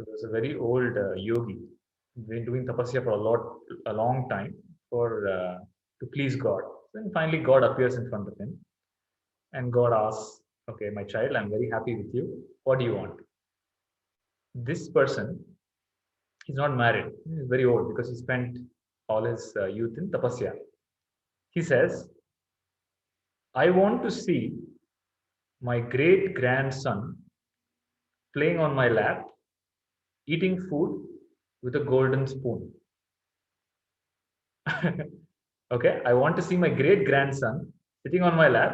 So there's a very old yogi, been doing tapasya for a long time to please God. Then finally God appears in front of him, and God asks, "Okay, my child, I'm very happy with you. What do you want?" This person, he's not married. He's very old because he spent all his youth in tapasya. He says, "I want to see my great grandson playing on my lap, eating food with a golden spoon." Okay, I want to see my great grandson sitting on my lap,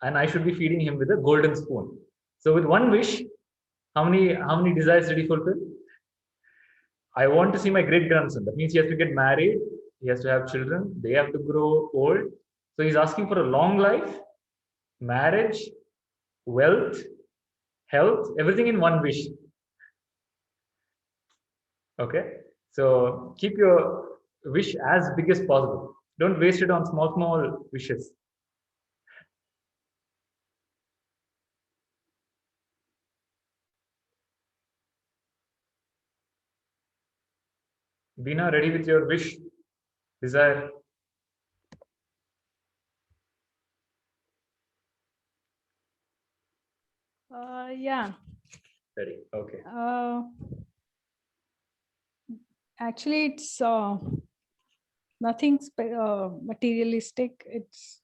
and I should be feeding him with a golden spoon. So with one wish, how many desires did he fulfill? I want to see my great grandson. That means he has to get married, he has to have children, they have to grow old. So he's asking for a long life, marriage, wealth, health, everything in one wish. Okay, so keep your wish as big as possible. Don't waste it on small wishes. Bina, ready with your wish, desire? Yeah. Ready. Okay. Actually, it's nothing materialistic. It's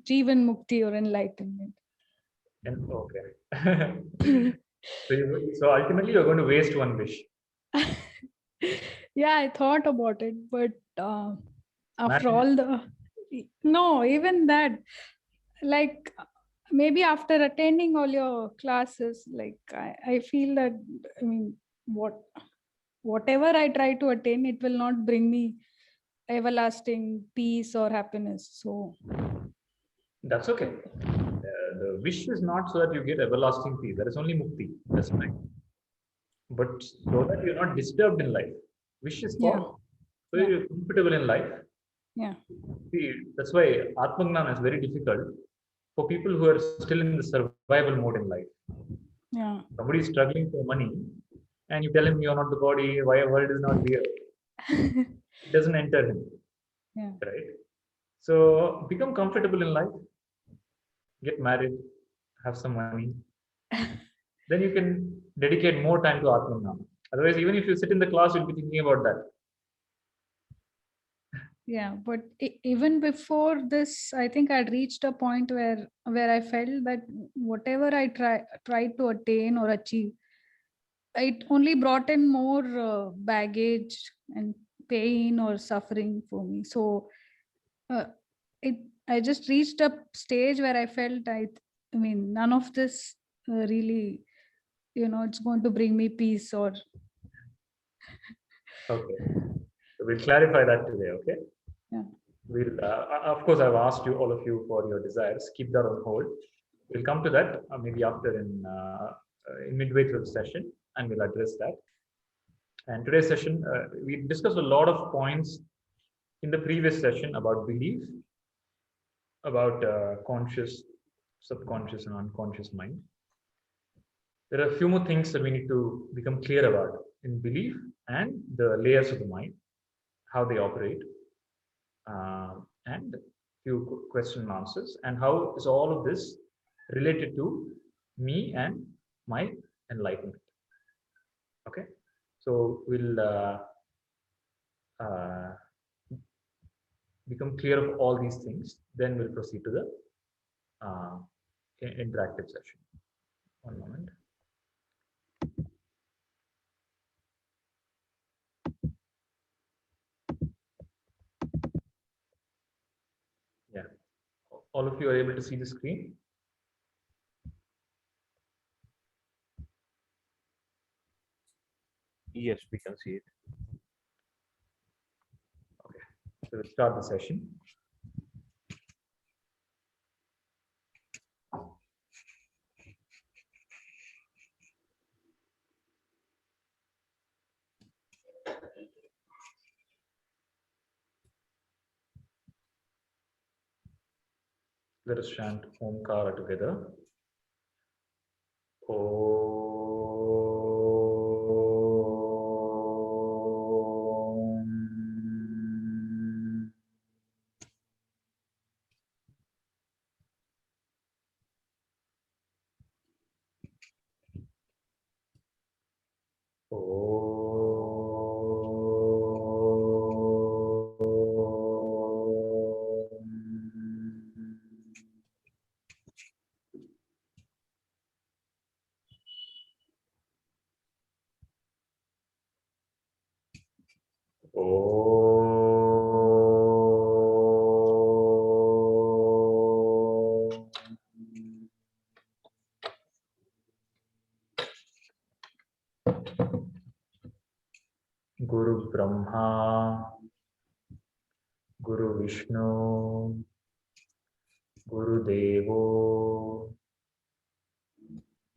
Jivan Mukti or enlightenment. And okay. So ultimately, you're going to waste one wish. Yeah, I thought about it, but after Marriage. all no, even that, like maybe after attending all your classes, like I feel that, I mean, whatever I try to attain, it will not bring me everlasting peace or happiness. So That's okay. The wish is not so that you get everlasting peace. That is only mukti. That's fine. But so that you're not disturbed in life. Wish is yeah, for so yeah, you're comfortable in life. yeah, See, that's why Atma is very difficult for people who are still in the survival mode in life. yeah. Somebody is struggling for money, and you tell him you're not the body, why a world is not real. It doesn't enter him, Yeah. right? So become comfortable in life, get married, have some money, then you can dedicate more time to Atmanam. Otherwise, even if you sit in the class, you'll be thinking about that. Yeah, but even before this, I think I'd reached a point where I felt that whatever I tried to attain or achieve, it only brought in more baggage and pain or suffering for me. So uh, it I just reached a stage where I felt I mean, none of this really, it's going to bring me peace or Okay, so we'll clarify that today. Okay, yeah. we'll of course I've asked you all of you for your desires. Keep that on hold. We'll come to that maybe after in midway through the session, and we'll address that. And today's session, we discussed a lot of points in the previous session about belief, about conscious, subconscious, and unconscious mind. There are a few more things that we need to become clear about in belief and the layers of the mind, how they operate, and few question and answers, and how is all of this related to me and my enlightenment. Okay, so we'll uh, become clear of all these things. Then we'll proceed to the uh, interactive session. One moment. Yeah, all of you are able to see the screen. Yes, we can see it. Okay, so we'll start the session. Let us chant Omkara together. Om. Guru Brahma, Guru Vishnu, Guru Devo,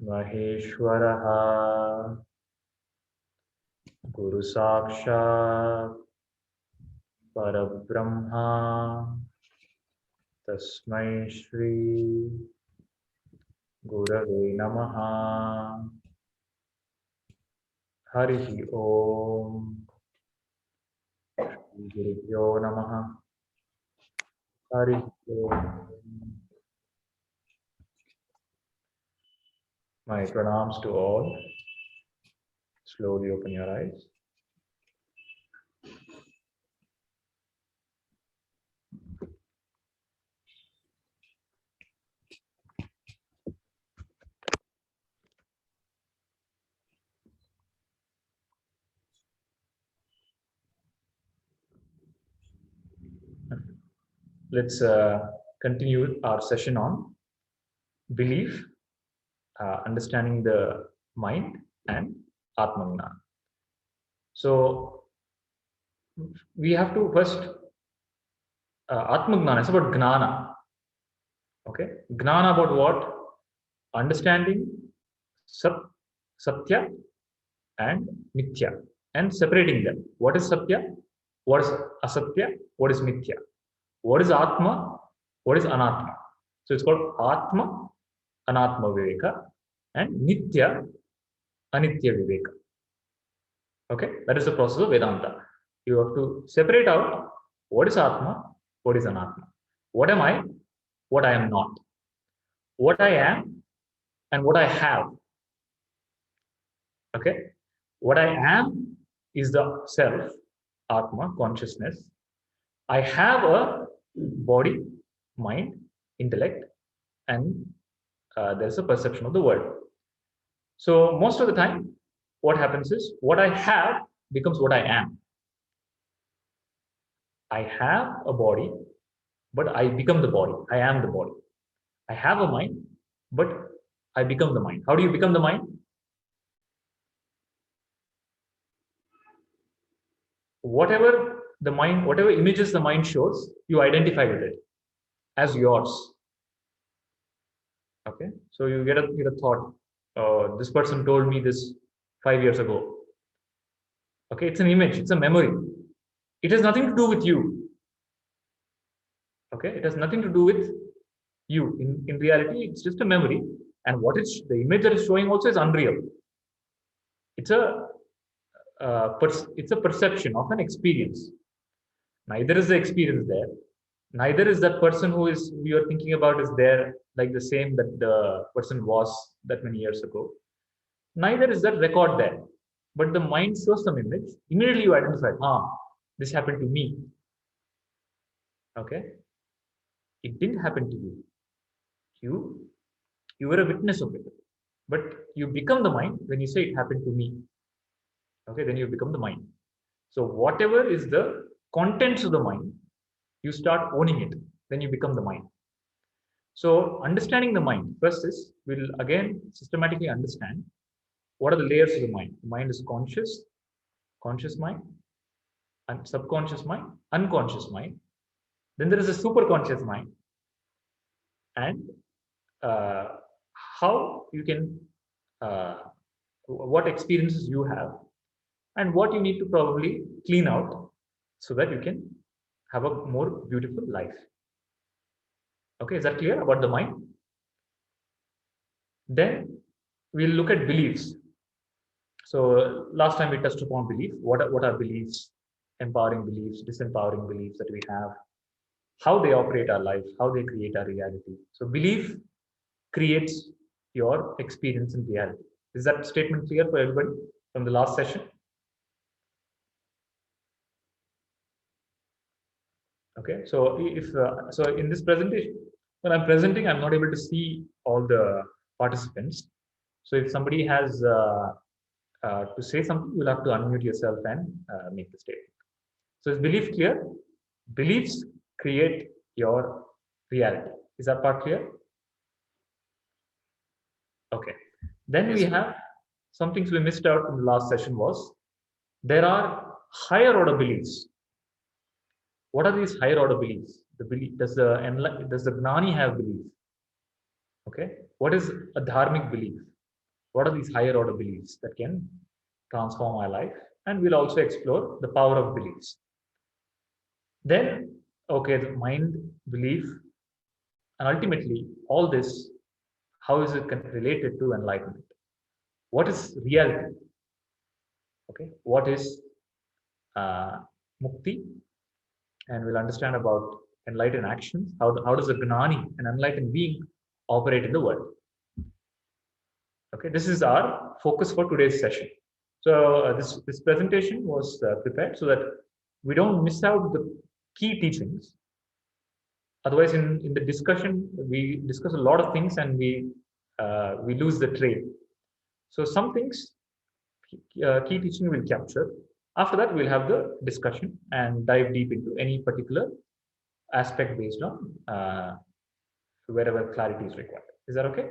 Maheshwaraha, Guru Sakshat, Parabrahma, Tasmai Shri Gurave Namaha. Harihi Om. Gurubhyo Namaha. Harihi Om. My pranams to all. Slowly open your eyes. Let's continue our session on belief, understanding the mind, and Atma. So we have to first Atma is about Gnana. Okay, Gnana about what? Understanding Satya and Mithya, and separating them. What is Satya? What is Asatya? What is Mithya? What is Atma? What is Anatma? So it's called Atma, Anatma Viveka, and Nitya, Anitya Viveka. Okay, that is the process of Vedanta. You have to separate out what is Atma, what is Anatma. What am I? What I am not. What I am and what I have. Okay, what I am is the self, Atma, consciousness. I have a body, mind, intellect, and there's a perception of the world. So most of the time, what happens is what I have becomes what I am. I have a body, but I become the body. I am the body. I have a mind, but I become the mind. How do you become the mind? Whatever the mind, whatever images the mind shows, you identify with it as yours. Okay, so you get a thought. This person told me this 5 years ago. Okay, it's an image, it's a memory. It has nothing to do with you. Okay, it has nothing to do with you. In reality, it's just a memory, and what is the image that is showing also is unreal. It's a it's a perception of an experience. Neither is the experience there, neither is that person who you are thinking about is there, like the same that the person was that many years ago. Neither is that record there, but the mind shows some image. Immediately you identify, this happened to me. Okay, it didn't happen to you. You were a witness of it, but you become the mind when you say it happened to me. Okay, then you become the mind. So whatever is the contents of the mind, you start owning it, then you become the mind. So understanding the mind first is, we'll again systematically understand what are the layers of the mind. The mind is conscious mind, and subconscious mind, unconscious mind. Then there is a superconscious mind, and uh, how you can what experiences you have, and what you need to probably clean out so that you can have a more beautiful life. Okay, is that clear about the mind? Then we'll look at beliefs. So last time we touched upon belief. What are beliefs? Empowering beliefs, disempowering beliefs that we have, how they operate our life, how they create our reality. So belief creates your experience in reality. Is that statement clear for everybody from the last session? Okay, so if so in this presentation, when I'm presenting, I'm not able to see all the participants. So if somebody has to say something, you'll have to unmute yourself and make the statement. So is belief clear? Beliefs create your reality. Is that part clear? Okay. Then Yes, we Guru. have some things we missed out in the last session was there are higher order beliefs. What are these higher order beliefs? The belief does the gnani have belief? Okay. What is a dharmic belief? What are these higher order beliefs that can transform my life? And we'll also explore the power of beliefs. Then, okay, the mind, belief, and ultimately all this, how is it related to enlightenment? What is reality? Okay, what is uh, mukti? And we'll understand about enlightened actions. How does a gnani, an enlightened being, operate in the world? Okay, this is our focus for today's session. So this presentation was prepared so that we don't miss out the key teachings. Otherwise, in the discussion, we discuss a lot of things and we lose the trail. So some things key teaching will capture. After that, we'll have the discussion and dive deep into any particular aspect based on wherever clarity is required. Is that okay?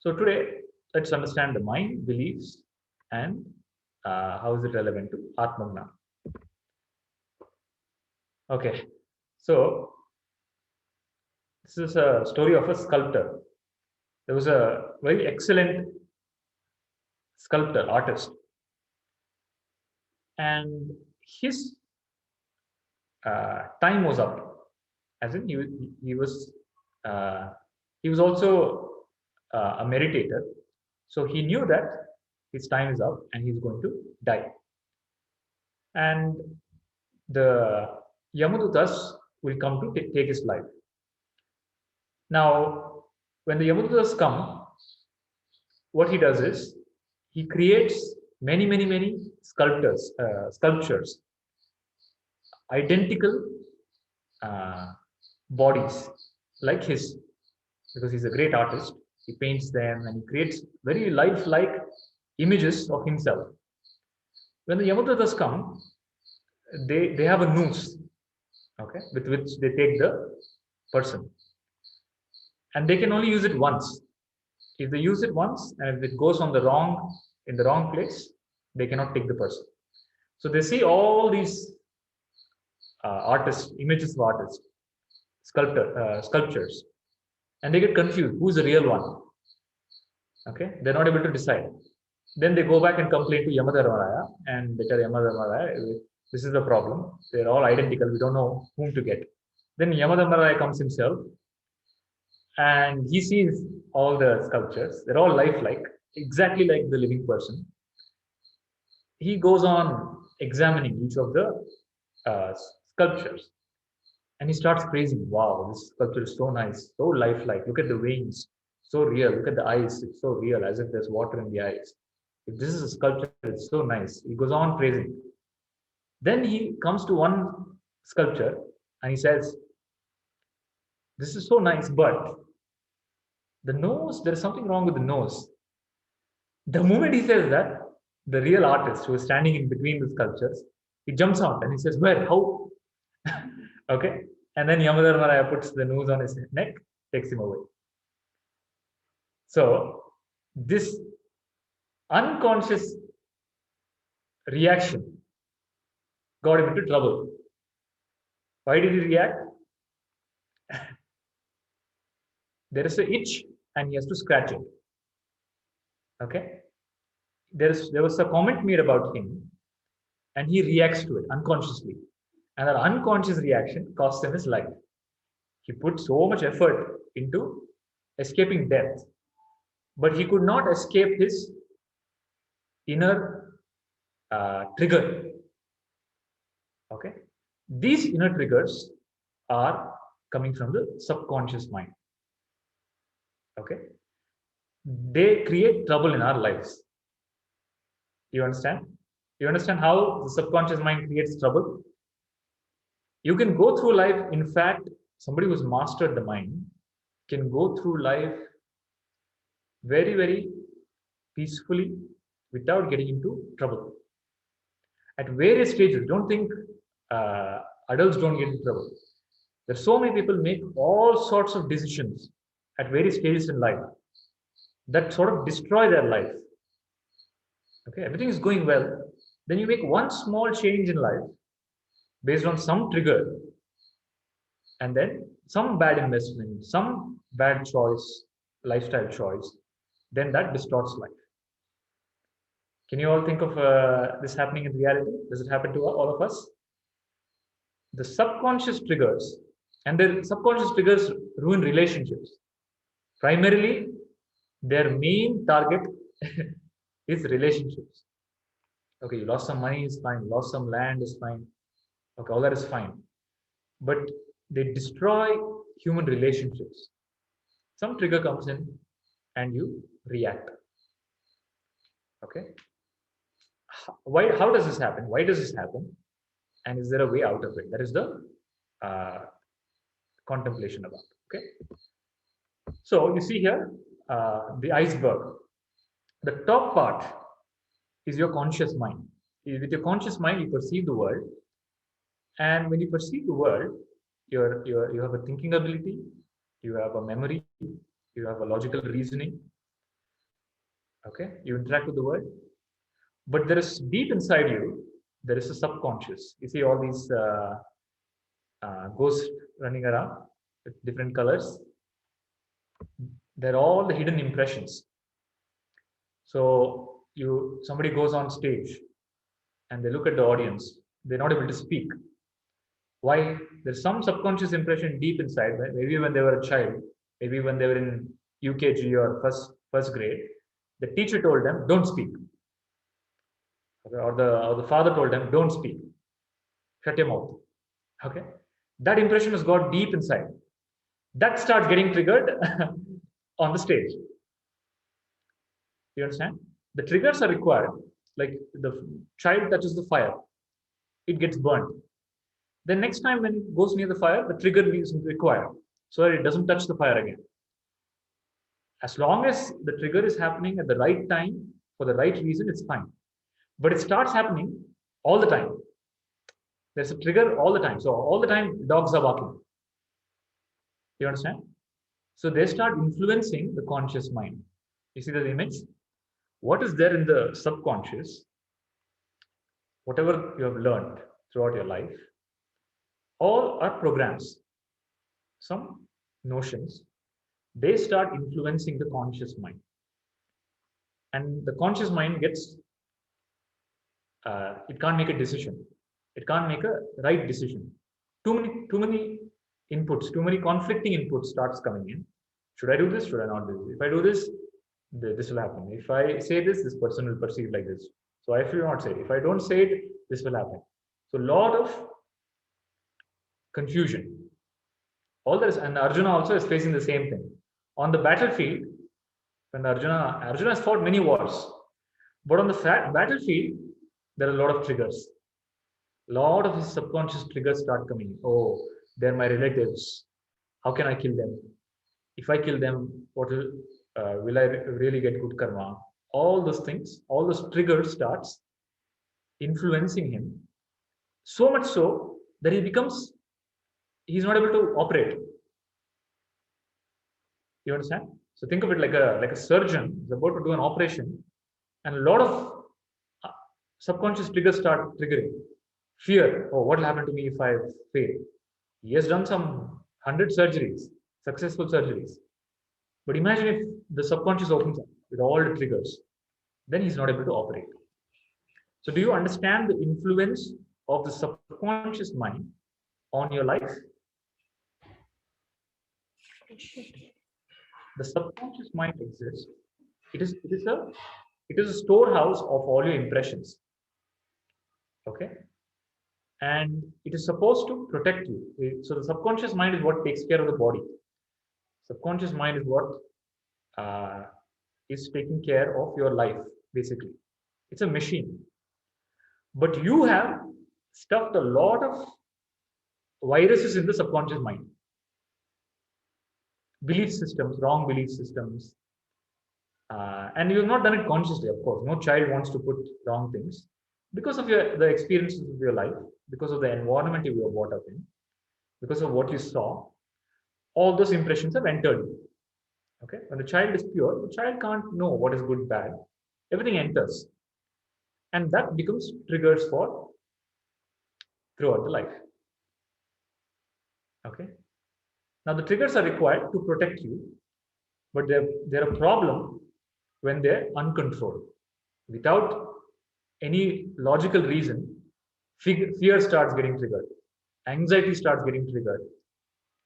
So today, let's understand the mind, beliefs, and how is it relevant to Atma. Okay, so this is a story of a sculptor. There was a very excellent sculptor, artist, and his time was up. As in, uh, he was also a meditator, so he knew that his time is up and he's going to die. And the Yamadutas will come to take his life. Now, when the Yamadutas come, what he does is he creates many sculptures, identical bodies like his, because he's a great artist. He paints them and he creates very lifelike images of himself. When the Yamadutas come, they have a noose, okay, with which they take the person, and they can only use it once. If they use it once and if it goes on the wrong in the wrong place, they cannot take the person. So they see all these artists, images of artists, sculptures, and they get confused. Who's the real one? Okay, they're not able to decide. Then they go back and complain to Yamadharmaraya, and they tell Yamadharmaraya, this is the problem. They're all identical. We don't know whom to get. Then Yamadharmaraya comes himself, and he sees all the sculptures. They're all lifelike, exactly like the living person. He goes on examining each of the uh, sculptures, and he starts praising. Wow, this sculpture is so nice, so lifelike. Look at the veins, so real. Look at the eyes, it's so real, as if there's water in the eyes. If this is a sculpture, it's so nice. He goes on praising. Then he comes to one sculpture and he says, this is so nice, but the nose, there is something wrong with the nose. The moment he says that, the real artist who is standing in between the sculptures, he jumps out and he says, where, how? Okay. And then Yamadharmaraya puts the noose on his neck, takes him away. So this unconscious reaction got him into trouble. Why did he react? There is an itch and he has to scratch it. Okay. There was a comment made about him and he reacts to it unconsciously. And that unconscious reaction cost him his life. He put so much effort into escaping death, but he could not escape his inner trigger. Okay. These inner triggers are coming from the subconscious mind. Okay. They create trouble in our lives. You understand? You understand how the subconscious mind creates trouble? You can go through life. In fact, somebody who's mastered the mind can go through life very, very peacefully without getting into trouble. at various stages. Don't think uh, adults don't get in trouble. There's so many people make all sorts of decisions at various stages in life that sort of destroy their life. Okay, everything is going well. Then you make one small change in life based on some trigger, and then some bad investment, some bad choice, lifestyle choice, then that distorts life. Can you all think of this happening in reality? Does it happen to all of us? The subconscious triggers, and the subconscious triggers ruin relationships. Primarily, their main target is relationships. Okay, you lost some money is fine, you lost some land is fine. Okay, all that is fine. But they destroy human relationships. Some trigger comes in and you react. Okay. Why? How does this happen? Why does this happen? And is there a way out of it? That is the uh, contemplation about. Okay. So you see here the iceberg. The top part is your conscious mind. With your conscious mind, you perceive the world, and when you perceive the world, you have a thinking ability, you have a memory, you have a logical reasoning. Okay, you interact with the world, but there is deep inside you, there is a subconscious. You see all these ghosts running around with different colors. They're all the hidden impressions. So somebody goes on stage and they look at the audience. They're not able to speak. Why? There's some subconscious impression deep inside. Maybe when they were a child, maybe when they were in UKG or first grade, the teacher told them, "Don't speak," okay? Or the father told them, "Don't speak, shut your mouth." Okay, that impression has got deep inside. That starts getting triggered on the stage. You understand? The triggers are required. Like the child touches the fire, it gets burnt. Then next time when it goes near the fire, the trigger is required so that it doesn't touch the fire again. As long as the trigger is happening at the right time for the right reason, it's fine. But it starts happening all the time. There's a trigger all the time. So all the time, dogs are barking. You understand? So they start influencing the conscious mind. You see the image? What is there in the subconscious, whatever you have learned throughout your life, all are programs, some notions, they start influencing the conscious mind. And the conscious mind gets, it can't make a decision. It can't make a right decision. Too many inputs, too many conflicting inputs starts coming in. Should I do this? Should I not do this? If I do this, this will happen. If I say this person will perceive like this. So I should not say it. If I don't say it, this will happen. So a lot of confusion. All this, and Arjuna also is facing the same thing. On the battlefield, when Arjuna has fought many wars, but on the battlefield, there are a lot of triggers. A lot of his subconscious triggers start coming. Oh, they're my relatives. How can I kill them? If I kill them, what will I really get good karma? All those things, all those triggers starts influencing him. So much so that he's not able to operate. You understand? So think of it like a surgeon is about to do an operation, and a lot of subconscious triggers start triggering. Fear. Oh, what will happen to me if I fail? He has done some 100 surgeries, successful surgeries. But imagine if the subconscious opens up with all the triggers, then he's not able to operate. So do you understand the influence of the subconscious mind on your life? The subconscious mind exists. It is a storehouse of all your impressions. Okay, and it is supposed to protect you. So the subconscious mind is what takes care of the body. Subconscious mind is what is taking care of your life. Basically, it's a machine. But you have stuffed a lot of viruses in the subconscious mind. Belief systems, wrong belief systems, and you have not done it consciously. Of course, no child wants to put wrong things, because of the experiences of your life, because of the environment you were brought up in, because of what you saw, all those impressions have entered you. Okay, when the child is pure, the child can't know what is good, bad. Everything enters, and that becomes triggers for throughout the life. Okay, now the triggers are required to protect you, but they're a problem when they're uncontrolled, without any logical reason. Fear starts getting triggered, anxiety starts getting triggered.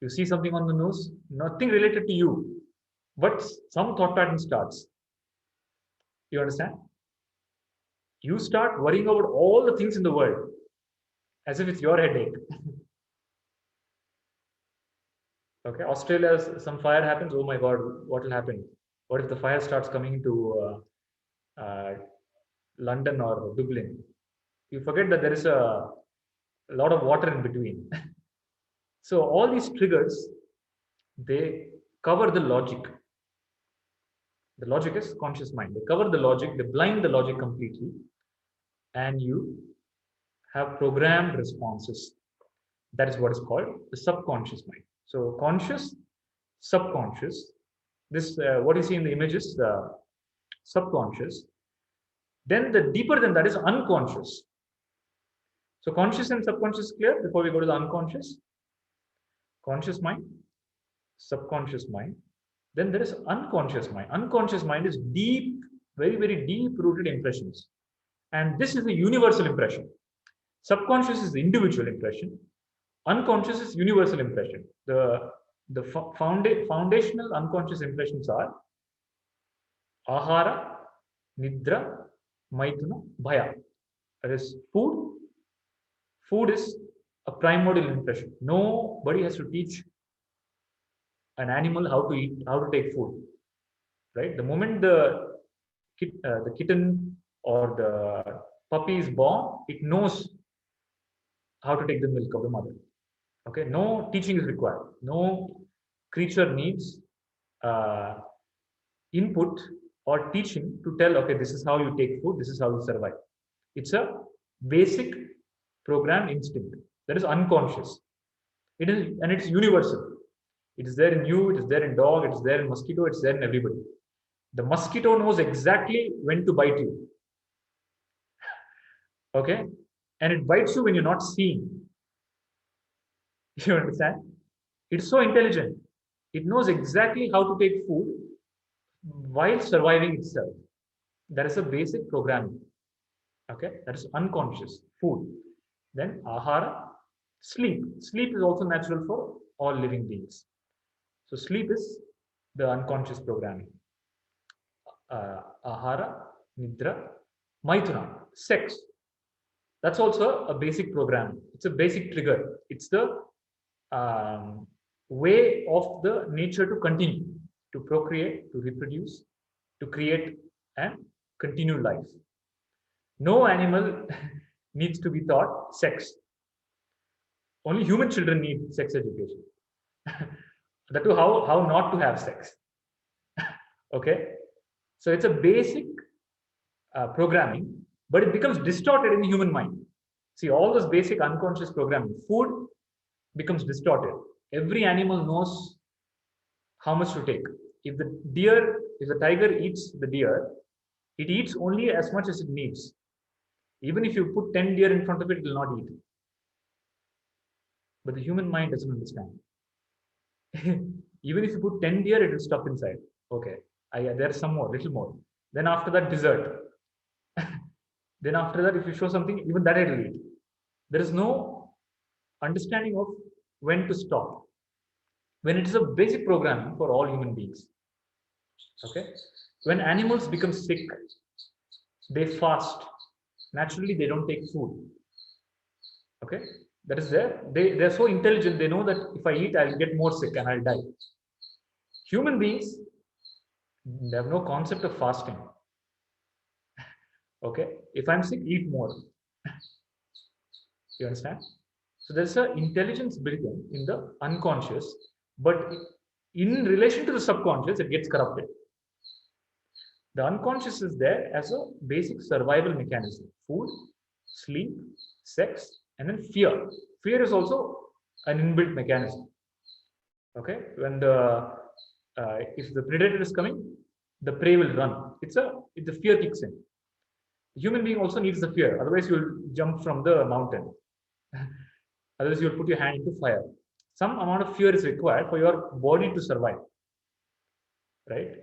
You see something on the news, nothing related to you, but some thought pattern starts. You understand? You start worrying about all the things in the world as if it's your headache. Okay, Australia, some fire happens. Oh my God, what will happen? What if the fire starts coming into London or Dublin? You forget that there is a lot of water in between. So all these triggers, they cover the logic. The logic is conscious mind. They cover the logic, they blind the logic completely, and you have programmed responses. That is what is called the subconscious mind. So conscious, subconscious. This what you see in the images, subconscious. Then the deeper than that is unconscious. So conscious and subconscious clear before we go to the unconscious. Conscious mind, subconscious mind. Then there is unconscious mind. Unconscious mind is deep, very, very deep rooted impressions. And this is a universal impression. Subconscious is the individual impression. Unconscious is universal impression. The foundational unconscious impressions are ahara, nidra, maithuna, bhaya. That is food. Food is a primordial impression. Nobody has to teach an animal how to eat, how to take food. Right? The moment the kitten or the puppy is born, it knows how to take the milk of the mother. Okay, no teaching is required. No creature needs uh, input or teaching to tell, okay, this is how you take food, this is how you survive. It's a basic programmed instinct that is unconscious. It is, and it's universal. It is there in you, it is there in dog, it is there in mosquito, it's there in everybody. The mosquito knows exactly when to bite you. Okay, and it bites you when you're not seeing. You understand? It's so intelligent. It knows exactly how to take food while surviving itself. That is a basic programming. Okay, that is unconscious. Food. Then ahara, sleep. Sleep is also natural for all living beings. So sleep is the unconscious programming. Ahara, nidra, maithuna, sex. That's also a basic program. It's a basic trigger. It's the way of the nature to continue, to procreate, to reproduce, to create and continue life. No animal needs to be taught sex. Only human children need sex education. That too, how not to have sex. Okay, so it's a basic programming, but it becomes distorted in the human mind. See, all those basic unconscious programming, food becomes distorted. Every animal knows how much to take. If the tiger eats the deer, it eats only as much as it needs. Even if you put 10 deer in front of it, it will not eat. But the human mind doesn't understand. Even if you put 10 deer, it will stuff inside. Okay, there's some more, little more. Then after that, dessert. Then after that, if you show something, even that it will eat. There is no understanding of when to stop. When it is a basic programming for all human beings. Okay, when animals become sick, they fast. Naturally, they don't take food. Okay, that is there. They're so intelligent. They know that if I eat, I'll get more sick and I'll die. Human beings, they have no concept of fasting. Okay, if I'm sick, eat more. You understand? So there's an intelligence built in the unconscious, but in relation to the subconscious, it gets corrupted. The unconscious is there as a basic survival mechanism. Food, sleep, sex, and then fear. Fear is also an inbuilt mechanism. Okay, when if the predator is coming, the prey will run. It's the fear kicks in. Human being also needs the fear, otherwise you'll jump from the mountain. Otherwise you'll put your hand into fire. Some amount of fear is required for your body to survive, right?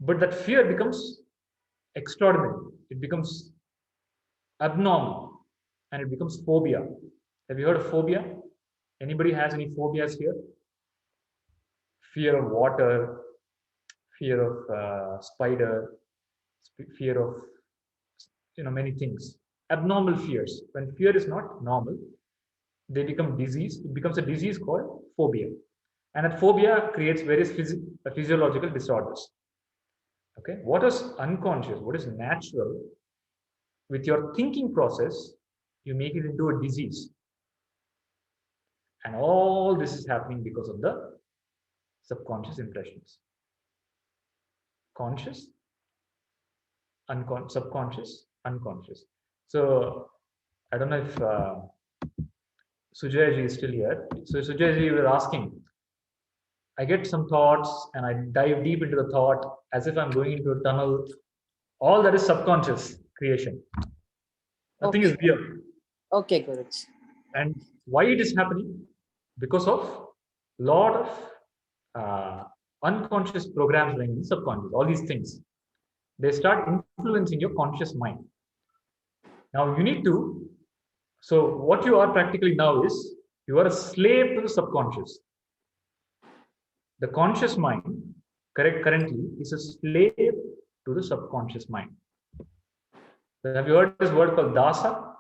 But that fear becomes extraordinary. It becomes abnormal, and it becomes phobia. Have you heard of phobia? Anybody has any phobias here? Fear of water, fear of spider, fear of many things. Abnormal fears. When fear is not normal, they become disease. It becomes a disease called phobia, and that phobia creates various physiological disorders. Okay, what is unconscious? What is natural? With your thinking process, you make it into a disease, and all this is happening because of the subconscious impressions. Conscious, subconscious, unconscious. So I don't know if Sujayji is still here. So Sujayji, you were asking. I get some thoughts and I dive deep into the thought as if I'm going into a tunnel. All that is subconscious creation. Nothing is real. Okay, Guruji. And why it is happening? Because of lot of unconscious programs running in subconscious. All these things, they start influencing your conscious mind. Now you need to. So what you are practically now is you are a slave to the subconscious. The conscious mind, currently, is a slave to the subconscious mind. So have you heard this word called dasa?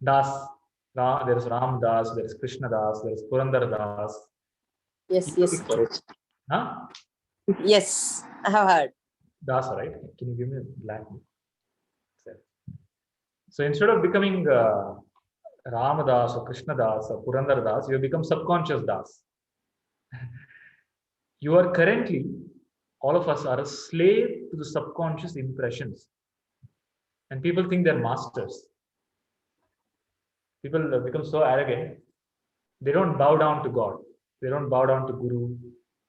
Das. There is Ram Das, there is Krishna Das, there is Purandar Das. Yes, Guruji. Huh? Yes, I have heard. Dasa, right? Can you give me a black? So instead of becoming Ramadas or Krishna Das or Purandar Das, you become subconscious Das. You are currently, all of us are a slave to the subconscious impressions. And people think they're masters. People become so arrogant, they don't bow down to God. They don't bow down to Guru.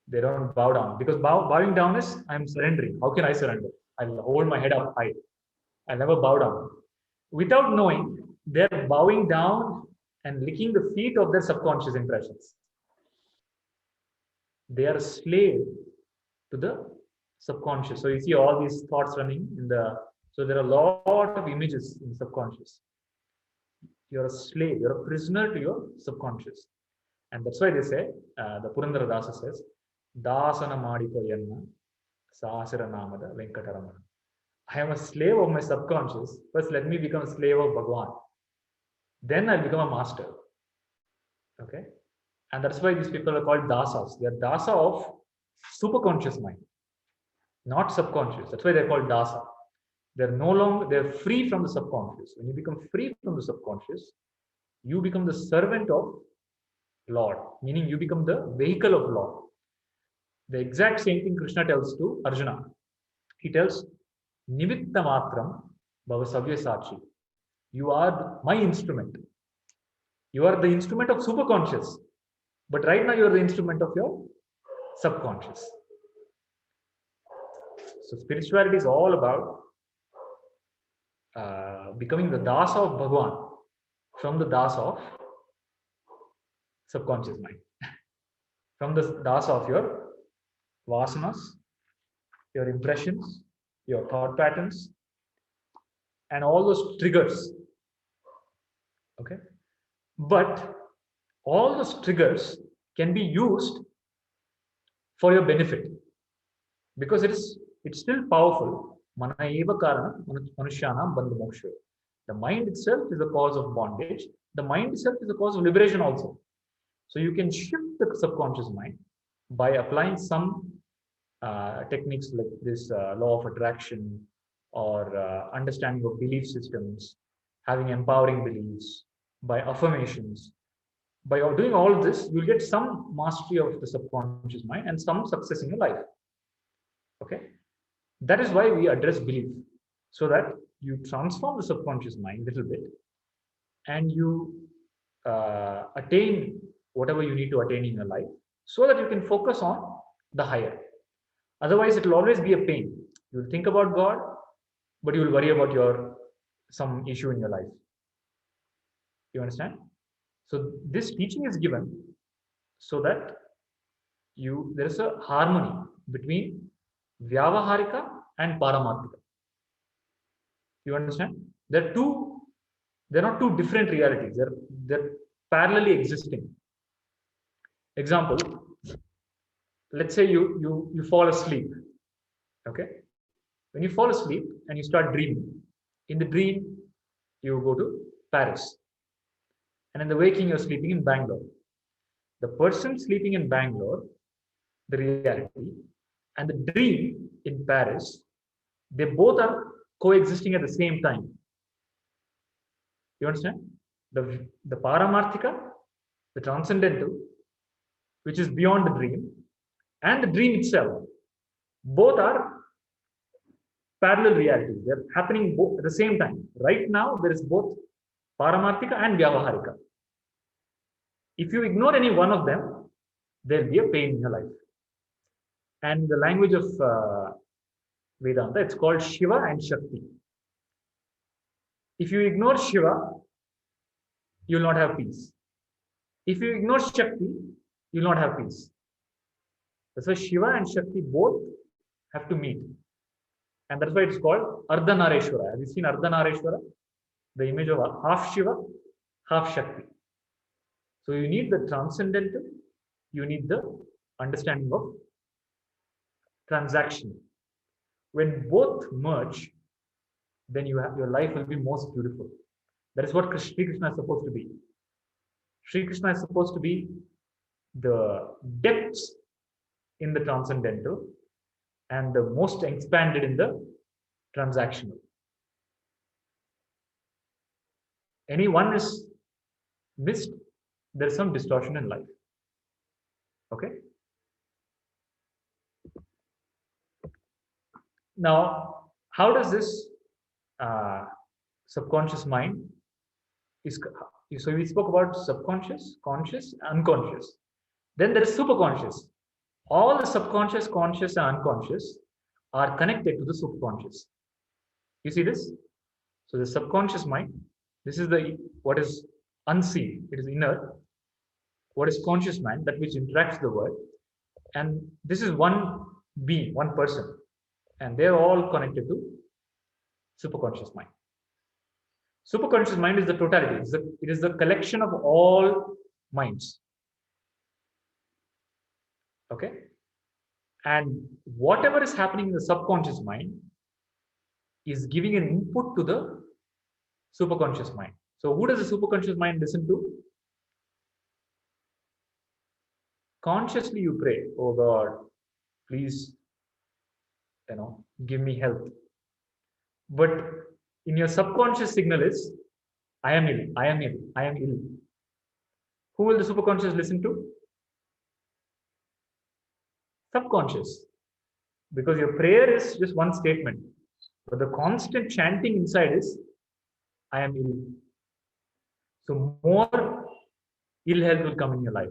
They don't bow down. Because bowing down is, I'm surrendering. How can I surrender? I'll hold my head up high. I'll never bow down. Without knowing, they're bowing down and licking the feet of their subconscious impressions. They are a slave to the subconscious. So you see all these thoughts running in so there are a lot of images in the subconscious. You're a slave, you're a prisoner to your subconscious. And that's why they say, the Purandara Dasa says, Dasana Madiko Yanna Sasira Namada Venkataramana. I am a slave of my subconscious. First, let me become a slave of Bhagwan. Then I'll become a master. Okay? And that's why these people are called dasas. They're dasa of superconscious mind, not subconscious. That's why they're called dasa. They're free from the subconscious. When you become free from the subconscious, you become the servant of Lord, meaning you become the vehicle of Lord. The exact same thing Krishna tells to Arjuna. He tells, Nimitta matram bhavasavya sachi. You are my instrument. You are the instrument of superconscious. But right now you are the instrument of your subconscious. So spirituality is all about becoming the dasa of Bhagwan from the dasa of subconscious mind. From the dasa of your vasanas, your impressions, your thought patterns, and all those triggers. Okay? But all those triggers can be used for your benefit because it's still powerful. Mana eva karana manushyana bandha moksha. The mind itself is the cause of bondage. The mind itself is the cause of liberation also. So you can shift the subconscious mind by applying some techniques like this law of attraction or understanding of belief systems, having empowering beliefs, by affirmations. By doing all of this, you'll get some mastery of the subconscious mind and some success in your life. Okay, that is why we address belief, so that you transform the subconscious mind a little bit, and you attain whatever you need to attain in your life, so that you can focus on the higher. Otherwise, it will always be a pain. You will think about God, but you will worry about some issue in your life. You understand? So this teaching is given so that there is a harmony between Vyavaharika and Paramarthika. You understand? They're not two different realities. They're parallelly existing. Example, let's say you fall asleep. Okay? When you fall asleep and you start dreaming, in the dream, you go to Paris. And in the waking, you're sleeping in Bangalore. The person sleeping in Bangalore, the reality, and the dream in Paris, they both are coexisting at the same time. You understand? The Paramarthika, the transcendental, which is beyond the dream, and the dream itself, both are parallel realities. They're happening both at the same time. Right now, there is both Paramarthika and Vyavaharika. If you ignore any one of them, there'll be a pain in your life. And the language of Vedanta, it's called Shiva and Shakti. If you ignore Shiva, you will not have peace. If you ignore Shakti, you will not have peace. That's why Shiva and Shakti both have to meet. And that's why it's called Ardhanareshwara. Have you seen Ardhanareshwara? The image of half Shiva, half Shakti. So you need the transcendental, you need the understanding of transaction. When both merge, then your life will be most beautiful. That is what Sri Krishna is supposed to be. Sri Krishna is supposed to be the depths in the transcendental and the most expanded in the transactional. Any one is missed, there is some distortion in life. Okay? Now, how does this subconscious mind so we spoke about subconscious, conscious, unconscious. Then there is superconscious. All the subconscious, conscious, and unconscious are connected to the superconscious. You see this? So the subconscious mind, this is what is unseen, it is inner. What is conscious mind, that which interacts with the world. And this is one being, one person. And they're all connected to superconscious mind. Superconscious mind is the totality. It is the collection of all minds. Okay? And whatever is happening in the subconscious mind is giving an input to the superconscious mind. So who does the superconscious mind listen to? Consciously you pray, oh God, please, give me health. But in your subconscious signal is, I am ill, I am ill, I am ill. Who will the superconscious listen to? Subconscious. Because your prayer is just one statement. But the constant chanting inside is, I am ill. So more ill health will come in your life.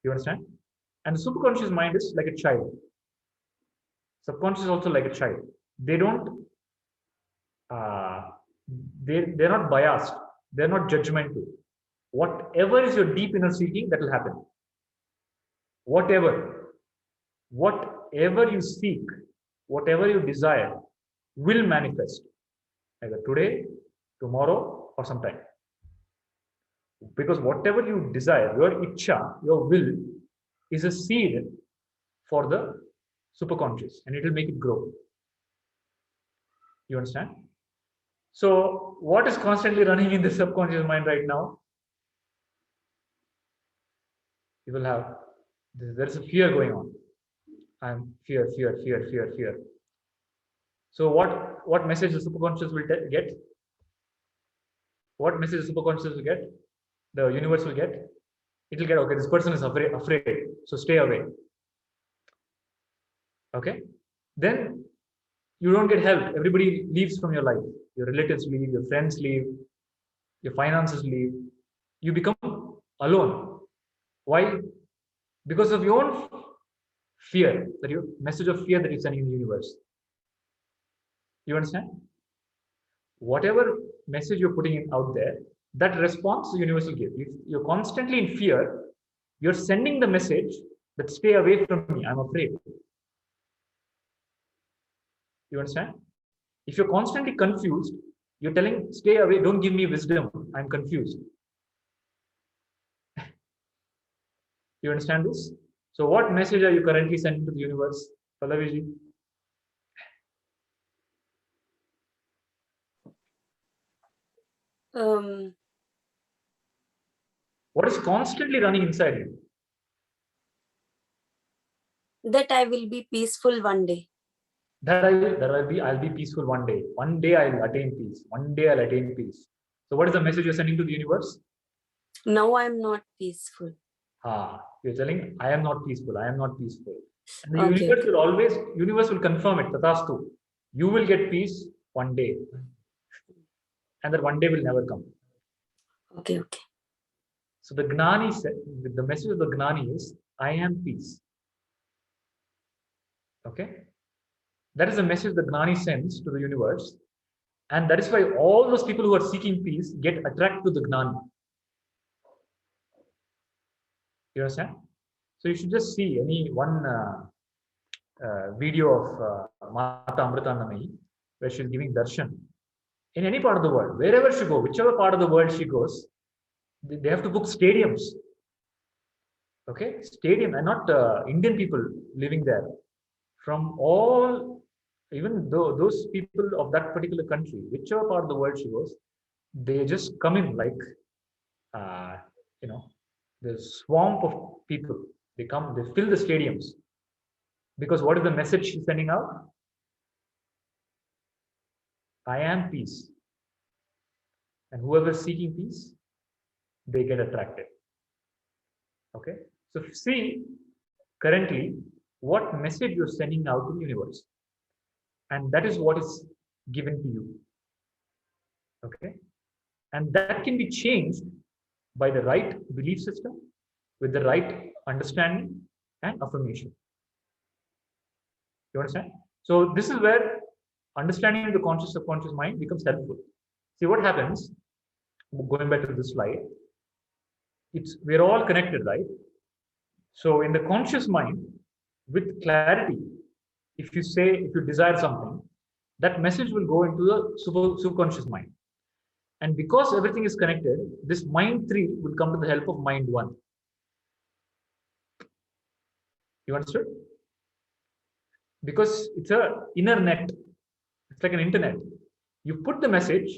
You understand? And the superconscious mind is like a child. Subconscious is also like a child. They don't, they're not biased. They're not judgmental. Whatever is your deep inner seeking, that will happen. Whatever you seek, whatever you desire, will manifest. Either today, tomorrow, or sometime. Because whatever you desire, your ichcha, your will, is a seed for the superconscious, and it will make it grow. You understand? So, what is constantly running in the subconscious mind right now? You will have, there is a fear going on. I'm fear. So, what message the superconscious will get? What message the superconscious will get? The universe will get? It will get, okay, this person is afraid, so stay away. Okay? Then You don't get help. Everybody leaves from your life. Your relatives leave, your friends leave, your finances leave. You become alone. Why? Because of your own fear, that your message of fear that you're sending in the universe. You understand? Whatever message you're putting in out there, that response the universe will give. If you're constantly in fear, you're sending the message that stay away from me, I'm afraid. You understand? If you're constantly confused, you're telling, stay away, don't give me wisdom, I'm confused. You understand this? So what message are you currently sending to the universe, Pallavi? Um, What is constantly running inside you? that I will be peaceful one day. I'll be peaceful one day. One day I'll attain peace. One day I'll attain peace. So what is the message you're sending to the universe? Now I'm not peaceful. You're telling, I am not peaceful. I am not peaceful. And the Okay, universe okay. will always, universe will confirm it. Tatastu. You will get peace one day. And that one day will never come. Okay, okay. So the Gnani said, the message of the Gnani is, I am peace. Okay? That is the message the Gnani sends to the universe. And that is why all those people who are seeking peace get attracted to the Gnani. You understand? So you should just see any one video of Mata Amritandamayi where she's giving darshan. In any part of the world, wherever she goes, whichever part of the world she goes, they have to book stadiums. Okay, stadium, and not Indian people living there. From all, even though those people of that particular country, whichever part of the world she goes, they just come in like, uh, you know, the swamp of people. They come, they fill the stadiums. Because what is the message she's sending out? I am peace. And whoever is seeking peace, they get attracted. Okay. So see currently what message you're sending out to the universe. And that is what is given to you. Okay. And that can be changed by the right belief system, with the right understanding and affirmation. You understand? So this is where understanding the conscious subconscious mind becomes helpful. See what happens, going back to this slide, we're all connected, right? So in the conscious mind, with clarity, if you desire something, that message will go into the subconscious mind. And because everything is connected, this mind 3 will come to the help of mind 1. You understood? Because it's a inner net. It's like an internet. You put the message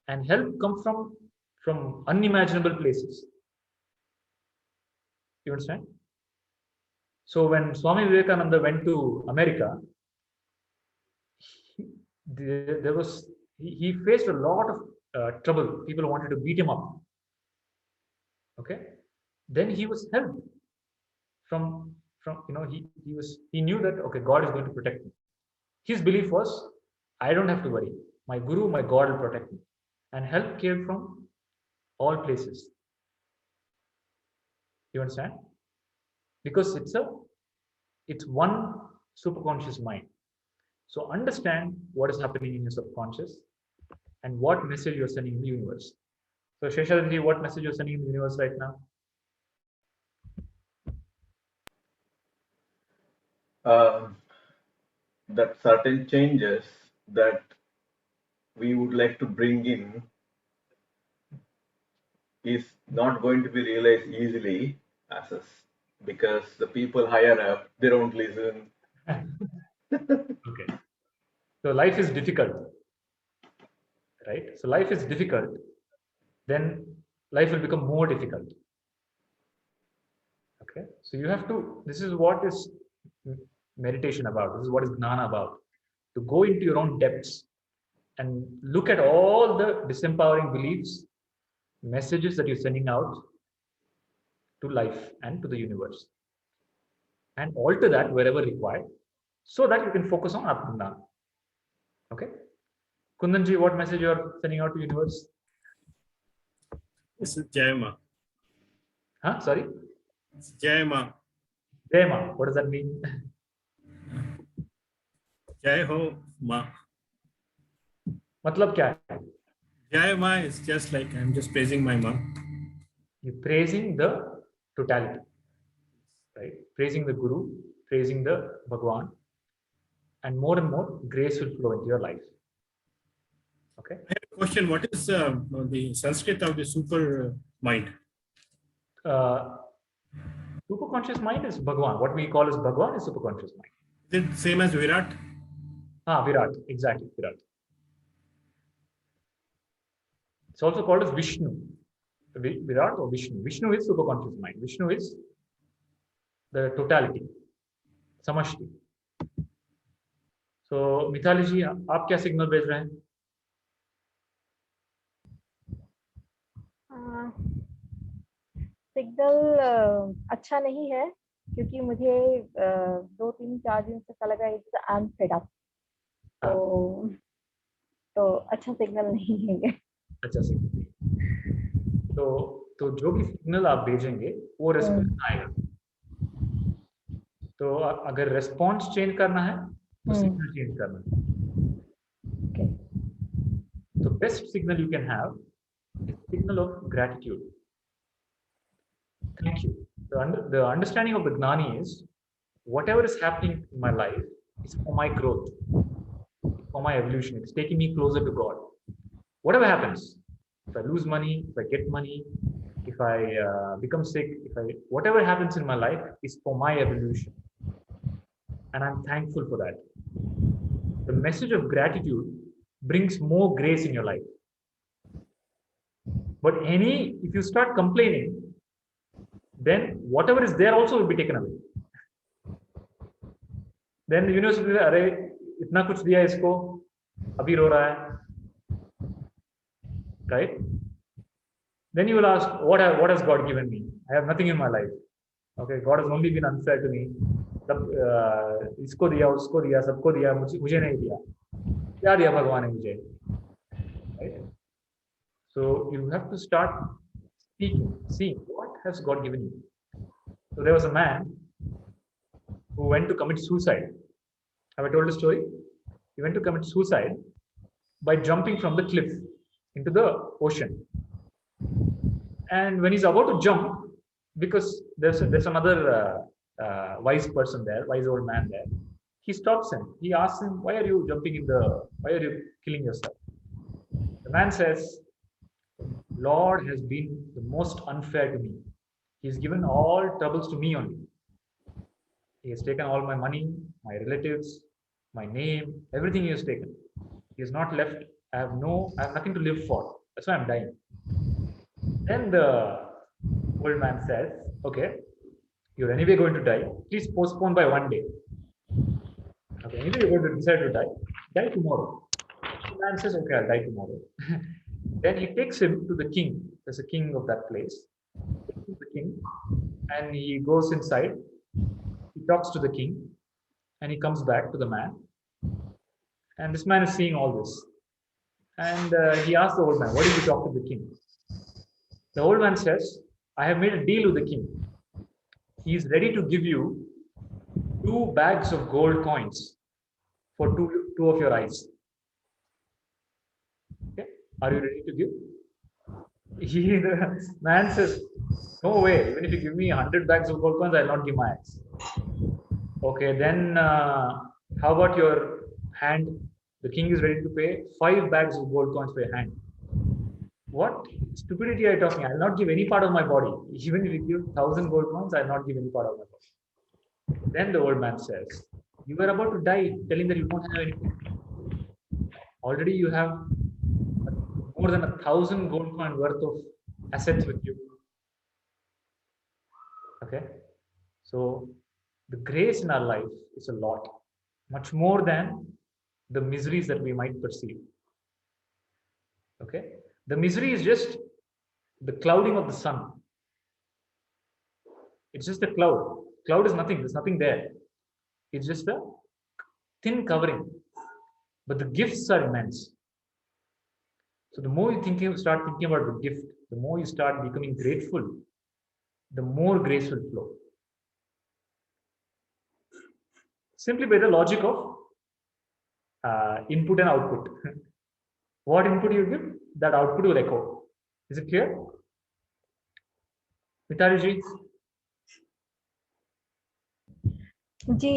and help comes from unimaginable places. You understand? So when Swami Vivekananda went to America, there was he faced a lot of trouble. People wanted to beat him up. Okay, then he was helped from he knew that okay, God is going to protect me. His belief was, I don't have to worry. My Guru, my God will protect me, and help came from all places. You understand? Because it's one superconscious mind. So understand what is happening in your subconscious and what message you're sending in the universe. So Sheshadanji, what message you're sending in the universe right now? That certain changes that we would like to bring in is not going to be realized easily as us, because the people higher up, they don't listen. Okay. So life is difficult, right? So life is difficult, then life will become more difficult. Okay. So you have to, this is what is meditation about. This is what is gnana about. To go into your own depths and look at all the disempowering beliefs, messages that you're sending out to life and to the universe, and alter that wherever required, so that you can focus on Atma. Okay. Kundanji, what message you are sending out to universe? This is Jayama. Huh? Sorry? Jayama. Jayama. What does that mean? Jai Ho Ma. मतलब क्या है? Jayama is just like I'm just praising my mom. You're praising the totality, right? Praising the Guru, praising the Bhagwan, and more grace will flow into your life. Okay. I have a question. What is the Sanskrit of the super mind? Superconscious mind is Bhagwan. What we call as Bhagwan is superconscious mind. Is it same as Virat? Virat. Exactly, Virat. It's also called as Vishnu. Virat or Vishnu. Vishnu is superconscious mind. Vishnu is the totality, samashti. So, Mitali जी, आप क्या signal भेज रहे हैं? Signal अच्छा नहीं है क्योंकि मुझे 2-3-4 दिन से ऐसा लगा आई एम फेड अप, तो अच्छा सिग्नल नहीं है ये। अच्छा सिग्नल। तो जो भी सिग्नल आप भेजेंगे वो रिस्पॉन्स आएगा। तो अगर रिस्पॉन्स चेंज करना है तो सिग्नल चेंज करना है। तो best signal you can have is signal of gratitude. Thank you. The understanding of the Gnani is whatever is happening in my life is for my growth, for my evolution. It's taking me closer to God. Whatever happens, if I lose money, if I get money, if I become sick, whatever happens in my life is for my evolution. And I'm thankful for that. The message of gratitude brings more grace in your life. But if you start complaining, then whatever is there also will be taken away. Then the universe will say, अरे इतना कुछ दिया इसको, अभी रो रहा है, right? Then you will ask, what has God given me? I have nothing in my life. Okay, God has only been unfair to me. इसको दिया, उसको दिया, सबको दिया, मुझे नहीं दिया. क्या दिया भगवान ने मुझे? Right? So you have to start speaking, seeing what has God given you. So there was a man who went to commit suicide. Have I told the story? He went to commit suicide by jumping from the cliff into the ocean. And when he's about to jump, because there's some other wise person there, wise old man there, he stops him. He asks him, why are you killing yourself? The man says, Lord has been the most unfair to me. He's given all troubles to me only. He has taken all my money, my relatives, my name, everything he has taken. He has not left. I have nothing to live for. That's why I'm dying. Then the old man says, okay, you're anyway going to die. Please postpone by one day. Okay, anyway you're going to decide to die tomorrow. The man says, okay, I'll die tomorrow. Then he takes him to the king. There's a king of that place. The king, and he goes inside. He talks to the king, and he comes back to the man. And this man is seeing all this. And he asks the old man, "What did you talk to the king?" The old man says, "I have made a deal with the king. He is ready to give you 2 bags of gold coins for two of your eyes. Okay, are you ready to give?" The man says, "No way. Even if you give me 100 bags of gold coins, I'll not give my eyes." Okay, then how about your hand? The king is ready to pay 5 bags of gold coins for your hand. What stupidity are you talking? I'll not give any part of my body. Even if you give 1,000 gold coins, I'll not give any part of my body. Then the old man says, "You were about to die, telling that you don't have anything. Already you have more than 1,000 gold coin worth of assets with you." Okay, so the grace in our life is a lot, much more than the miseries that we might perceive. Okay, the misery is just the clouding of the sun. It's just a cloud. Cloud is nothing. There's nothing there. It's just a thin covering. but the gifts are immense. So the more you start thinking about the gift, the more you start becoming grateful, the more grace will flow. Simply by the logic of input and output. What input you give, that output will echo. Is it clear? Mitali ji? जी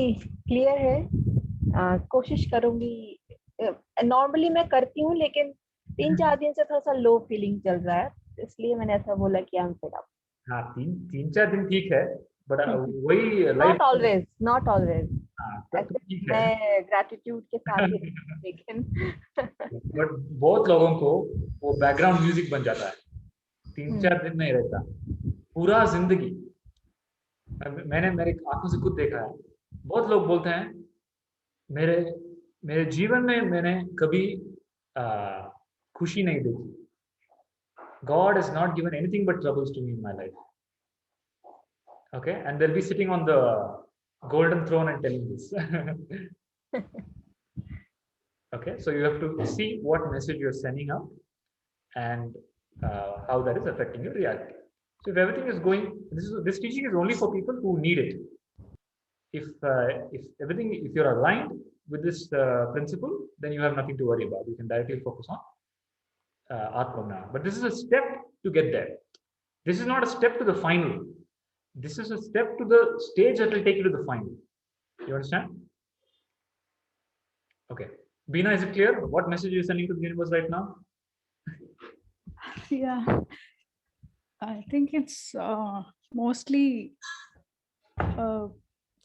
clear है। कोशिश करूंगी। Normally मैं करती हूँ, लेकिन 3-4 दिन से थोड़ा सा लो फीलिंग चल रहा है, इसलिए मैंने ऐसा बोला कि आई एम फेड अप। हाँ, 3-4 दिन ठीक है, बट वही not life. Always, not always. हाँ, तो ठीक है। मैं ग्रैटिट्यूड के साथ ही लेकिन बट बहुत लोगों को वो बैकग्राउंड म्यूजिक बन जाता है, 3-4 दिन नहीं रहता, पूरा जिंदगी। मैंने मेरे आंखों से खुद देखा है। बहुत लोग बोलते हैं मेरे मेरे जीवन में मैंने कभी खुशी नहीं देखी। God has not given anything but troubles to me in my life. Okay, and they'll be sitting on the golden throne and telling this. Okay, so you have to see what message you're sending out and how that is affecting your reality. So if everything is going, this teaching is only for people who need it. If you're aligned with this principle, then you have nothing to worry about. You can directly focus on Atma. But this is a step to get there. This is not a step to the final. This is a step to the stage that will take you to the final. You understand? Okay. Beena, is it clear? What message you're sending to the universe right now? Yeah, I think it's mostly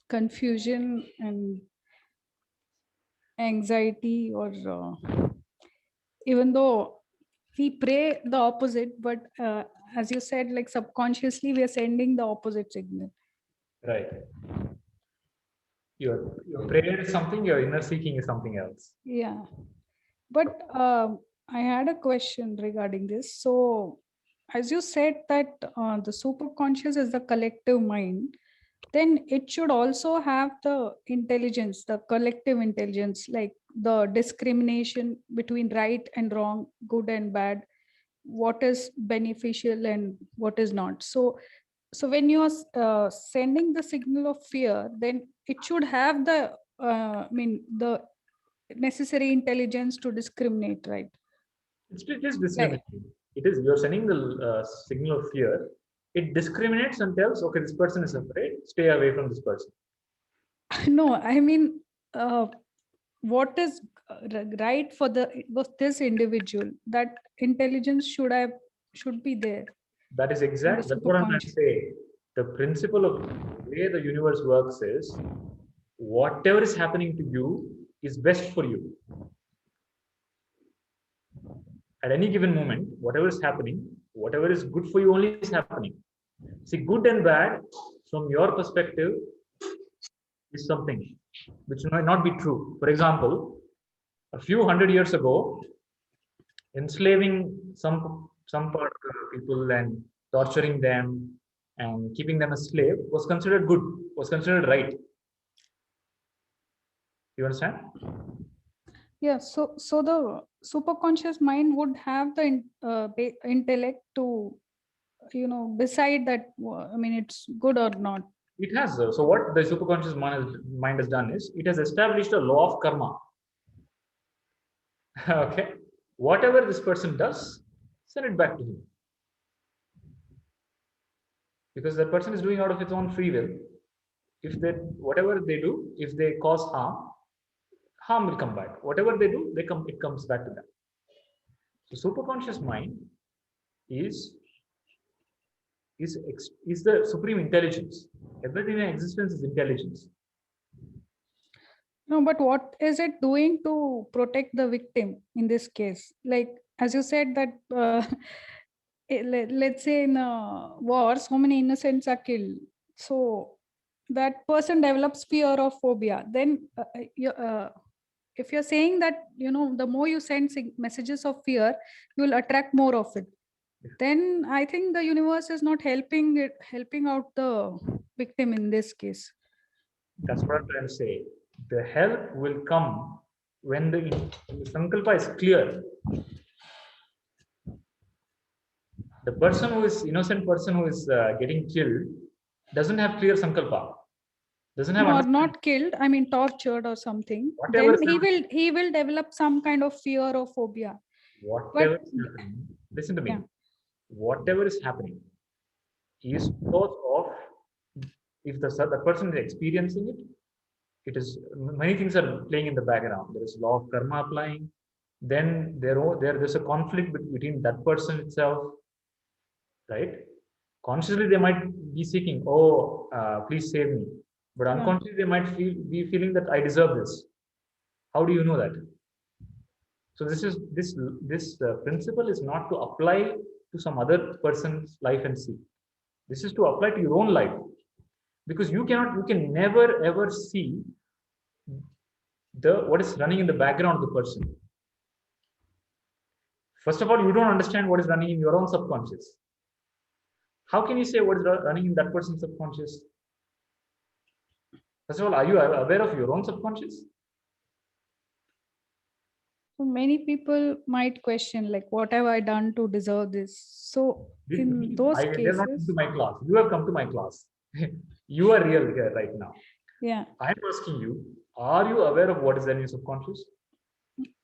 confusion and anxiety, or even though we pray the opposite, but as you said, like subconsciously we are sending the opposite signal. Right. Your prayer is something, your inner seeking is something else. Yeah, but I had a question regarding this. So as you said that the superconscious is the collective mind, then it should also have the intelligence, the collective intelligence, like the discrimination between right and wrong, good and bad, what is beneficial and what is not. So when you are sending the signal of fear, then it should have the the necessary intelligence to discriminate, right? It is discriminating. It is, you're sending the signal of fear. It discriminates and tells, okay, this person is afraid, stay away from this person. No, I mean, what is right for this individual? That intelligence should be there. That is exact. That's what I'm trying to say. The principle of the way the universe works is whatever is happening to you is best for you. At any given moment, whatever is happening, whatever is good for you only is happening. See, good and bad from your perspective is something which might not be true. For example, a few hundred years ago, enslaving some part of people and torturing them and keeping them as slave was considered good, was considered right. You understand? Yeah, so the superconscious mind would have the intellect to decide that, it's good or not. It has. So what the superconscious mind has done is it has established a law of karma. Okay, whatever this person does, send it back to him, because that person is doing out of its own free will. If whatever they do, if they cause harm will come back. Whatever they do, it comes back to them. So superconscious mind is the supreme intelligence. Everything in existence is intelligence. No, but what is it doing to protect the victim in this case? Like, as you said that let's say in a war, so many innocents are killed. So that person develops fear or phobia. Then if you're saying that, the more you send messages of fear, you will attract more of it. Then I think the universe is not helping out the victim in this case. That's what I'm trying to say. The help will come when the sankalpa is clear, the person who is innocent person who is getting killed doesn't have clear sankalpa, doesn't have Or understanding. not killed, I mean tortured or something, Whatever then is he will develop some kind of fear or phobia. whatever But is happening, listen to me. yeah. Whatever is happening is because of, if the person is experiencing it, it is many things are playing in the background. There is law of karma applying. Then there's a conflict between that person itself, right? Consciously they might be seeking, oh, please save me, but Yeah. unconsciously they might be feeling that I deserve this. How do you know that? So this principle is not to apply to some other person's life and see. This is to apply to your own life, because you can never ever see what is running in the background of the person. First of all, you don't understand what is running in your own subconscious. How can you say what is running in that person's subconscious? First of all, are you aware of your own subconscious? So many people might question, like, what have I done to deserve this? So in those They have not come cases, to my class. You have come to my class. You are real here right now. yeah, I am asking you, are you aware of what is in your subconscious?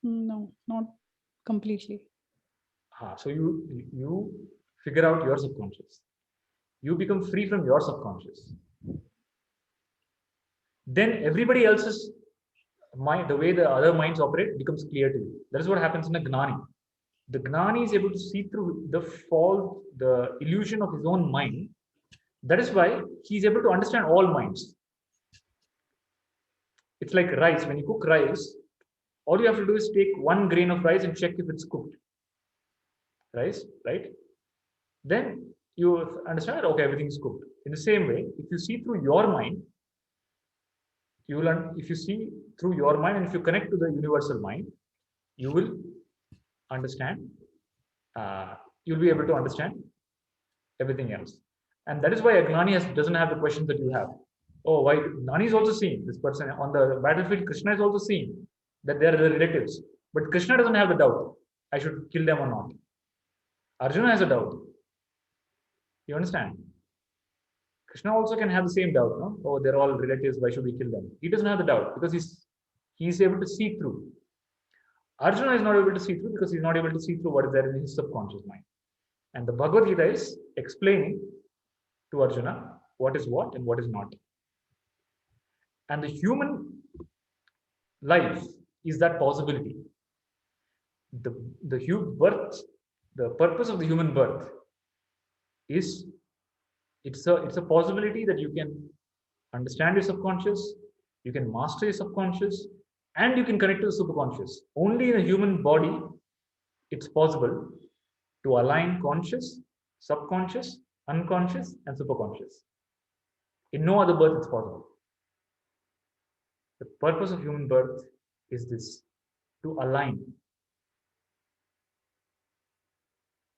no, not completely. So you figure out your subconscious. You become free from your subconscious. Then everybody else's mind, the way the other minds operate, becomes clear to you. That is what happens in a gnani. The gnani is able to see through the illusion of his own mind. That is why he is able to understand all minds. It's like rice. When you cook rice, all you have to do is take 1 grain of rice and check if it's cooked. Rice, right? Then you understand that, okay, everything is cooked. In the same way, if you see through your mind, you will learn. If you see through your mind and if you connect to the universal mind, you will understand. You'll be able to understand everything else. And that is why Agnani doesn't have the questions that you have. Oh, why? Gnani is also seeing this person on the battlefield. Krishna is also seeing that they are the relatives. But Krishna doesn't have the doubt. I should kill them or not. Arjuna has a doubt. You understand? Krishna also can have the same doubt. No? Oh, they're all relatives. Why should we kill them? He doesn't have the doubt because he's able to see through. Arjuna is not able to see through because he's not able to see through what is there in his subconscious mind. And the Bhagavad Gita is explaining to Arjuna what is what and what is not. And the human life is that possibility. The birth, the purpose of the human birth is it's a possibility that you can understand your subconscious, you can master your subconscious, and you can connect to the superconscious. Only in a human body it's possible to align conscious, subconscious, unconscious, and superconscious. In no other birth it's possible. The purpose of human birth is this, to align.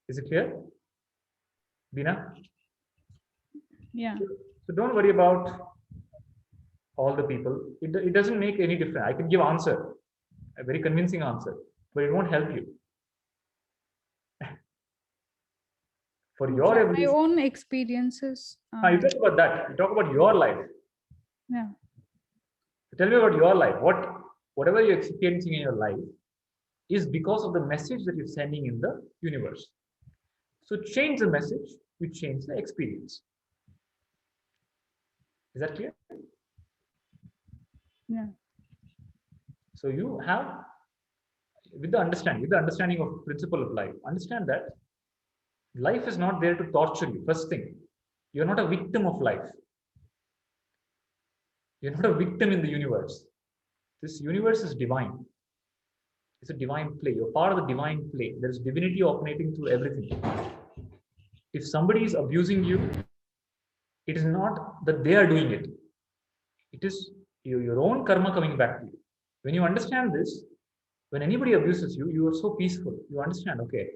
Is it clear? Bina? Yeah. So don't worry about all the people. It doesn't make any difference. I can give answer, a very convincing answer, but it won't help you. For your My evolution, own experiences. you talk about that. You talk about your life. Yeah. Tell me about your life. Whatever you're experiencing in your life is because of the message that you're sending in the universe. So change the message, you change the experience. Is that clear? Yeah. So you have, with the understanding of principle of life, understand that life is not there to torture you. First thing, you're not a victim of life. You're not a victim in the universe. This universe is divine. It's a divine play. You're part of the divine play. There is divinity operating through everything. If somebody is abusing you, it is not that they are doing it. It is your own karma coming back to you. When you understand this, when anybody abuses you, you are so peaceful. You understand, okay,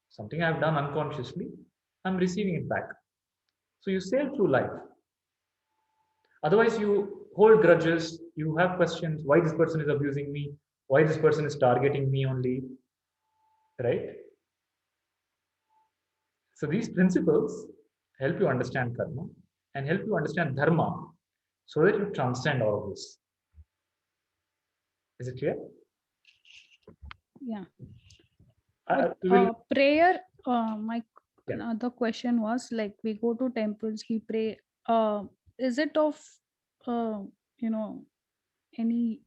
something I've done unconsciously, I'm receiving it back. So you sail through life. Otherwise, you hold grudges, you have questions, why this person is abusing me, Why this person is targeting me only, right? So these principles help you understand karma and help you understand dharma so that you transcend all of this. Is it clear? Yeah. We will, Prayer, my Yeah. another question was like we go to temples, we pray. Is it of, you know, any?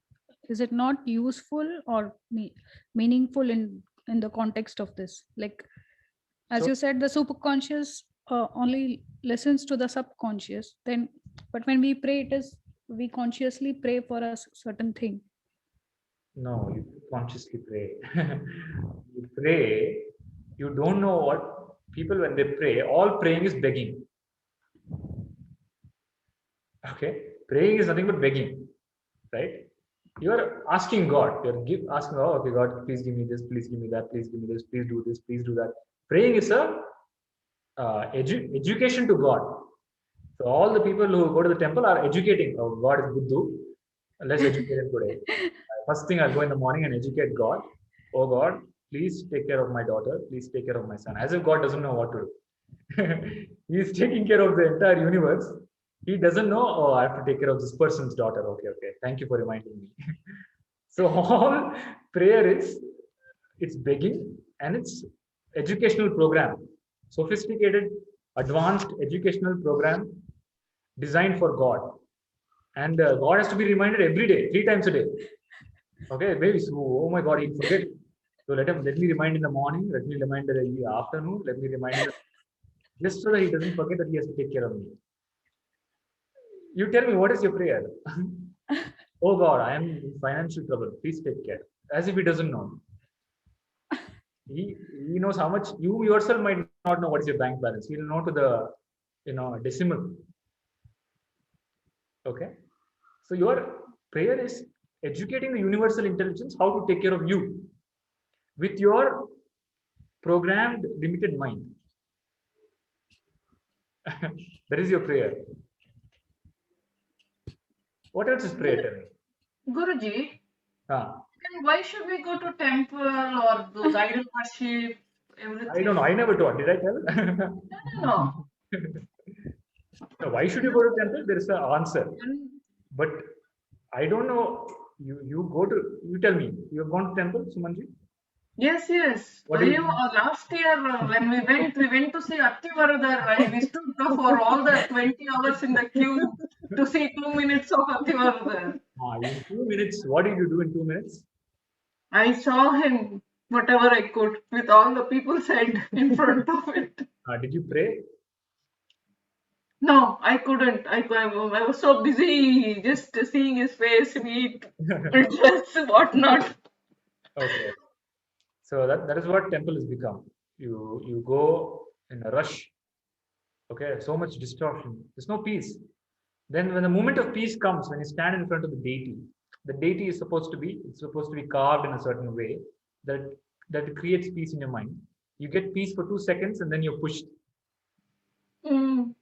Is it not useful or meaningful in the context of this? Like, as So- you said, the subconscious only listens to the subconscious. Then, but when we pray, it is we consciously pray for a certain thing. No, you consciously pray. You pray, you don't know what people when they pray, all praying is begging. Okay, praying is nothing but begging, right? You are asking God, you're asking, oh, okay, God, please give me this, please give me that, please give me this, please do this, please do that. Praying is a education to God. So all the people who go to the temple are educating. Oh, God is Buddhu. Let's educate him today. First thing I'll go in the morning and educate God. Oh God, please take care of my daughter. Please take care of my son. As if God doesn't know what to do. He is taking care of the entire universe. He doesn't know, oh, I have to take care of this person's daughter. Okay, okay. Thank you for reminding me. So all prayer is, it's begging and it's educational program, sophisticated, advanced educational program designed for God. And God has to be reminded every day, 3 times a day. Okay, maybe so, oh my God, he'll forget. So let me remind in the morning, let me remind in the afternoon, let me remind him, just so that he doesn't forget that he has to take care of me. You tell me, what is your prayer? Oh God, I am in financial trouble. Please take care. As if he doesn't know. He knows how much. You yourself might not know what is your bank balance. He'll know to the decimal. Okay. So your prayer is educating the universal intelligence how to take care of you with your programmed limited mind. That is your prayer. What else is prayer? Tell me. Guruji, Ah, then why should we go to temple or those idol worship, everything? I don't know. I never taught. Did I tell? No. So why should you go to temple? There is an answer. But I don't know. You go to. You tell me. You have gone to temple, Sumanji? Yes, yes. What do you? Last year when we went to see Attivaradar, we stood for all the 20 hours in the queue to see 2 minutes of Attivaradar. In 2 minutes, what did you do in 2 minutes? I saw him whatever I could with all the people said in front of it. Did you pray? No, I couldn't. I was so busy just seeing his face, meet, dress, whatnot. Okay. So that is what temple has become. You go in a rush. Okay, so much distortion. There's no peace. Then when the moment of peace comes, when you stand in front of the deity is supposed to be carved in a certain way that creates peace in your mind. You get peace for 2 seconds and then you're pushed. Mm.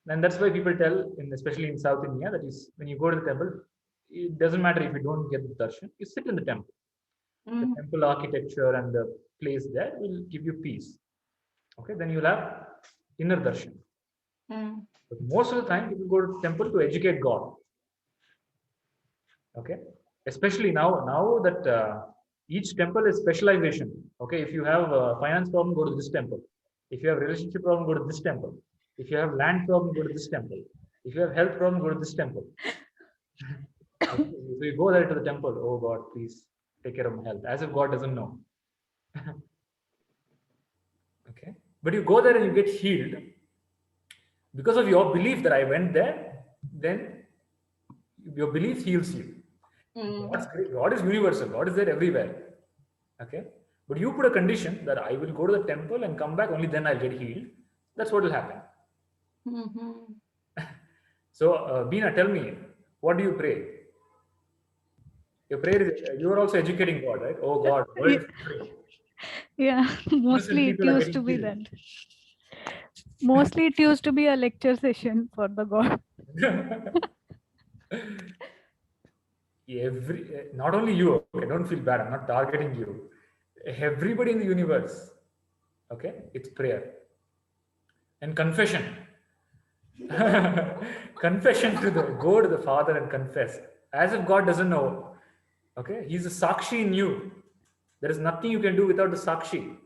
And that's why people tell, especially in South India, that is when you go to the temple, it doesn't matter if you don't get the darshan, you sit in the temple. The temple architecture and the place there will give you peace. Okay, then you'll have inner darshan. But most of the time, people go to temple to educate God. Okay, especially now that each temple is specialization. Okay, if you have a finance problem, go to this temple. If you have relationship problem, go to this temple. If you have land problem, go to this temple. If you have health problem, go to this temple. Okay, so you go there to the temple. Oh God, please take care of my health. As if God doesn't know. Okay, but you go there and you get healed because of your belief that I went there. Then your belief heals you. God is universal. God is there everywhere. Okay, but you put a condition that I will go to the temple and come back. Only then I'll get healed. That's what will happen. So, Beena, tell me, what do you pray? Your prayer is you are also educating God, right? Oh God, world is suffering. Yeah, mostly it people are used to getting be killed. that. Mostly it used to be a lecture session for the God. not only you, okay, don't feel bad, I'm not targeting you. Everybody in the universe, okay, it's prayer. And confession. Confession to go to the Father and confess. As if God doesn't know. Okay, He's a Sakshi in you. There is nothing you can do without the Sakshi.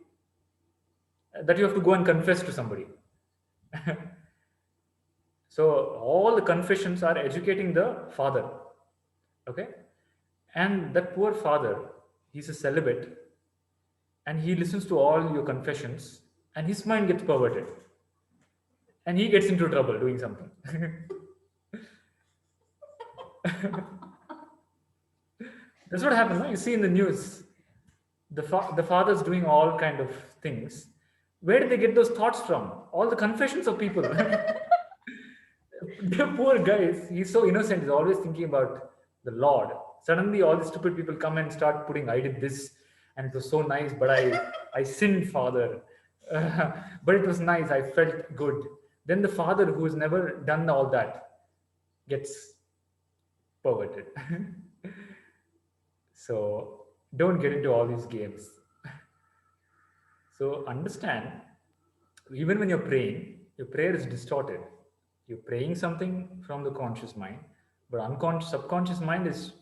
That you have to go and confess to somebody. So all the confessions are educating the Father. Okay, and that poor father, he's a celibate, and he listens to all your confessions, and his mind gets perverted, and he gets into trouble doing something. That's what happened. No? You see in the news, the father's doing all kind of things. Where did they get those thoughts from? All the confessions of people. The poor guy, he's so innocent. He's always thinking about the Lord. Suddenly, all the stupid people come and start putting, I did this, and it was so nice, but I sinned, Father. But it was nice. I felt good. Then the father, who has never done all that, gets perverted. So don't get into all these games. So understand, even when you're praying, your prayer is distorted. You're praying something from the conscious mind, but unconscious, subconscious mind is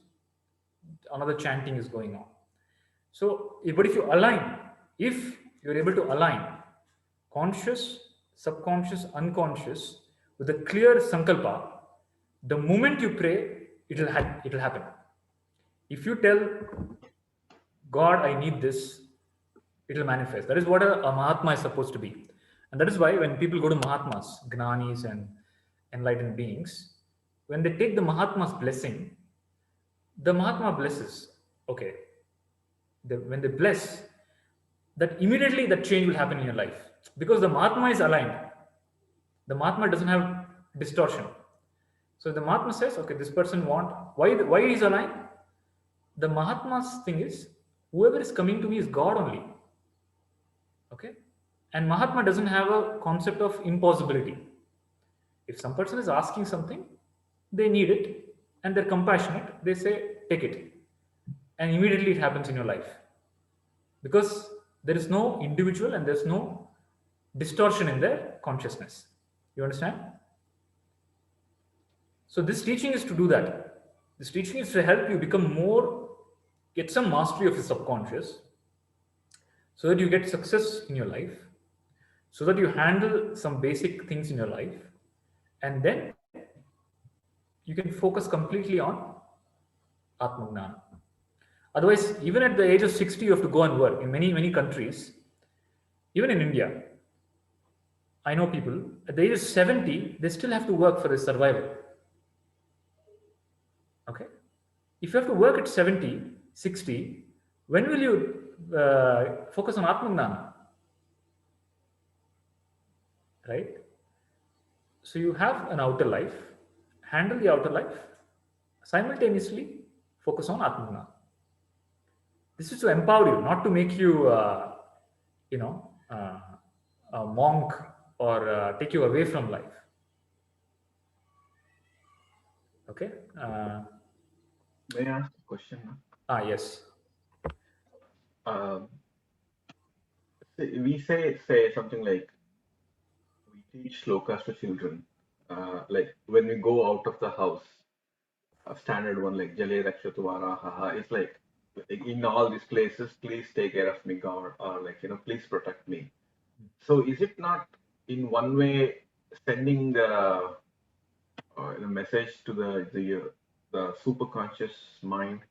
another chanting is going on. So, but if you align, if you're able to align conscious, subconscious, unconscious with a clear sankalpa, the moment you pray, it'll happen. If you tell God, I need this, it'll manifest. That is what a Mahatma is supposed to be. And that is why when people go to Mahatmas, Gnanis and enlightened beings, when they take the Mahatma's blessing, the Mahatma blesses. Okay. When they bless, that immediately that change will happen in your life. Because the Mahatma is aligned. The Mahatma doesn't have distortion. So the Mahatma says, okay, this person why is aligned? The Mahatma's thing is, whoever is coming to me is God only. Okay? And Mahatma doesn't have a concept of impossibility. If some person is asking something, they need it, and they're compassionate, they say, take it. And immediately it happens in your life. Because there is no individual and there's no distortion in their consciousness. You understand? So this teaching is to do that. This teaching is to help you become get some mastery of your subconscious, so that you get success in your life, so that you handle some basic things in your life, and then you can focus completely on Atma Gnana. Otherwise, even at the age of 60, you have to go and work. In many countries, even in India, I know people, at the age of 70, they still have to work for their survival. Okay? If you have to work at 70, 60, when will you focus on Atma Gnana? Right? So you have an outer life, handle the outer life, simultaneously focus on Atma Gnana. This is to empower you, not to make you, a monk or take you away from life. Okay? May I ask a question? Yes. We say something like, we teach slokas to children. Like when we go out of the house, a standard one like Jale Rakshatu Varaha, it's like in all these places, please take care of me, God, or like, please protect me. So is it not in one way sending the message to the superconscious mind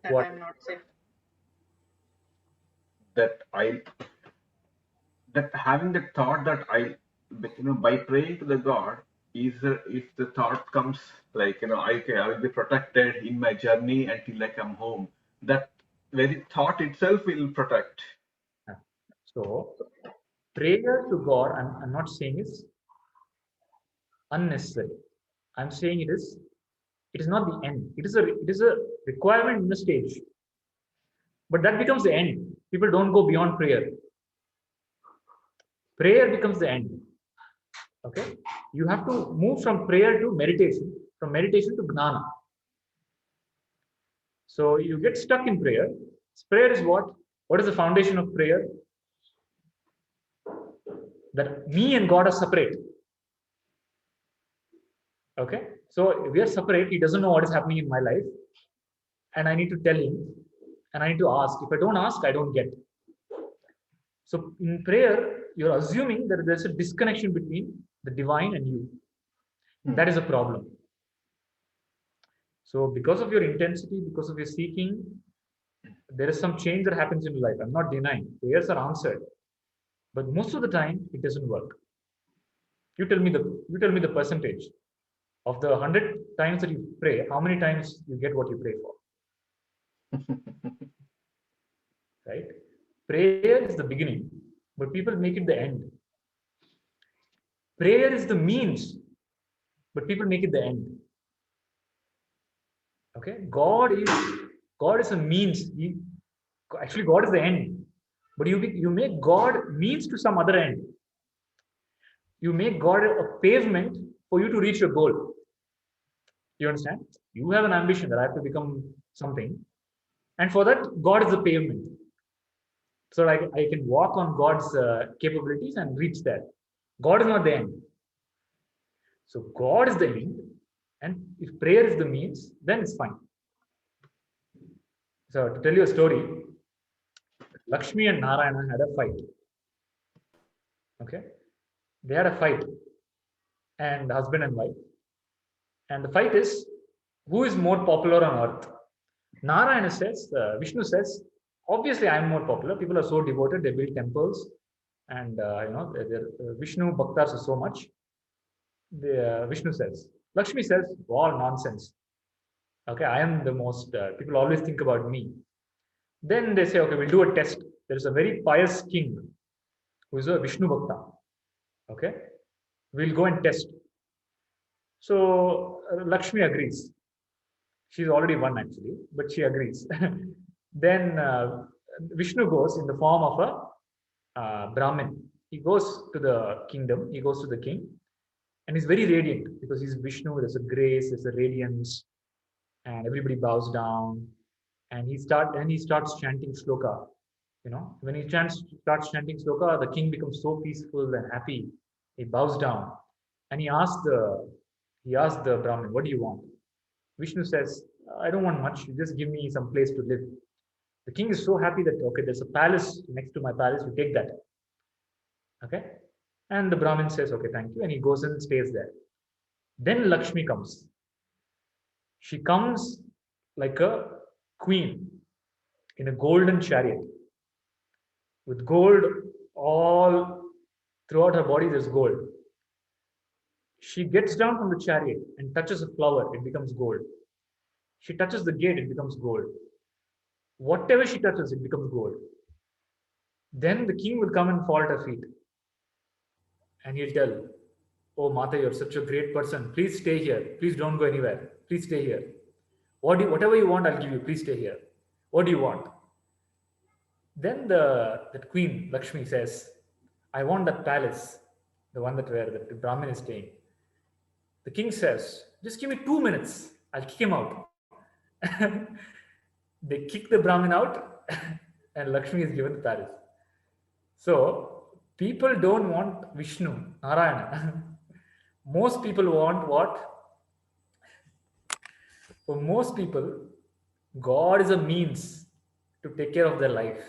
That What? I'm not safe. that having the thought that by praying to the God, if the thought comes like, I will be protected in my journey until I come home, that very thought itself will protect. So, prayer to God, I'm not saying is unnecessary. I'm saying it is not the end. It is a requirement in the stage. But that becomes the end. People don't go beyond prayer. Prayer becomes the end. Okay? You have to move from prayer to meditation, from meditation to gnana. So you get stuck in prayer. Prayer is what? What is the foundation of prayer? That me and God are separate. Okay, so we are separate. He doesn't know what is happening in my life, and I need to tell him, and I need to ask. If I don't ask, I don't get. So in prayer, you're assuming that there's a disconnection between the divine and you. That is a problem. So because of your intensity, because of your seeking, there is some change that happens in your life. I'm not denying. Prayers are answered, but most of the time it doesn't work. You tell me the percentage of the 100 times that you pray, how many times you get what you pray for? Right? Prayer is the beginning, but people make it the end. Prayer is the means, but people make it the end. Okay, God is a means. Actually, God is the end, but you make God means to some other end. You make God a pavement for you to reach your goal. You understand? You have an ambition that I have to become something, and for that, God is the pavement. So I can walk on God's capabilities and reach that. God is not the end. So God is the end, and if prayer is the means, then it's fine. So to tell you a story, Lakshmi and Narayana had a fight. Okay, they had a fight, and husband and wife. And the fight is who is more popular on earth. Narayana says, Vishnu says, obviously I'm more popular. People are so devoted, they build temples, and Vishnu bhaktas are so much. Vishnu says, Lakshmi says, all nonsense. Okay, I am the most, people always think about me. Then they say, okay, we'll do a test. There is a very pious king who is a Vishnu bhakta. Okay, we'll go and test. So Lakshmi agrees. She's already won actually, but she agrees. Then Vishnu goes in the form of a Brahmin. He goes to the kingdom, he goes to the king, and he's very radiant because he's Vishnu. There's a grace, there's a radiance, and everybody bows down. And he starts chanting sloka. You know, when he starts chanting sloka, the king becomes so peaceful and happy. He bows down, and he asks the Brahmin, "What do you want?" Vishnu says, "I don't want much. You just give me some place to live." The king is so happy that, okay, there's a palace next to my palace, you take that. Okay. And the Brahmin says, okay, thank you. And he goes and stays there. Then Lakshmi comes. She comes like a queen in a golden chariot with gold all throughout her body. There's gold. She gets down from the chariot and touches a flower, it becomes gold. She touches the gate, it becomes gold. Whatever she touches, it becomes gold. Then the king will come and fall at her feet. And he'll tell, "Oh, Mata, you're such a great person. Please stay here. Please don't go anywhere. Please stay here. Whatever you want, I'll give you. Please stay here. What do you want?" Then the queen, Lakshmi, says, "I want that palace, the one where the Brahmin is staying." The king says, "Just give me 2 minutes. I'll kick him out." They kick the Brahmin out, and Lakshmi is given the palace. So people don't want Vishnu, Narayana. Most people want what? For most people, God is a means to take care of their life.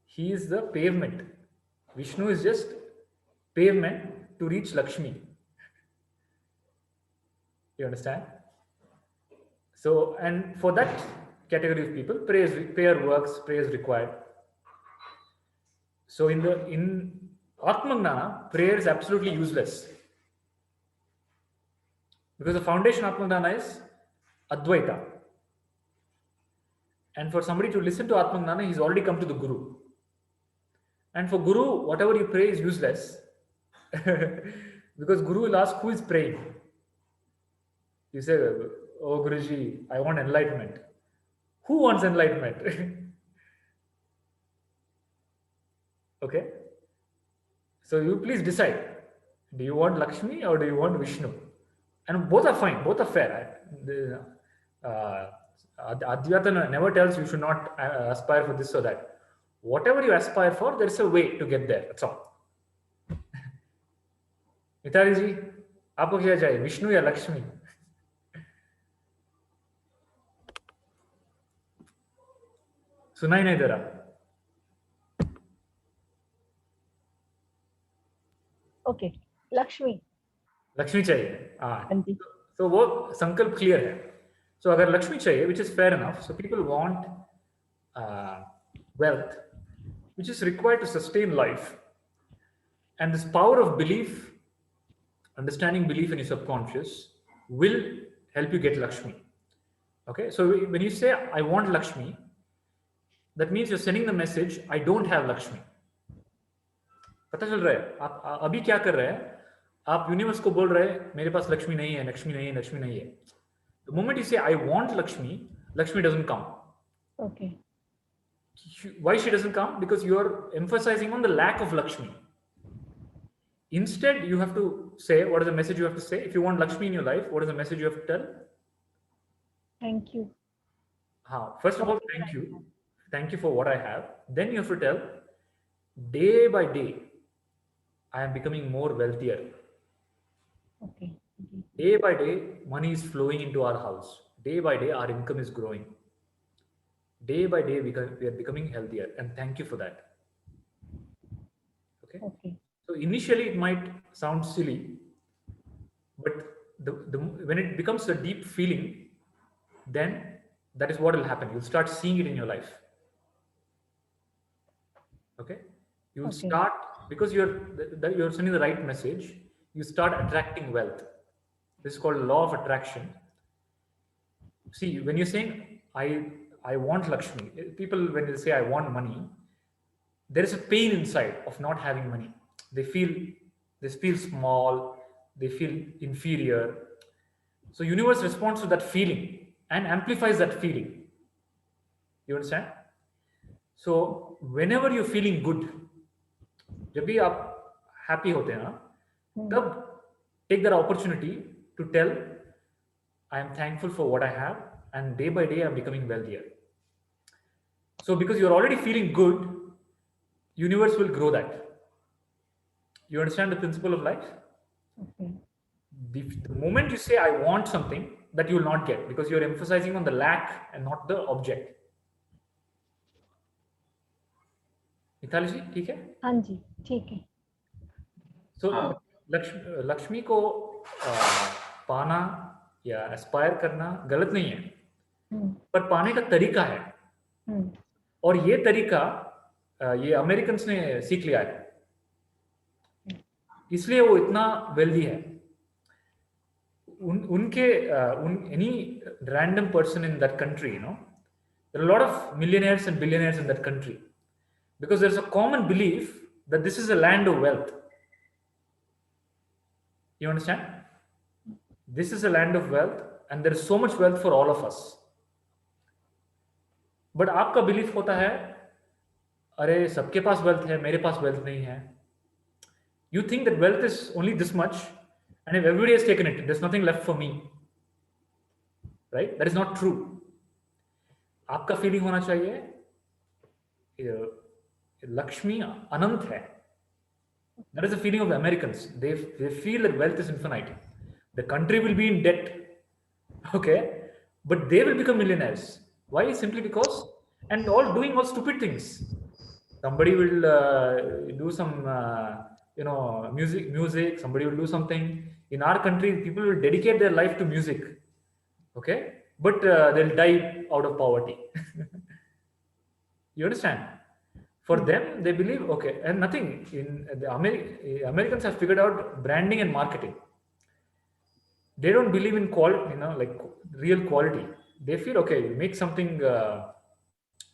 He is the pavement. Vishnu is just pavement to reach Lakshmi. You understand? So, and for that category of people, prayer works, prayer is required. So in Atma, prayer is absolutely useless. Because the foundation of Atma is Advaita. And for somebody to listen to Atma, he's already come to the Guru. And for Guru, whatever you pray is useless. Because Guru will ask, who is praying? You say, "Oh Guruji, I want enlightenment." Who wants enlightenment? Okay. So you please decide. Do you want Lakshmi or do you want Vishnu? And both are fine, both are fair. Advaita never tells you should not aspire for this or that. Whatever you aspire for, there's a way to get there. That's all. Mitali जी, आपको क्या चाहिए, विष्णु या लक्ष्मी? सुनाई नहीं दे रहा. Okay, Lakshmi. Lakshmi चाहिए. हाँ जी. तो वो संकल्प क्लियर है. So अगर लक्ष्मी चाहिए, which is fair enough. So people want wealth, which is required to sustain life. And this power of belief, understanding belief in your subconscious, will help you get Lakshmi. Okay, so when you say I want Lakshmi, that means you're sending the message I don't have Lakshmi. पता चल रहा है आप अभी क्या कर रहे हैं? आप यूनिवर्स को बोल रहे हैं मेरे पास लक्ष्मी नहीं है, लक्ष्मी नहीं है, लक्ष्मी नहीं है. The moment you say I want Lakshmi, Lakshmi doesn't come. Okay. Why she doesn't come? Because you're emphasizing on the lack of Lakshmi. Instead, you have to say, what is the message you have to say? If you want Lakshmi in your life, what is the message you have to tell? Thank you. First of all, thank you. Thank you for what I have. Then you have to tell, day by day, I am becoming more wealthier. Okay. Day by day, money is flowing into our house. Day by day, our income is growing. Day by day, we are becoming healthier. And thank you for that. Okay? Okay. So initially, it might sound silly, but when it becomes a deep feeling, then that is what will happen. You'll start seeing it in your life. Okay? You will start, because you're sending the right message, you start attracting wealth. This is called law of attraction. See, when you're saying, I want Lakshmi, people, when they say, I want money, there is a pain inside of not having money. They feel small, they feel inferior. So universe responds to that feeling and amplifies that feeling. You understand? So whenever you're feeling good, जब भी आप happy होते हैं ना, तब take that opportunity to tell, I am thankful for what I have, and day by day I'm becoming wealthier. So because you're already feeling good, universe will grow that. You understand the principle of life? Okay. The moment you say I want something, that you will not get, because you're emphasizing on the lack and not the object. Mitali जी, ठीक है? हाँ जी, ठीक है. So Lakshmi को पाना या Aspire करना गलत नहीं है, पर पाने का तरीका है. और ये तरीका ये अमेरिकन्स ने सीख लिया है, इसलिए वो इतना वेल्दी है. Any random person in that country, you know, there are a lot of millionaires and billionaires in that country, because there's a common belief that this is a land of wealth. You understand? This is a land of wealth, and there is so much wealth for all of us. But आपका belief होता है, अरे सबके पास wealth है, मेरे पास wealth नहीं है. You think that wealth is only this much, and if everybody has taken it, there's nothing left for me. Right? That is not true. आपका feeling होना चाहिए, Lakshmi अनंत है. That is the feeling of the Americans. They feel that wealth is infinite. The country will be in debt, okay, but they will become millionaires. Why? Simply because, and doing all stupid things. Somebody will do some, music. Somebody will do something. In our country, people will dedicate their life to music, okay, but they'll die out of poverty. You understand? For them, they believe, okay, and nothing. In the Americans have figured out branding and marketing. They don't believe in quality, like real quality. They feel, okay, you make something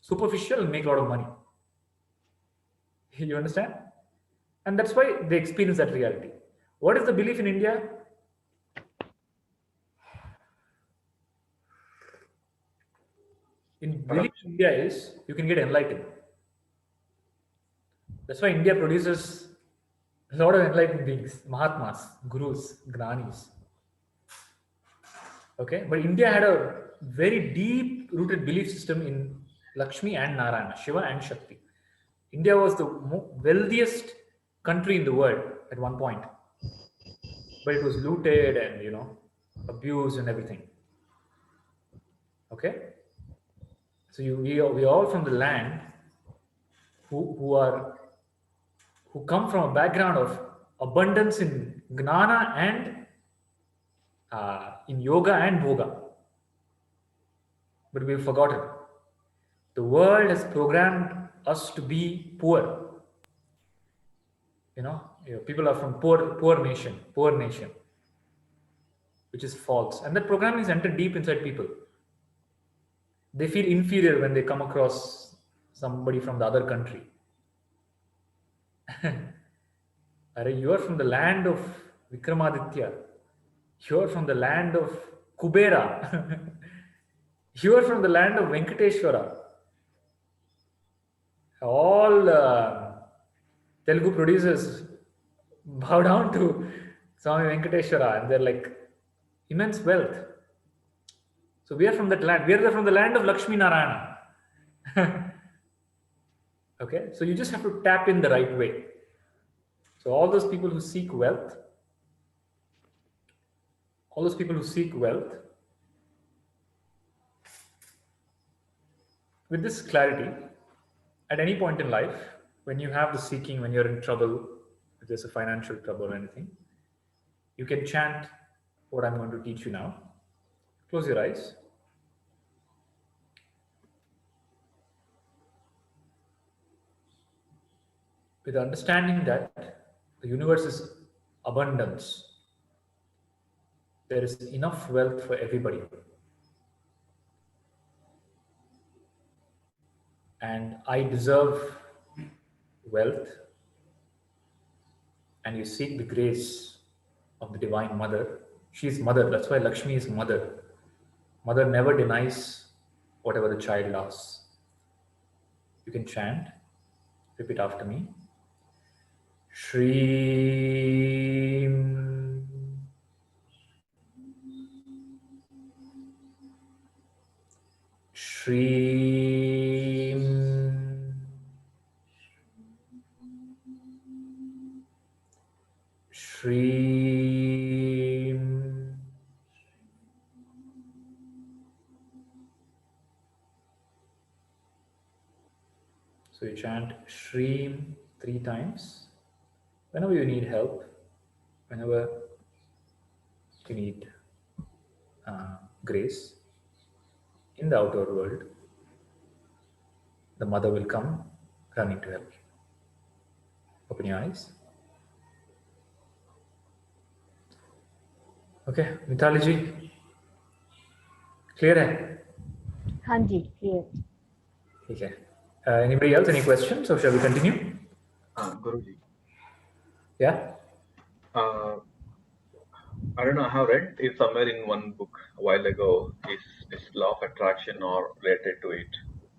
superficial and make a lot of money. You understand? And that's why they experience that reality. What is the belief in India? Belief in India is you can get enlightened. That's why India produces a lot of enlightened beings, Mahatmas, Gurus, Gnanis. Okay, but India had a very deep rooted belief system in Lakshmi and Narayana, Shiva and Shakti. India was the wealthiest country in the world at one point, but it was looted and abused and everything. Okay, so we are all from the land who come from a background of abundance in gnana and in yoga and bhoga, but we've forgotten. The world has programmed us to be poor. People are from poor nation, which is false, and that programming is entered deep inside people. They feel inferior when they come across somebody from the other country. You are from the land of Vikramaditya. You are from the land of Kubera. You are from the land of Venkateshwara. All Telugu producers bow down to Swami Venkateshwara, and they're like immense wealth. So we are from that land. We are from the land of Lakshmi Narayana. Okay, so you just have to tap in the right way. So all those people who seek wealth, with this clarity, at any point in life, when you have the seeking, when you're in trouble, if there's a financial trouble or anything, you can chant what I'm going to teach you now. Close your eyes. With the understanding that the universe is abundance, there is enough wealth for everybody. And I deserve wealth, and you seek the grace of the Divine Mother. She is Mother, that's why Lakshmi is Mother. Mother never denies whatever the child asks. You can chant, repeat after me. Shreem. Shreem. Shreem. So you chant Shreem 3 times. Whenever you need help, whenever you need grace in the outer world, the mother will come running to help you. Open your eyes. Okay, Mitali ji, clear hai? हाँ जी, clear. Okay. Anybody else? Any questions, or shall we continue? Guruji. Yeah. I don't know. I have read it somewhere in one book a while ago. Is law of attraction or related to it?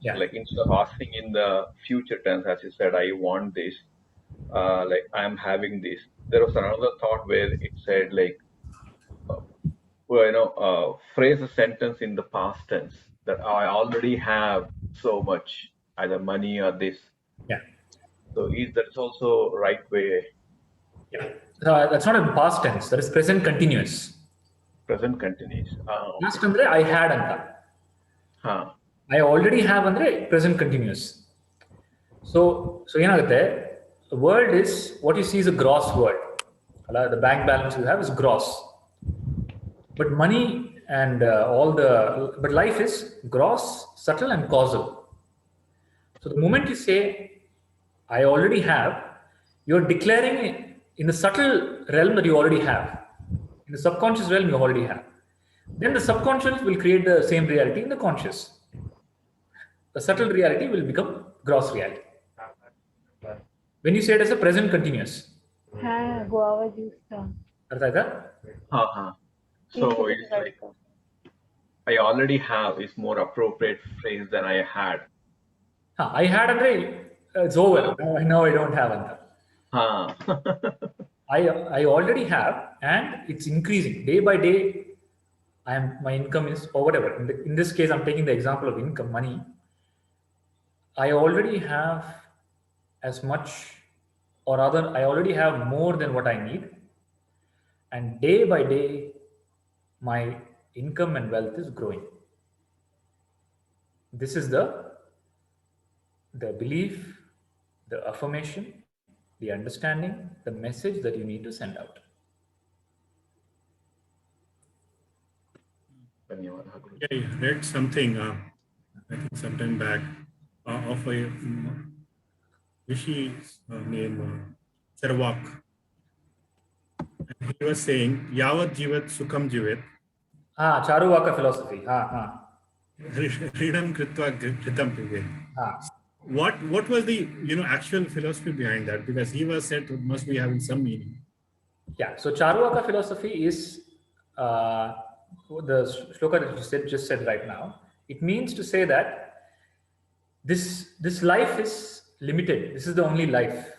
Yeah. Like instead of asking in the future tense, as you said, I want this, like I am having this. There was another thought where it said like, phrase a sentence in the past tense that I already have so much, either money or this. Yeah. So that's also right way. Yeah. That's not in past tense. That is present continuous. Present continuous. Past andre I had anta. I already have andre present continuous. So the world is what you see is a gross world. The bank balance you have is gross. But money and but life is gross, subtle, and causal. So the moment you say, I already have, you're declaring in the subtle realm that you already have. In the subconscious realm, you already have. Then the subconscious will create the same reality in the conscious. The subtle reality will become gross reality. When you say it as a present continuous. हाँ, guava juice था. अर्थ आया? So it's like I already have is more appropriate phrase than I had. I had andre it's over. Now I don't have anta. I already have, and it's increasing day by day. my income is, or whatever. In this case, I'm taking the example of income, money. I already have as much, or rather, I already have more than what I need. And day by day, my income and wealth is growing. This is the belief, the affirmation, the understanding, the message that you need to send out. Dhanyawad, Guru. Yeah, I read something, I think sometime back, of a Rishi's name, Sarawak. And he was saying, Yavat Jivat Sukham Jivat, Charuvaka philosophy. Hridam Kritva Kritam Pivet. Ah. What was the actual philosophy behind that? Because he was said to must be having some meaning. Yeah, so Charuvaka philosophy is the shloka that you just said right now. It means to say that this life is limited. This is the only life.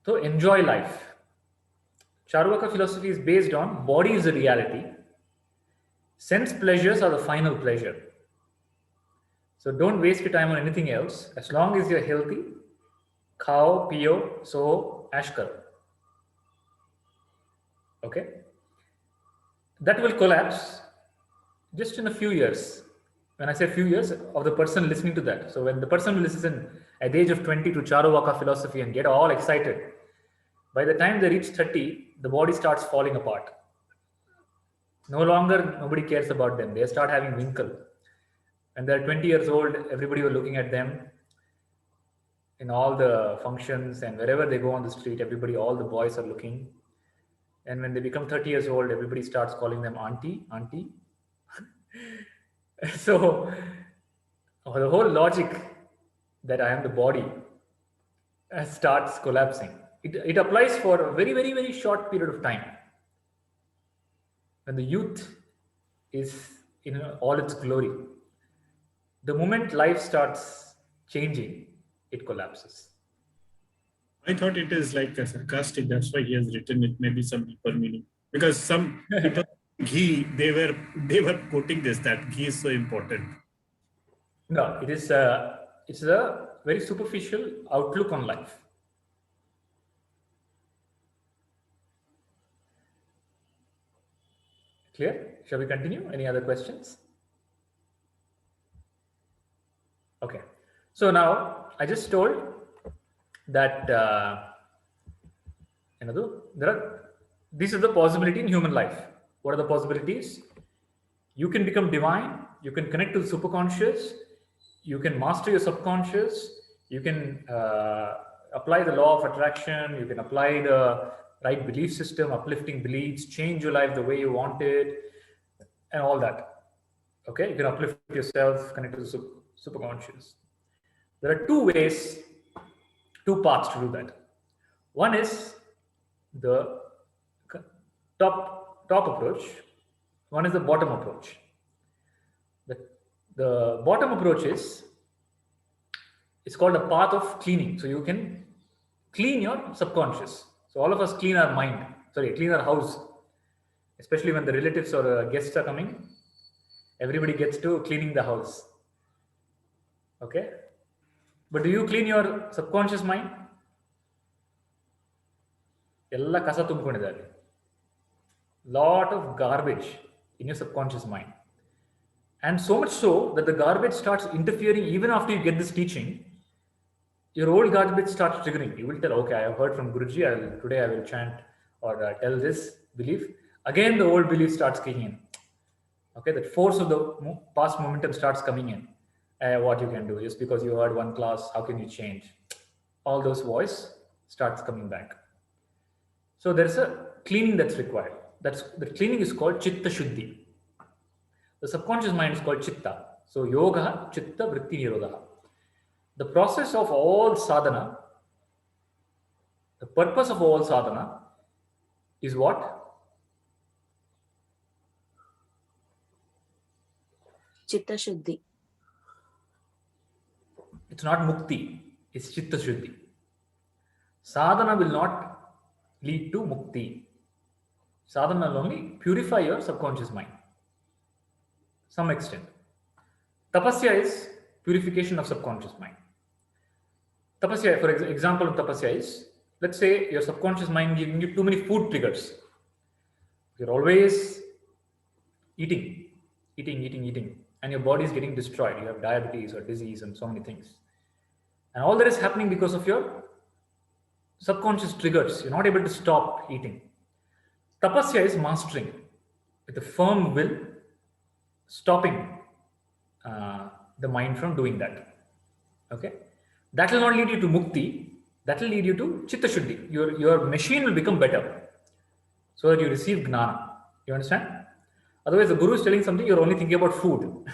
So enjoy life. Charuvaka philosophy is based on body is a reality. Sense pleasures are the final pleasure. So don't waste your time on anything else. As long as you're healthy, khao, piyo, so ashkar. Okay? That will collapse just in a few years. When I say few years, of the person listening to that. So when the person will listen at the age of 20 to Charuvaka philosophy and get all excited, by the time they reach 30, the body starts falling apart. No longer nobody cares about them. They start having wrinkle. When they're 20 years old, everybody was looking at them in all the functions, and wherever they go on the street, everybody, all the boys are looking. And when they become 30 years old, everybody starts calling them auntie, auntie. So the whole logic that I am the body starts collapsing. It applies for a very, very, very short period of time. When the youth is in all its glory, the moment life starts changing, it collapses. I thought it is like a sarcastic. That's why he has written it. Maybe some deeper meaning. Because some people, ghee, they were quoting this, that ghee is so important. No, it's a very superficial outlook on life. Clear? Shall we continue? Any other questions? Okay. So now I just told that these are the possibility in human life. What are the possibilities? You can become divine. You can connect to the superconscious. You can master your subconscious. You can apply the law of attraction. You can apply the right belief system, uplifting beliefs, change your life the way you want it, and all that. Okay, you can uplift yourself, connect to the superconscious. There are two ways, two paths to do that. One is the top approach. One is the bottom approach. The bottom approach is, it's called a path of cleaning. So you can clean your subconscious. So all of us clean our mind, clean our house, especially when the relatives or guests are coming. Everybody gets to cleaning the house. Okay? But do you clean your subconscious mind? Ella kasa tumkonidare. Lot of garbage in your subconscious mind. And so much so that the garbage starts interfering even after you get this teaching. Your old garbage starts triggering. You will tell, okay, I have heard from Guruji, today I will chant or tell this belief. Again, the old belief starts kicking in. Okay, that force of the past momentum starts coming in. What you can do, just because you heard one class, how can you change? All those voice starts coming back. So there's a cleaning that's required. The cleaning is called Chitta Shuddhi. The subconscious mind is called Chitta. So Yoga, Chitta, Vritti, Nirodha. The process of all sadhana, the purpose of all sadhana is what? Chitta Shuddhi. It's not mukti, it's Chitta Shuddhi. Sadhana will not lead to mukti. Sadhana will only purify your subconscious mind. some extent. Tapasya is purification of subconscious mind. Tapasya, for example, of tapasya is, let's say your subconscious mind giving you too many food triggers. You're always eating, and your body is getting destroyed. You have diabetes or disease and so many things. And all that is happening because of your subconscious triggers. You're not able to stop eating. Tapasya is mastering with a firm will, stopping the mind from doing that. Okay, that will not lead you to mukti. That will lead you to chitta shuddhi. Your machine will become better, so that you receive gnana. You understand? Otherwise, the guru is telling something, you're only thinking about food.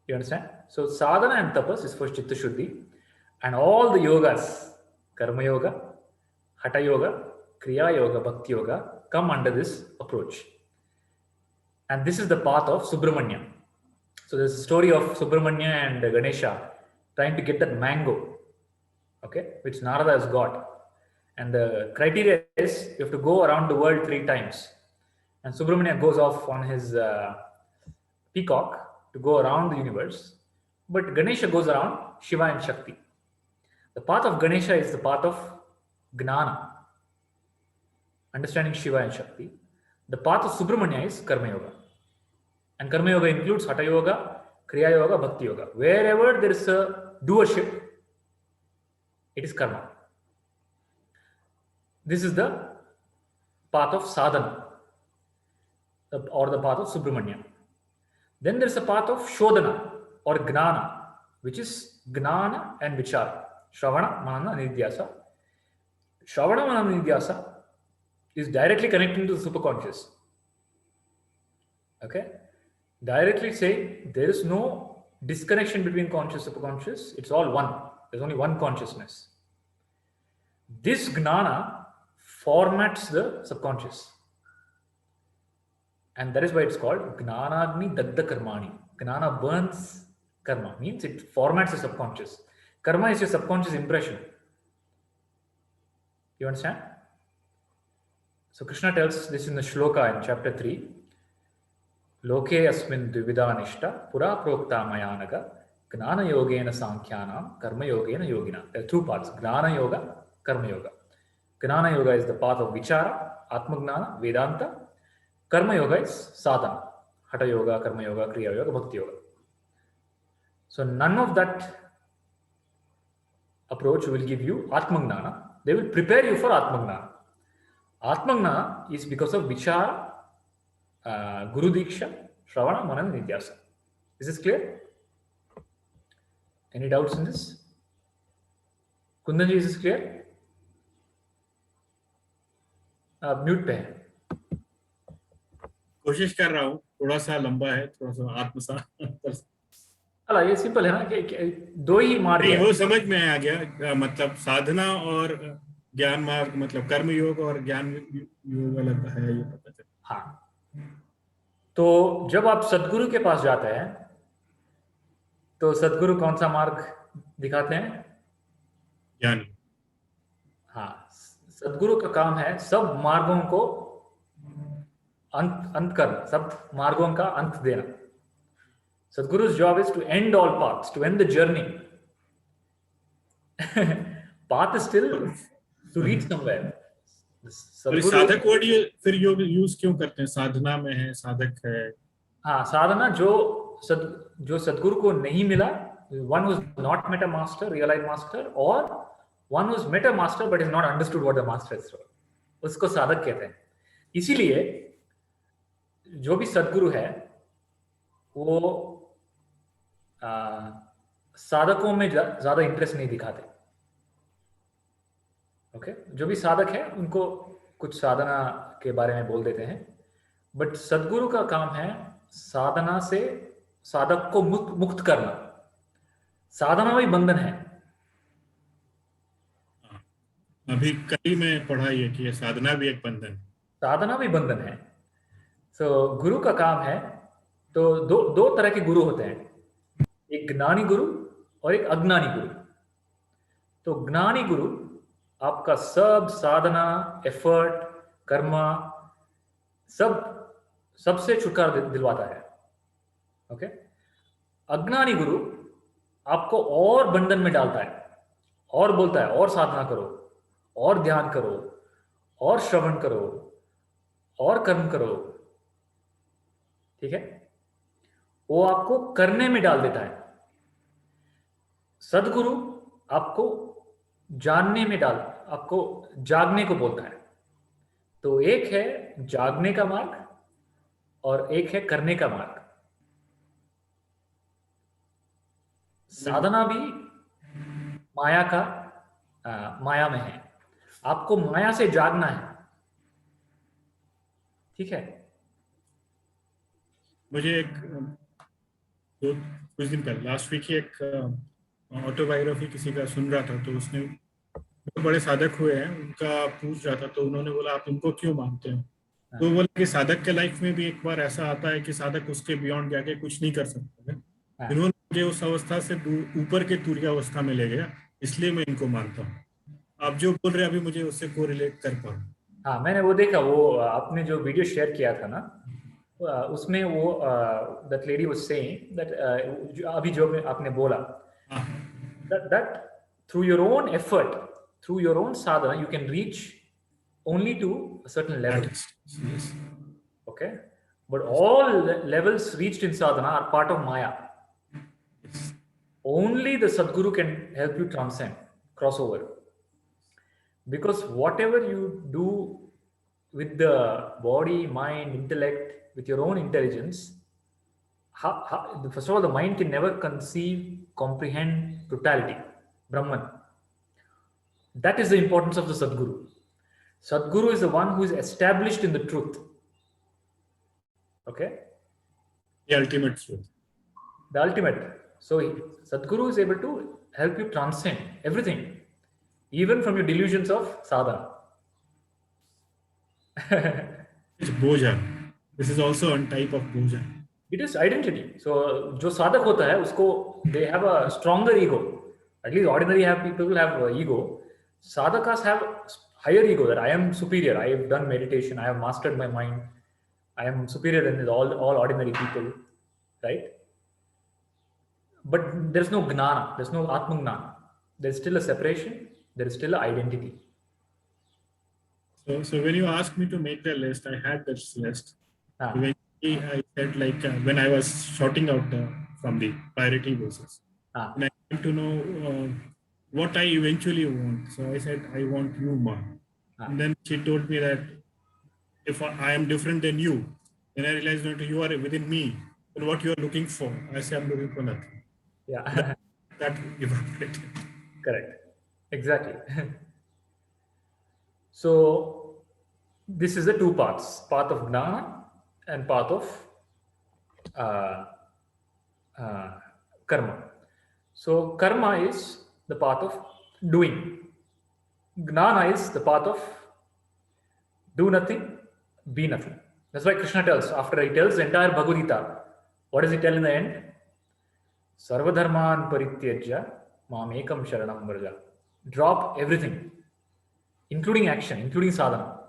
You understand? So sadhana and tapas is for chitta shuddhi, and all the yogas, karma yoga, hatha yoga, kriya yoga, bhakti yoga, come under this approach. And this is the path of Subramanya. So there's a story of Subramanya and Ganesha trying to get that mango, okay, which Narada has got. And the criteria is you have to go around the world 3 times. And Subramanya goes off on his peacock to go around the universe. But Ganesha goes around Shiva and Shakti. The path of Ganesha is the path of Gnana, understanding Shiva and Shakti. The path of Subramanya is Karma Yoga. And Karma Yoga includes Hatha Yoga, Kriya Yoga, Bhakti Yoga. Wherever there is a doership, it is Karma. This is the path of Sadhana, or the path of Subramanya. Then there is a path of Shodhana or Gnana, which is Gnana and Vichara. Shravana, Manana, Nidhyasa. Shravana, Manana, Nidhyasa is directly connecting to the superconscious. Okay? Directly saying there is no disconnection between conscious and superconscious. It's all one. There's only one consciousness. This Gnana formats the subconscious. And that is why it's called Gnanagni Dagda Karmani. Gnana burns karma, means it formats the subconscious. Karma is your subconscious impression. You understand? So Krishna tells this in the shloka in chapter 3. Loke asmin dvividanishta pura prokta mayanaga gnana yogena sankhyanam karma yogena yogina. There are 2 parts, Gnana Yoga, Karma Yoga. Gnana Yoga is the path of Vichara, Atma Gnana, Vedanta. Karma Yoga is Sadhana, Hatha Yoga, Karma Yoga, Kriya Yoga, Bhakti Yoga. So none of that approach will give you Atma Gnana. They will prepare you for Atma Gnana. Atma Gnana is because of Vichara, Guru Diksha, Shravana, Manana, Nidhyasa. Is this clear? Any doubts in this? Kundanji, is this clear? Mute पे है. कोशिश कर रहा हूँ, थोड़ा सा लंबा है, थोड़ा सा आत्मसात. अला ये सिंपल है ना कि 2 ही मार्ग नहीं, है. वो समझ में आ गया. मतलब साधना और ज्ञान मार्ग, मतलब कर्म योग और ज्ञान योग अलग है, ये पता चला. हाँ, तो जब आप सदगुरु के पास जाते हैं तो सदगुरु कौन सा मार्ग दिखाते हैं? ज्ञान. हाँ, सदगुरु का काम है सब मार्गों को अंत करना, सब मार्गों का अंत देना. Sadguru's job is to end all paths, to end the journey. Path is still to reach somewhere. साधक वर्ड फिर योग यूज क्यों करते हैं? साधना में है, साधक है. हाँ, साधना जो सदगुरु को नहीं मिला, one who's not met a master, realized master, or one who's met a master but is not understood what the master is told, उसको साधक कहते हैं. इसीलिए जो भी सदगुरु है वो साधकों में ज्यादा इंटरेस्ट नहीं दिखाते. ओके, जो भी साधक है उनको कुछ साधना के बारे में बोल देते हैं, बट सदगुरु का काम है साधना से साधक को मुक्त करना. साधना भी बंधन है. अभी कई में पढ़ा है कि साधना भी एक बंधन है. साधना भी बंधन है. सो गुरु का काम है, तो दो तरह के गुरु होते हैं, एक ज्ञानी गुरु और एक अज्ञानी गुरु. तो ज्ञानी गुरु आपका सब साधना, एफर्ट, कर्मा सब सबसे छुटकारा दिलवाता है. ओके. अज्ञानी गुरु आपको और बंधन में डालता है और बोलता है और साधना करो और ध्यान करो और श्रवण करो और कर्म करो. ठीक है. वो आपको करने में डाल देता है. सदगुरु आपको जानने में आपको जागने को बोलता है. तो एक है जागने का मार्ग और एक है करने का मार्ग. साधना भी माया में है. आपको माया से जागना है. ठीक है. मुझे एक कुछ दिन पहले लास्ट वीक ही एक ऑटोबायोग्राफी किसी का सुन रहा था, तो उसने बहुत बड़े साधक हुए हैं, उनका पूछ रहा था, तो उन्होंने बोला आप इनको क्यों मानते हैं? तो बोला कि साधक के लाइफ में भी एक बार ऐसा आता है कि साधक उसके बियॉन्ड जाके कुछ नहीं कर सकता है. इन्होंने मुझे उस अवस्था से ऊपर के तुरीय अवस्था में ले गया, इसलिए मैं इनको मानता हूँ. आप जो बोल रहे हैं अभी मुझे उससे कोरिलेट कर पाऊँ. हाँ, मैंने वो देखा. वो आपने जो वीडियो शेयर किया था ना, उसमें वो that lady was saying that अभी जो आपने बोला, that through your own effort, through your own sadhana, you can reach only to a certain level. Yes. Okay. But all levels reached in sadhana are part of maya. Yes. Only the Sadguru can help you transcend, cross over. Because whatever you do with the body, mind, intellect, with your own intelligence, first of all, the mind can never conceive, comprehend totality, Brahman. That is the importance of the Sadguru. Sadguru is the one who is established in the truth. Okay? The ultimate truth. The ultimate. So Sadguru is able to help you transcend everything, even from your delusions of sadhana. It's boja. This is also one type of boja. It is identity. So जो साधक होता है उसको they have a stronger ego. At least ordinary people have ego. Sadhakas have higher ego, that I am superior. I have done meditation. I have mastered my mind. I am superior than all ordinary people, right? But there's no gnana. There's no Atma gnana. There's still a separation. There is still an identity. So when you asked me to make the list, I had this list. Eventually, I said when I was sorting out from the priority basis, and I want to know what I eventually want. So I said, I want you, Ma. And then she told me that if I am different than you, then I realized that you are within me. And what you are looking for, I say I'm looking for nothing. Yeah. That evaporated. Correct. Exactly. So this is the two paths: path of gnana and path of karma. So karma is the path of doing. Gnana is the path of do nothing, be nothing. That's why Krishna tells, after he tells the entire Bhagavad Gita, what does he tell in the end? Sarvadharman parityajya mam ekam sharanam vraja. Drop everything, including action, including sadhana.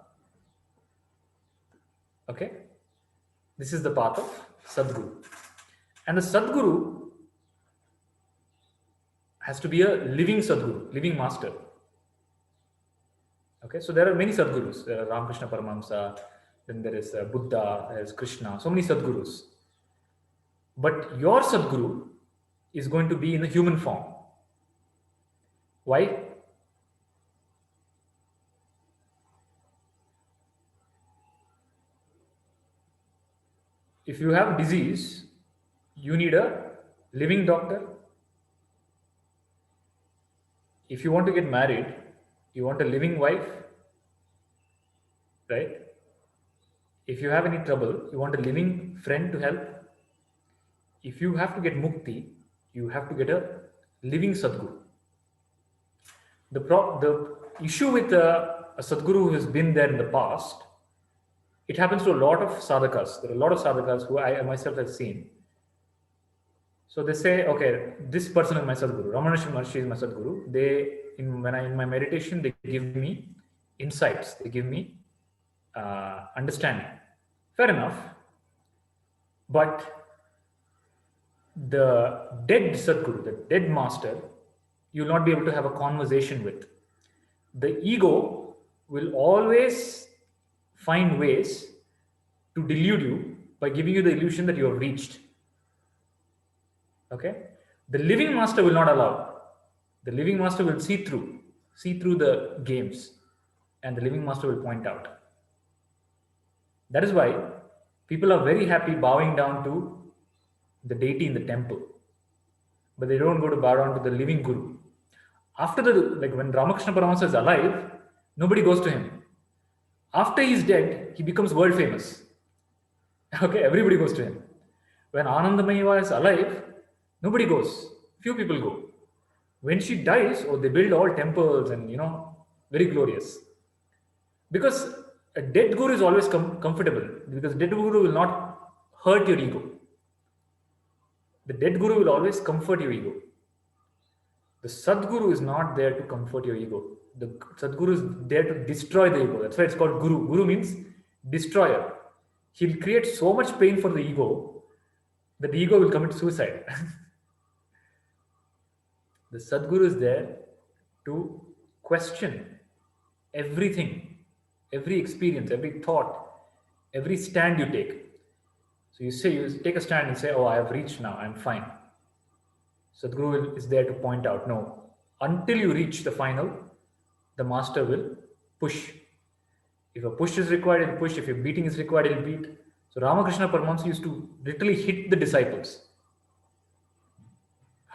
Okay? This is the path of Sadguru. And the Sadguru has to be a living Sadguru, living master. Okay, so there are many Sadgurus. There are Ramakrishna Paramahamsa, then there is Buddha, there is Krishna, so many Sadgurus. But your Sadguru is going to be in the human form. Why? If you have disease, you need a living doctor. If you want to get married, you want a living wife, right? If you have any trouble, you want a living friend to help. If you have to get mukti, you have to get a living Sadguru. The issue with a Sadguru who has been there in the past, it happens to a lot of sadhakas. There are a lot of sadhakas who I myself have seen. So they say, okay, this person is my Sadguru. Ramana Maharshi is my Sadguru. In my meditation, they give me insights. They give me understanding. Fair enough. But the dead Sadguru, the dead master, you will not be able to have a conversation with. The ego will always find ways to delude you by giving you the illusion that you have reached. Okay? The living master will not allow. The living master will see through the games, and the living master will point out. That is why people are very happy bowing down to the deity in the temple, but they don't go to bow down to the living guru. After when Ramakrishna Paramahansa is alive, nobody goes to him. After he's dead, he becomes world famous. Okay, everybody goes to him. When Anandamayi is alive, nobody goes. Few people go. When she dies, they build all temples and very glorious. Because a dead guru is always comfortable, because dead guru will not hurt your ego. The dead guru will always comfort your ego. The Sadguru is not there to comfort your ego. The Sadguru is there to destroy the ego. That's why it's called Guru. Guru means destroyer. He'll create so much pain for the ego that the ego will commit suicide. The Sadguru is there to question everything, every experience, every thought, every stand you take. So you take a stand and say, oh, I have reached now, I'm fine. Sadguru is there to point out, no, until you reach the final, the master will push. If a push is required, he'll push. If a beating is required, he'll beat. So Ramakrishna Paramahansa used to literally hit the disciples.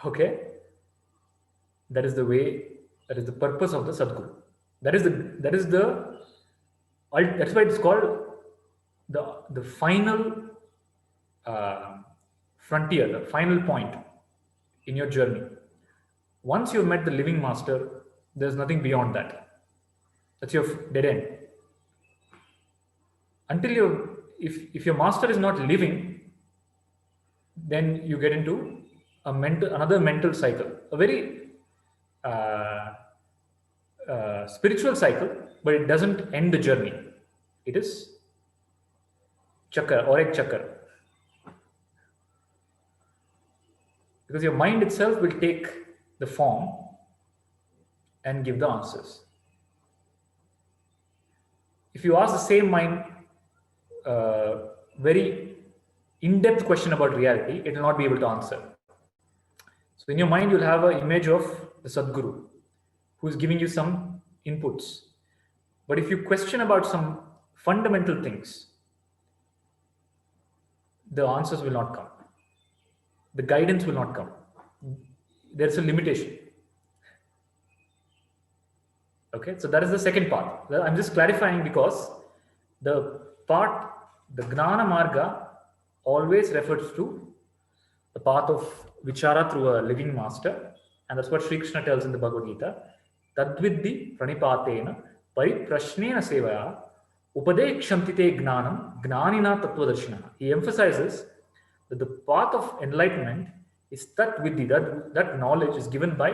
Okay? That is the way, that is the purpose of the Sadguru. That's why it's called the final frontier, the final point in your journey. Once you've met the living master, there's nothing beyond that. That's your dead end. Until if your master is not living, then you get into another mental cycle, a very spiritual cycle, but it doesn't end the journey. It is chakra or egg chakra. Because your mind itself will take the form and give the answers. If you ask the same mind very in-depth question about reality, it will not be able to answer. So in your mind, you'll have an image of the Sadguru who is giving you some inputs. But if you question about some fundamental things, the answers will not come. The guidance will not come. There's a limitation. Okay, so that is the second part. I'm just clarifying because the Gnana Marga always refers to the path of Vichara through a living master. And that's what Sri Krishna tells in the Bhagavad Gita. Tadvidhi pranipatena pariprashnena sevaya upadekshantite gnanam gnanina tattvadarshana. He emphasizes that the path of enlightenment is Tatvidhi, that knowledge is given by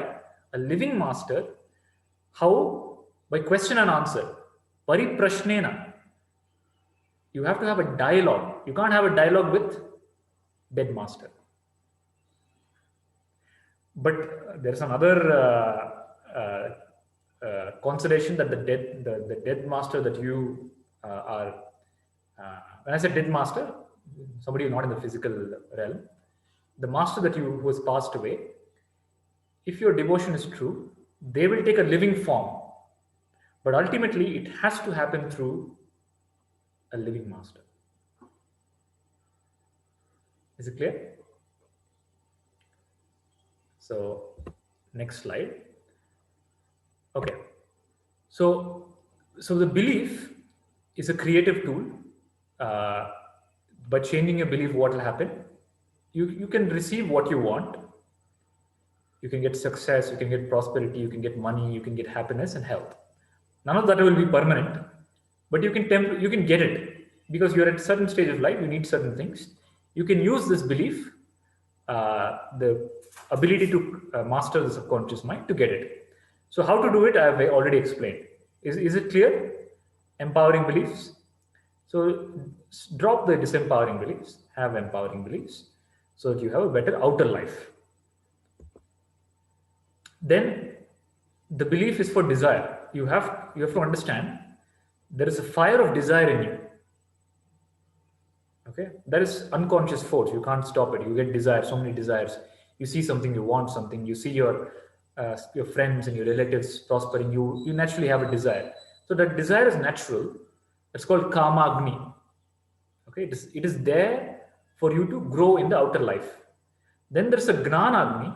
a living master. How? By question and answer. Pariprashnena. You have to have a dialogue. You can't have a dialogue with dead master. But there's another consideration that the dead master that you are, when I say dead master, somebody not in the physical realm, the master who has passed away, if your devotion is true, they will take a living form. But ultimately, it has to happen through a living master. Is it clear? So, next slide. Okay. So the belief is a creative tool. By changing your belief, what will happen? You can receive what you want. You can get success, you can get prosperity, you can get money, you can get happiness and health. None of that will be permanent, but you can get it because you're at a certain stage of life, you need certain things. You can use this belief, the ability to master the subconscious mind to get it. So how to do it, I have already explained. Is it clear? Empowering beliefs. So drop the disempowering beliefs, have empowering beliefs, so that you have a better outer life. Then the belief is for desire. You have to understand there is a fire of desire in you. Okay, that is unconscious force. You can't stop it. You get desire, so many desires. You see something, you want something. You see your friends and your relatives prospering. You naturally have a desire. So that desire is natural. It's called kama agni. Okay, it is there for you to grow in the outer life. Then there's a gnana agni,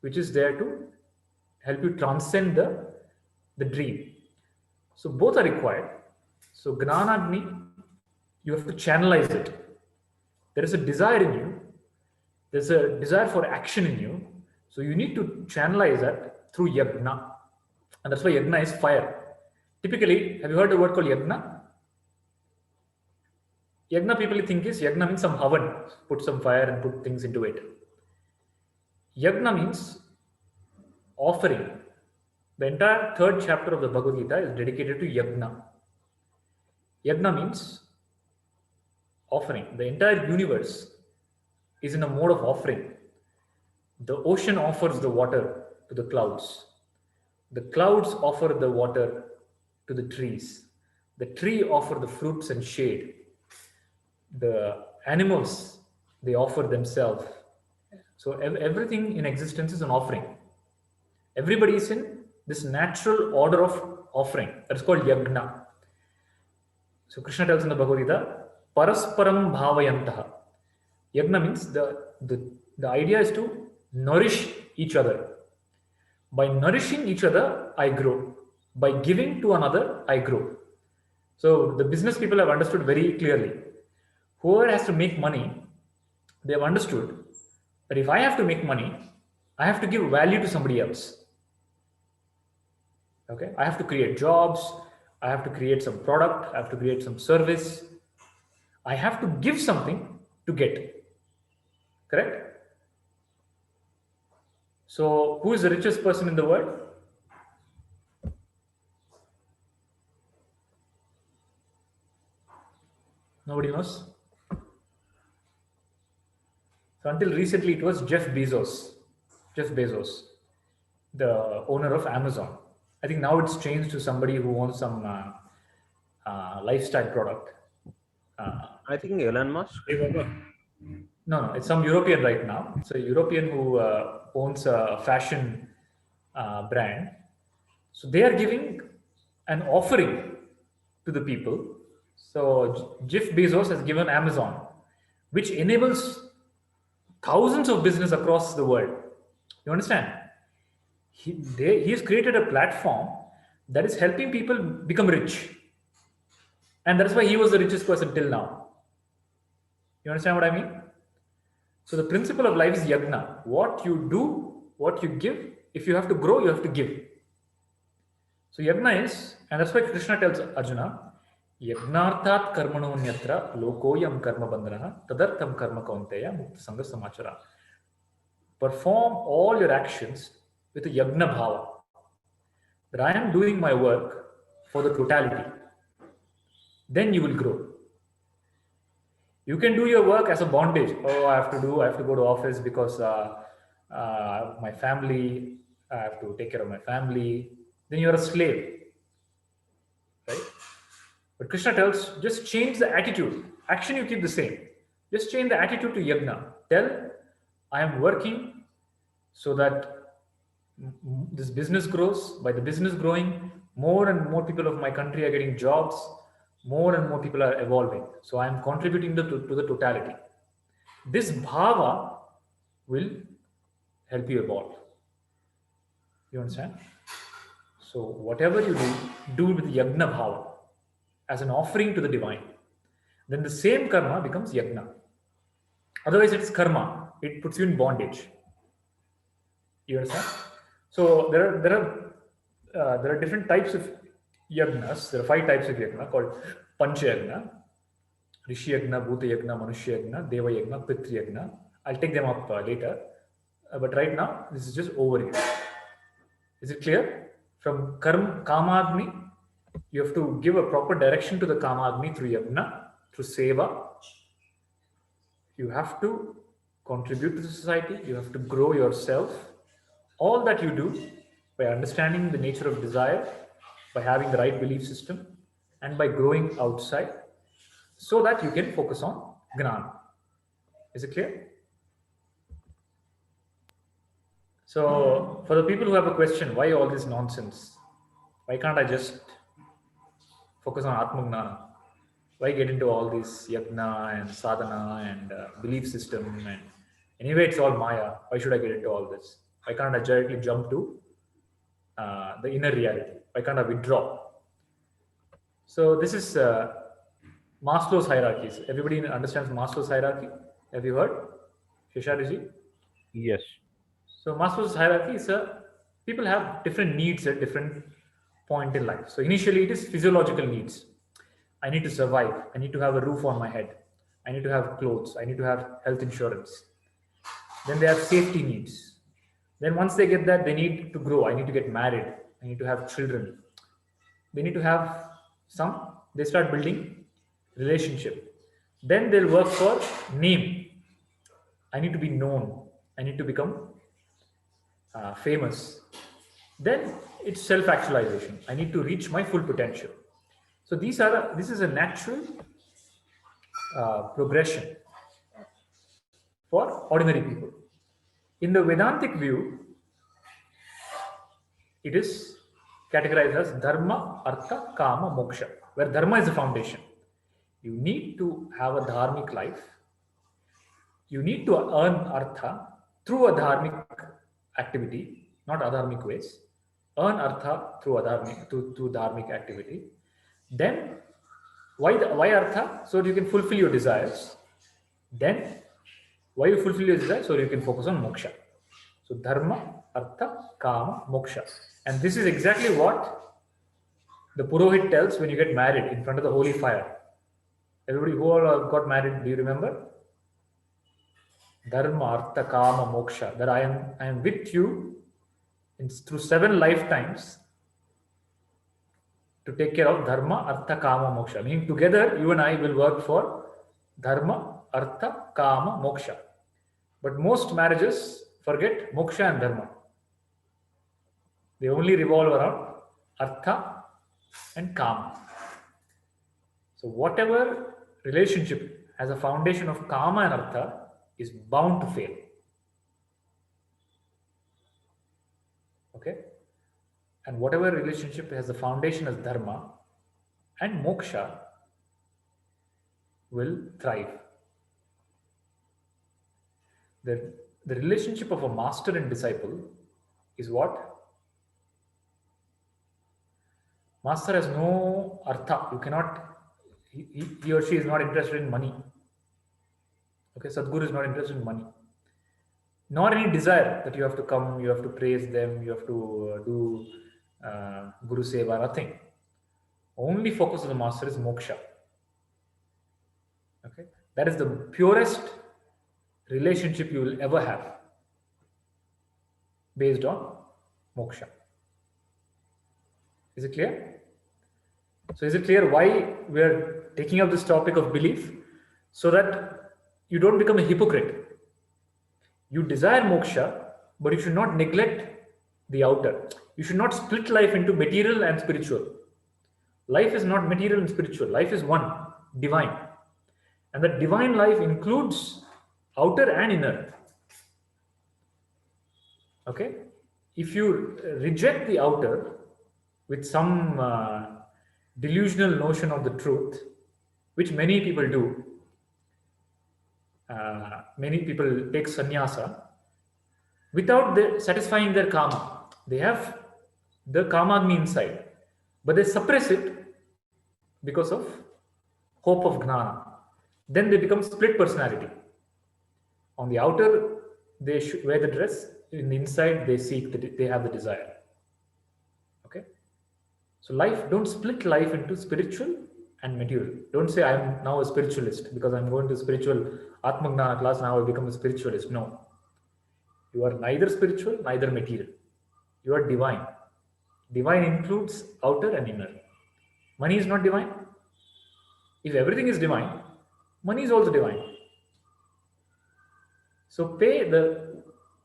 which is there to help you transcend the dream. So both are required. So gnana agni, you have to channelize it. There is a desire in you. There's a desire for action in you. So you need to channelize that through yagna. And that's why yagna is fire. Typically, have you heard the word called yagna? Yagna, people think is yagna means some havan, put some fire and put things into it. Yagna means offering. The entire third chapter of the Bhagavad Gita is dedicated to yagna. Yagna means offering. The entire universe is in a mode of offering. The ocean offers the water to the clouds. The clouds offer the water to the trees. The tree offer the fruits and shade. The animals, they offer themselves. So everything in existence is an offering. Everybody is in this natural order of offering. That's called yagna. So Krishna tells in the Bhagavad Gita, parasparam bhavayantaha. Yagna means the idea is to nourish each other. By nourishing each other, I grow. By giving to another, I grow. So the business people have understood very clearly. Whoever has to make money, they have understood that if I have to make money, I have to give value to somebody else. Okay, I have to create jobs, I have to create some product, I have to create some service. I have to give something to get. Correct? So, who is the richest person in the world? Nobody knows? So, until recently, it was Jeff Bezos, the owner of Amazon. I think now it's changed to somebody who owns some lifestyle product. I think Elon Musk. No, it's some European right now. It's a European who owns a fashion brand. So they are giving an offering to the people. So Jeff Bezos has given Amazon, which enables thousands of business across the world. You understand? He has created a platform that is helping people become rich. And that's why he was the richest person till now. You understand what I mean? So the principle of life is yagna. What you do, what you give. If you have to grow, you have to give. So yagna is, and that's why Krishna tells Arjuna, yagnarthat karmano nyatra lokoyam karma bandhanaha tadartham karma kaunteya mukta sangha samachara. Perform all your actions with a yagna bhava. That I am doing my work for the totality. Then you will grow. You can do your work as a bondage. Oh, I have to go to office because my family, I have to take care of my family. Then you are a slave, right? But Krishna tells, just change the attitude. Action you keep the same. Just change the attitude to yagna. Tell, I am working so that this business grows. By the business growing, more and more people of my country are getting jobs. More and more people are evolving. So I am contributing to the totality. This bhava will help you evolve. You understand? So whatever you do with yagna bhava as an offering to the divine. Then the same karma becomes yagna. Otherwise it is karma. It puts you in bondage. You understand? So there are different types of yagnas. There are 5 types of yagna called pancha yagna, rishi yagna, bhuta yagna, manushya yagna, deva yagna, pitri yagna. I'll take them up later. But right now, this is just overview. Is it clear? From kama agni, you have to give a proper direction to the kama agni through yagna. through seva. You have to contribute to the society. You have to grow yourself. All that you do by understanding the nature of desire, by having the right belief system, and by growing outside, so that you can focus on gnana. Is it clear? So, for the people who have a question, why all this nonsense? Why can't I just focus on Atma Gnana? Why get into all this yagna and sadhana and belief system? And anyway, it's all Maya. Why should I get into all this? Why can't I directly jump to the inner reality? Why can't I withdraw? So this is Maslow's hierarchies. Everybody understands Maslow's hierarchy? Have you heard? Sheshariji? Yes. So Maslow's hierarchy is people have different needs at different point in life. So initially it is physiological needs. I need to survive. I need to have a roof on my head. I need to have clothes. I need to have health insurance. Then they have safety needs. Then once they get that, they need to grow. I need to get married. I need to have children. They need to have they start building relationship. Then they'll work for name. I need to be known. I need to become famous. Then it's self-actualization. I need to reach my full potential. So this is a natural progression for ordinary people. In the Vedantic view, it is categorized as dharma, artha, kama, moksha, where dharma is the foundation. You need to have a dharmic life. You need to earn artha through a dharmic activity, not adharmic ways. Earn artha through dharmic activity. Then, why artha? So that you can fulfill your desires. Then, why you fulfill your desires? So you can focus on moksha. So dharma, artha, kama, moksha. And this is exactly what the Purohit tells when you get married in front of the holy fire. Everybody who all got married, do you remember? Dharma, artha, kama, moksha. That I am with you through 7 lifetimes to take care of dharma, artha, kama, moksha. Meaning together you and I will work for dharma, artha, kama, moksha. But most marriages forget moksha and dharma. They only revolve around artha and kama. So whatever relationship has a foundation of kama and artha is bound to fail. Okay? And whatever relationship has the foundation as dharma and moksha will thrive. The relationship of a master and disciple is what? Master has no artha. You cannot, he or she is not interested in money. Okay, Sadhguru is not interested in money. Nor any desire that you have to come, you have to praise them, you have to do Guru Seva, nothing. Only focus of the master is moksha. Okay, that is the purest relationship you will ever have based on moksha. Is it clear? So is it clear why we are taking up this topic of belief? So that you don't become a hypocrite. You desire moksha, but you should not neglect the outer. You should not split life into material and spiritual. Life is not material and spiritual. Life is one, divine. And that divine life includes outer and inner. Okay? If you reject the outer with some delusional notion of the truth, which many people do, many people take sannyasa without satisfying their kama. They have the kama inside, but they suppress it because of hope of gnana. Then they become split personality. On the outer, they wear the dress. In the inside, they have the desire. Okay. So don't split life into spiritual and material. Don't say I am now a spiritualist because I'm going to spiritual Atma Gnana class, now I become a spiritualist. No. You are neither spiritual, neither material. You are divine. Divine includes outer and inner. Money is not divine. If everything is divine, money is also divine. So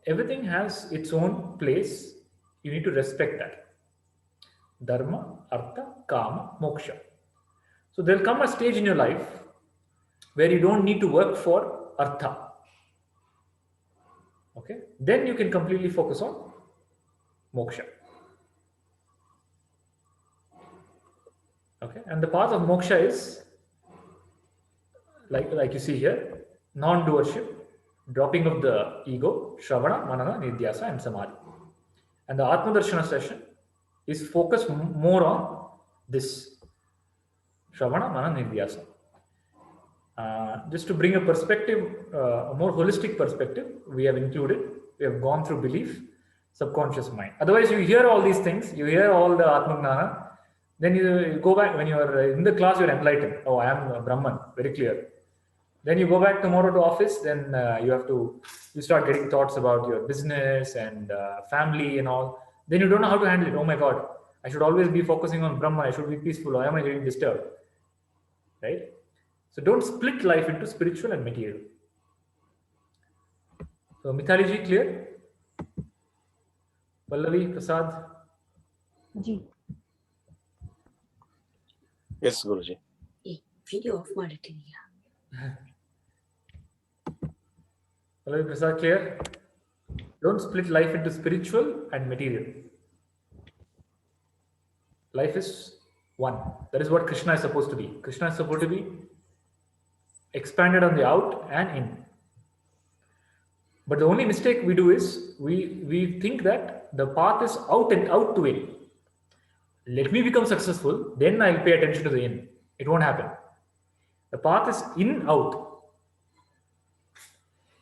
everything has its own place. You need to respect that. Dharma, Artha, Kama, Moksha. So there'll come a stage in your life where you don't need to work for Artha. Okay? Then you can completely focus on Moksha. Okay? And the path of Moksha is, like you see here, non-doership, dropping of the ego, Shravana, Manana, Nidhyasa, and Samadhi. And the Atma Darshana session is focused more on this Shravana, Manana, Nidhyasa. Just to bring a perspective, a more holistic perspective, we have gone through belief, subconscious mind. Otherwise, you hear all these things, you hear all the Atma Gnana, then you go back, when you are in the class, you're enlightened. Oh, I am a Brahman, very clear. Then you go back tomorrow to office, then you start getting thoughts about your business and family and all. Then you don't know how to handle it. Oh my God, I should always be focusing on Brahman. I should be peaceful. Why am I getting disturbed? Right? So don't split life into spiritual and material. So Mithali ji, clear? Pallavi, Prasad? Ji. Yes, Guruji. Video off ಮಾಡಿಟ್ಟಿದೀಯ. Pallavi, Prasad, clear? Don't split life into spiritual and material. Life is one. That is what Krishna is supposed to be. Krishna is supposed to be expanded on the out and in. But the only mistake we do is we think that the path is out and out to in. Let me become successful, then I'll pay attention to the in. It won't happen. The path is in, out.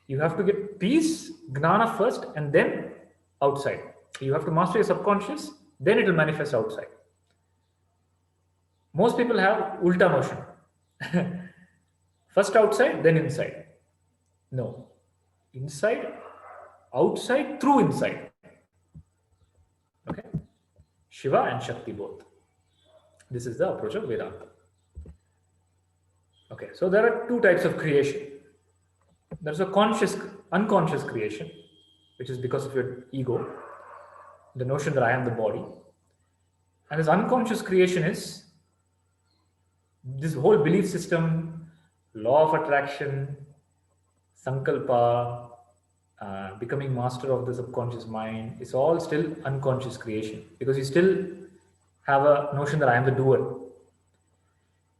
You have to get peace, gnana first, and then outside. You have to master your subconscious, then it will manifest outside. Most people have ulta notion. First outside, then inside. No. Inside, outside, through inside. Okay? Shiva and Shakti both. This is the approach of Vedanta. Okay, so there are two types of creation. There's a unconscious creation, which is because of your ego, the notion that I am the body. And this unconscious creation is this whole belief system, law of attraction, sankalpa, becoming master of the subconscious mind. It's all still unconscious creation because you still have a notion that I am the doer.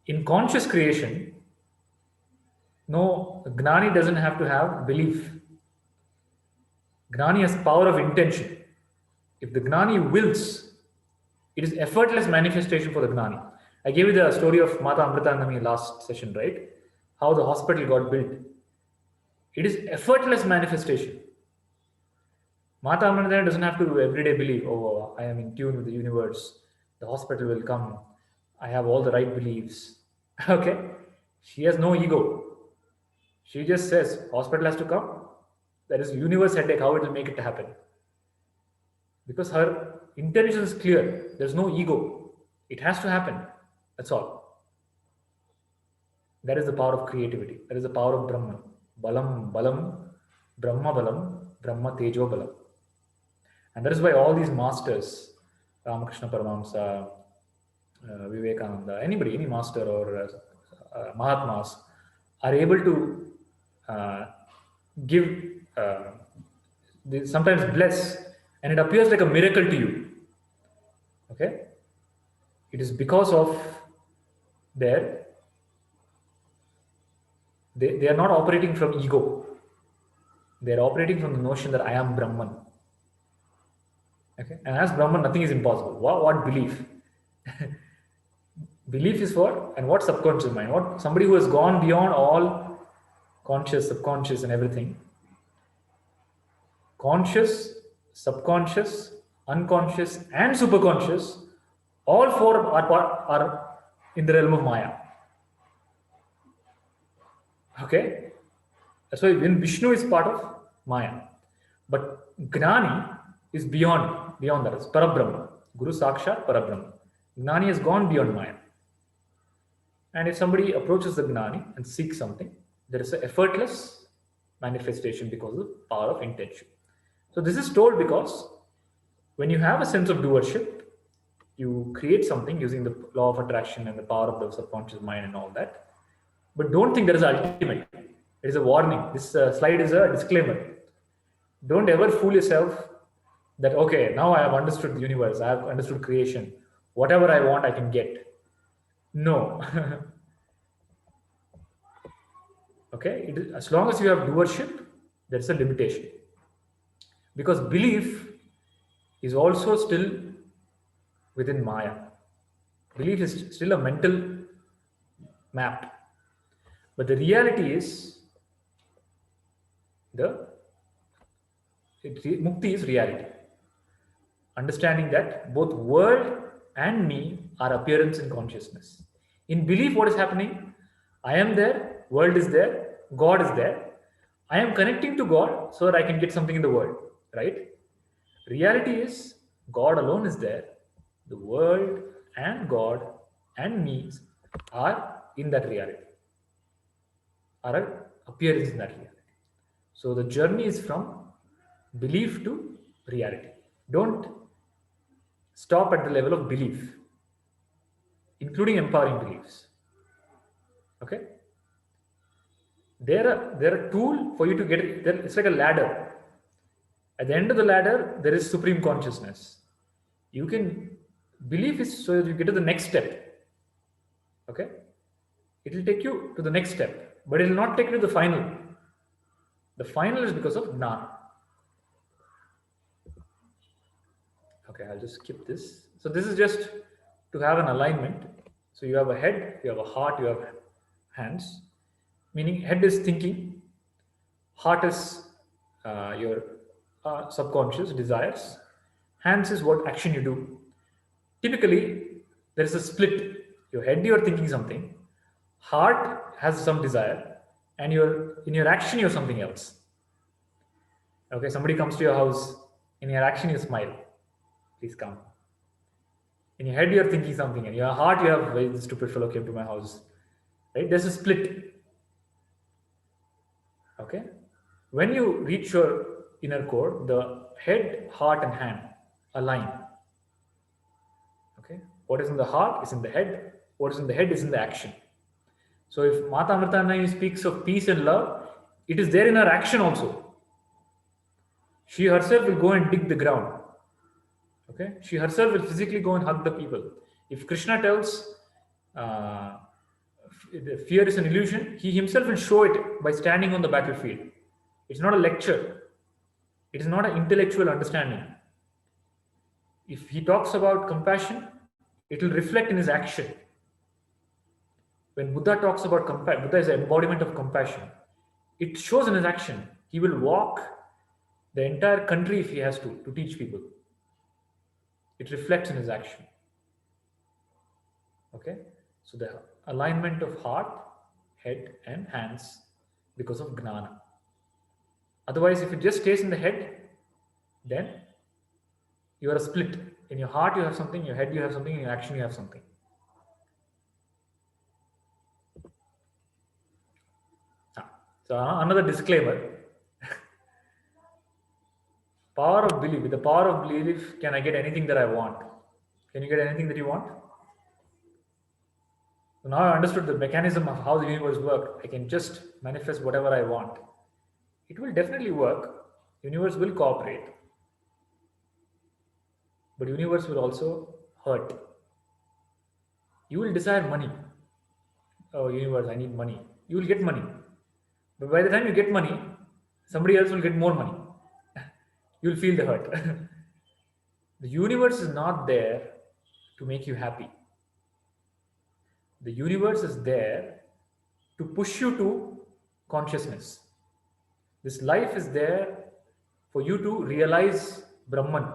In conscious creation, no, Gnani doesn't have to have belief. Gnani has power of intention. If the Gnani wills, it is effortless manifestation for the Gnani. I gave you the story of Mata Amritandami last session, right? How the hospital got built. It is effortless manifestation. Mata Amritandami doesn't have to everyday believe, oh, I am in tune with the universe. The hospital will come. I have all the right beliefs. Okay? She has no ego. She just says, hospital has to come. There is universe headache, how it will make it happen. Because her intention is clear. There's no ego. It has to happen. That's all. That is the power of creativity. That is the power of Brahman. Balam, balam, Brahma balam, Brahma tejo balam. And that is why all these masters, Ramakrishna Paramahamsa, Vivekananda, anybody, any master or Mahatmas, are able to give, they sometimes bless, and it appears like a miracle to you. Okay? It is because of they are not operating from ego. They are operating from the notion that I am Brahman. Okay? And as Brahman, nothing is impossible. What belief? Belief is for, and what subconscious mind? What somebody who has gone beyond all conscious, subconscious, and everything. Conscious, subconscious, unconscious, and superconscious, all four are in the realm of Maya. Okay? That's why when Vishnu is part of Maya. But Gnani is beyond that. It's Parabrahma. Guru Sakshat Parabrahma. Gnani has gone beyond Maya. And if somebody approaches the Gnani and seeks something, there is an effortless manifestation because of the power of intention. So this is told because when you have a sense of doership, you create something using the law of attraction and the power of the subconscious mind and all that. But don't think there is ultimate. It is a warning. This slide is a disclaimer. Don't ever fool yourself that, okay, now I have understood the universe, I have understood creation. Whatever I want, I can get. No. Okay, as long as you have doership, there's a limitation. Because belief is also still within Maya. Belief is still a mental map. But the reality is, Mukti is reality. Understanding that both world and me are appearance in consciousness. In belief, what is happening? I am there, world is there, God is there. I am connecting to God so that I can get something in the world, right? Reality is God alone is there. The world and God and me are in that reality, are an appearance in that reality. So the journey is from belief to reality. Don't stop at the level of belief, including empowering beliefs. Okay? They're a tool for you to get it. It's like a ladder. At the end of the ladder, there is supreme consciousness. Belief is so that you get to the next step. Okay? It will take you to the next step, but it will not take you to the final. The final is because of Gnana. Okay, I'll just skip this. So this is just to have an alignment. So you have a head, you have a heart, you have hands. Meaning head is thinking, heart is your subconscious desires, hands is what action you do. Typically, there is a split. Your head, you are thinking something, heart has some desire, and in your action, you're something else. Okay, somebody comes to your house, in your action, you smile. Please come. In your head, you're thinking something, and in your heart, you have, this stupid fellow came to my house. Right? There's a split. Okay? When you reach your inner core, the head, heart, and hand align. Okay? What is in the heart is in the head. What is in the head is in the action. So if Mata Amritanayini speaks of peace and love, it is there in her action also. She herself will go and dig the ground. Okay? She herself will physically go and hug the people. If Krishna tells fear is an illusion, he himself will show it by standing on the battlefield. It's not a lecture. It is not an intellectual understanding. If he talks about compassion, it will reflect in his action. When Buddha talks about compassion, Buddha is an embodiment of compassion. It shows in his action. He will walk the entire country if he has to teach people. It reflects in his action. Okay? So the alignment of heart, head, and hands because of Gnana. Otherwise, if it just stays in the head, then you are a split. In your heart, you have something, in your head, you have something, in your action, you have something. So another disclaimer. Power of belief. With the power of belief, can I get anything that I want? Can you get anything that you want? So now I understood the mechanism of how the universe works. I can just manifest whatever I want. It will definitely work. Universe will cooperate. But universe will also hurt. You will desire money. Oh, universe, I need money. You will get money. But by the time you get money, somebody else will get more money. You will feel the hurt. The universe is not there to make you happy. The universe is there to push you to consciousness. This life is there for you to realize Brahman.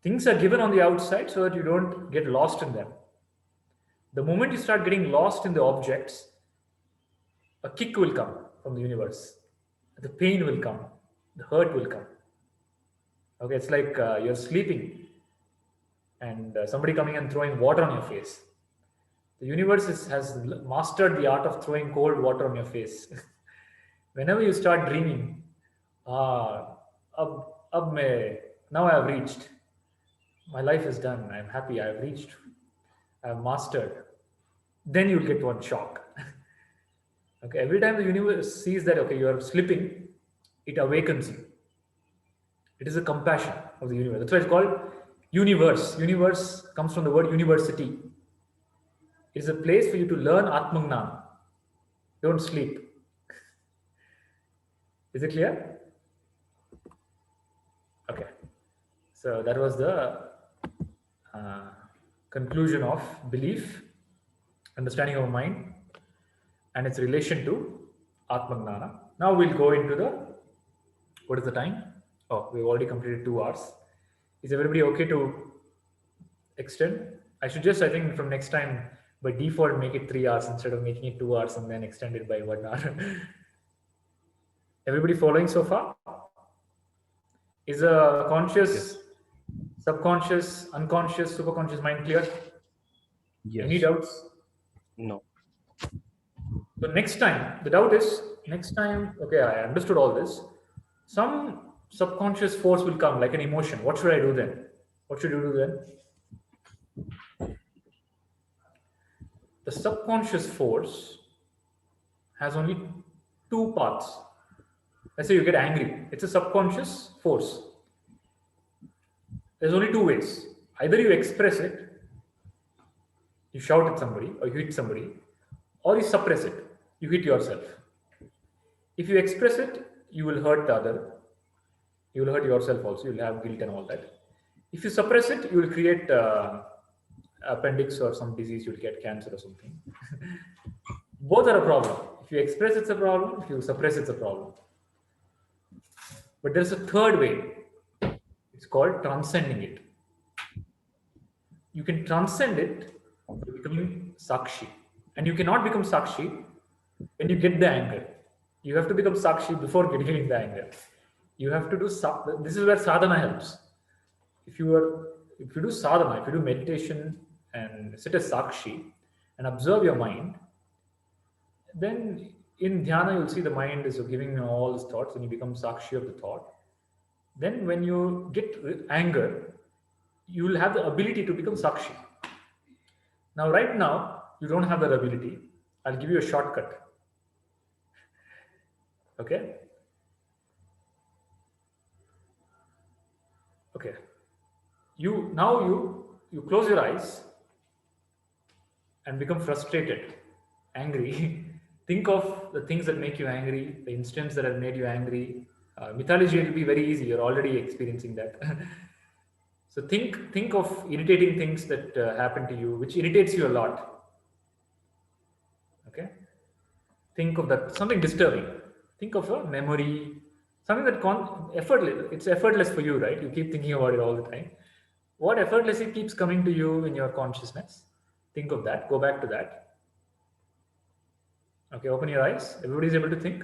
Things are given on the outside so that you don't get lost in them. The moment you start getting lost in the objects, a kick will come from the universe. The pain will come. The hurt will come. Okay, it's like you're sleeping and somebody coming and throwing water on your face. The universe has mastered the art of throwing cold water on your face. Whenever you start dreaming, now I have reached. My life is done. I'm happy. I have reached. I have mastered. Then you'll get one shock. Okay, every time the universe sees that, okay, you are slipping, it awakens you. It is a compassion of the universe. That's why it's called universe. Universe comes from the word university. It is a place for you to learn Atma. Don't sleep. Is it clear? Okay. So that was the conclusion of belief, understanding of mind, and its relation to Atma. Now we'll go into the, what is the time? Oh, we've already completed 2 hours. Is everybody okay to extend? I should just, I think from next time, by default, make it 3 hours instead of making it 2 hours and then extend it by 1 hour. Everybody following so far? Is a conscious, subconscious, unconscious, superconscious mind clear? Yes. Any doubts? No. So next time, the doubt is, next time, okay, I understood all this. Some subconscious force will come, like an emotion. What should I do then? What should you do then? The subconscious force has only 2 paths. Let's say you get angry. It's a subconscious force. There's only 2 ways. Either you express it, you shout at somebody, or you hit somebody, or you suppress it, you hit yourself. If you express it, you will hurt the other. You will hurt yourself also. You'll have guilt and all that. If you suppress it, you will create appendix or some disease. You'll get cancer or something. Both are a problem. If you express, it's a problem. If you suppress, it's a problem. But there's a third way. It's called transcending it. You can transcend it by becoming Sakshi. And you cannot become Sakshi when you get the anger. You have to become Sakshi before getting the anger. You have to do, this is where sadhana helps. If you do sadhana, if you do meditation and sit as Sakshi and observe your mind, then in dhyana you'll see the mind is giving you all these thoughts and you become Sakshi of the thought. Then when you get anger, you will have the ability to become Sakshi. Now, right now, you don't have that ability. I'll give you a shortcut. Okay? Okay. You close your eyes and become frustrated, angry. Think of the things that make you angry, the incidents that have made you angry. Mythology will be very easy. You're already experiencing that. So think of irritating things that happen to you, which irritates you a lot. Okay? Think of that, something disturbing. Think of a memory, something that effortless. It's effortless for you, right? You keep thinking about it all the time. What effortlessly keeps coming to you in your consciousness? Think of that. Go back to that. Okay, open your eyes. Everybody is able to think.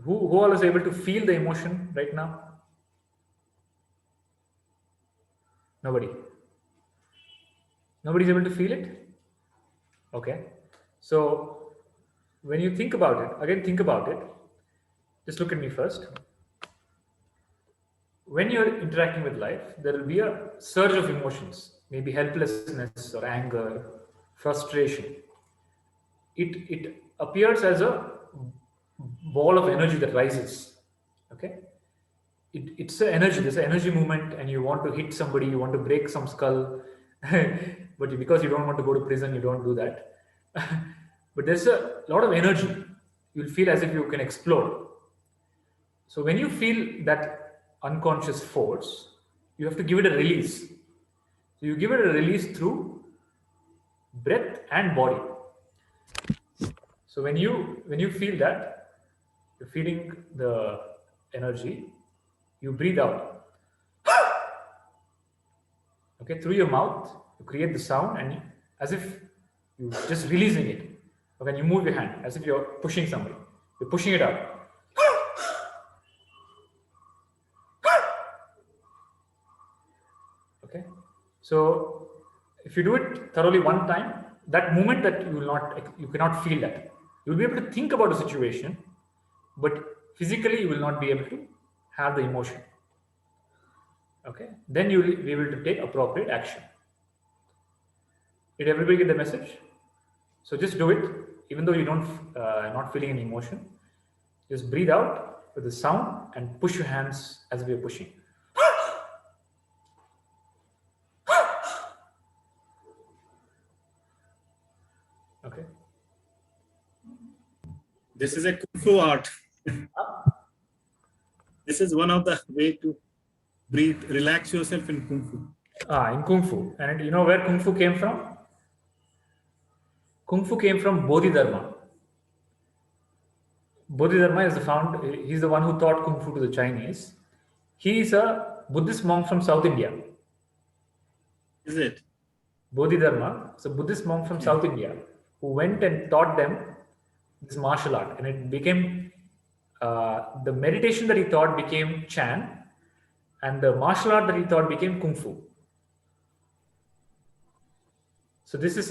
Who all is able to feel the emotion right now? Nobody. Nobody is able to feel it? Okay. So when you think about it, again, think about it. Just look at me first. When you're interacting with life, there will be a surge of emotions, maybe helplessness or anger, frustration. It appears as a ball of energy that rises. Okay? It's an energy, there's an energy movement, and you want to hit somebody, you want to break some skull, but because you don't want to go to prison, you don't do that. But there's a lot of energy. You'll feel as if you can explode. So when you feel that unconscious force, you have to give it a release. So you give it a release through breath and body. So when you feel that, you're feeling the energy, you breathe out. Okay, through your mouth, you create the sound, and as if you're just releasing it. Okay, and you move your hand as if you're pushing somebody. You're pushing it out. Okay, So if you do it thoroughly one time, that moment that you cannot feel that. You will be able to think about a situation, but physically you will not be able to have the emotion. Okay, then you will be able to take appropriate action. Did everybody get the message? So just do it, even though you don't not feeling any emotion. Just breathe out with the sound and push your hands as we are pushing. Okay. This is a kung fu art. This is one of the way to breathe, relax yourself in kung fu. In kung fu, and you know where kung fu came from? Kung fu came from Bodhidharma. Bodhidharma is he's the one who taught kung fu to the Chinese. He is a Buddhist monk from South India. Is it? Bodhidharma is a Buddhist monk from South India who went and taught them this martial art, and it became the meditation that he taught became Chan, and the martial art that he taught became Kung Fu. So this is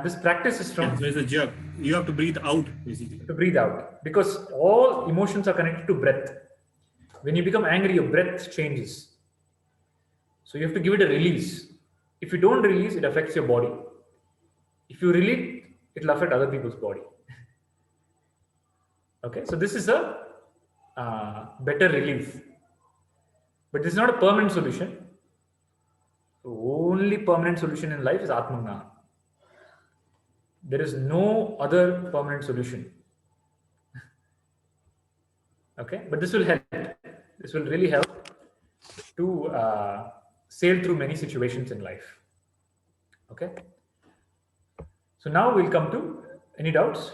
this practice is from. Yeah, so it's a jerk. You have to breathe out, basically. To breathe out, because all emotions are connected to breath. When you become angry, your breath changes. So you have to give it a release. If you don't release, it affects your body. If you release, it will affect other people's body. Okay, so this is a better relief. But this is not a permanent solution. The only permanent solution in life is Atma. There is no other permanent solution. Okay, but this will help. This will really help to sail through many situations in life. Okay. So now we'll come to any doubts.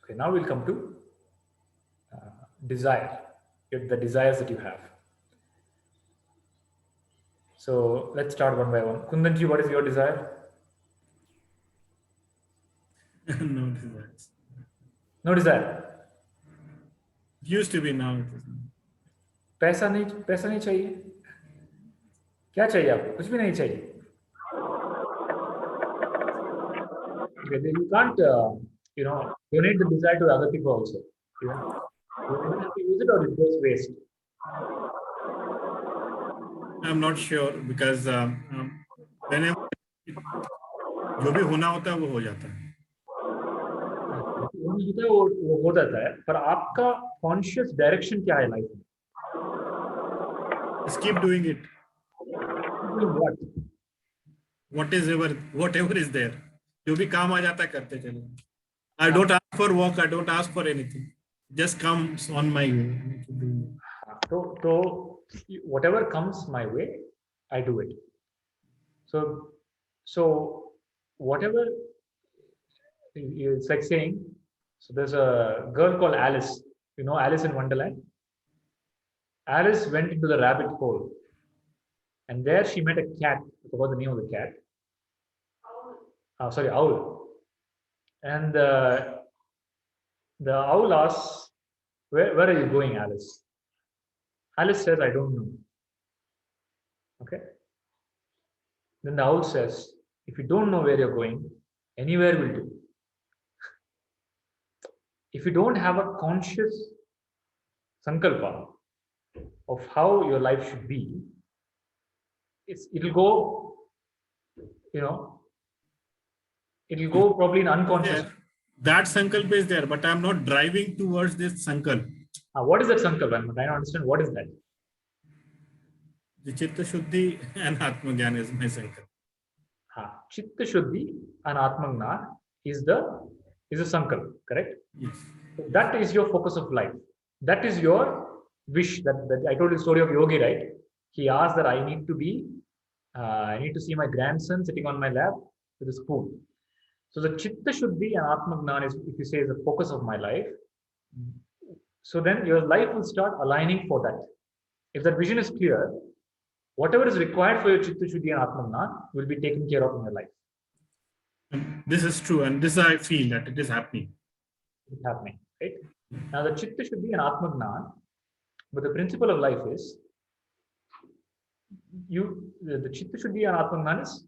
Okay, now we'll come to desire, the desires that you have. So let's start one by one. Kundanji, what is your desire? No desires. No desire. Used to be, now it is. पैसा नहीं चाहिए. क्या चाहिए आपको? कुछ भी नहीं चाहिए. Okay, then you can't donate the desire to other people also. You have to use it or it goes waste. I'm not sure, because whenever जो भी होना होता है वो हो जाता है. वो हो जाता है, पर आपका कॉन्शियस डायरेक्शन क्या है लाइफ में? Just keep doing it. What? Whatever is there. जो भी काम आ जाता है करते चले. I don't ask for work. I don't ask for anything. Just comes on my way. So whatever comes my way, I do it. So whatever, it's like saying, so there's a girl called Alice. You know Alice in Wonderland? Alice went into the rabbit hole, and there she met a cat. I forgot the name of the cat. Owl. And the owl asks, where are you going, Alice? Alice says, I don't know. Okay. Then the owl says, if you don't know where you're going, anywhere will do. If you don't have a conscious sankalpa of how your life should be, it'll go, it'll go probably in unconscious. Yeah, that sankalpa is there, but I'm not driving towards this sankalpa. What is that sankalpa? I'm trying to understand what is that. The Chitta Shuddhi and Atma Gyan is my sankalpa. Chitta Shuddhi and Atma Gyan is a sankalpa, correct? Yes. So that is your focus of life. That is your wish. That I told you the story of Yogi, right? He asked that I need to see my grandson sitting on my lap with a spoon. So the Chitta Shuddhi and Atma Gyan is, if you say, is the focus of my life. So then your life will start aligning for that. If that vision is clear, whatever is required for your Chitta Shuddhi and Atma Gyan will be taken care of in your life. And this is true, and this I feel that it is happening. It's happening, right? Now the Chitta Shuddhi and Atma Gyan, but the principle of life is, the Chitta Shuddhi and Atma is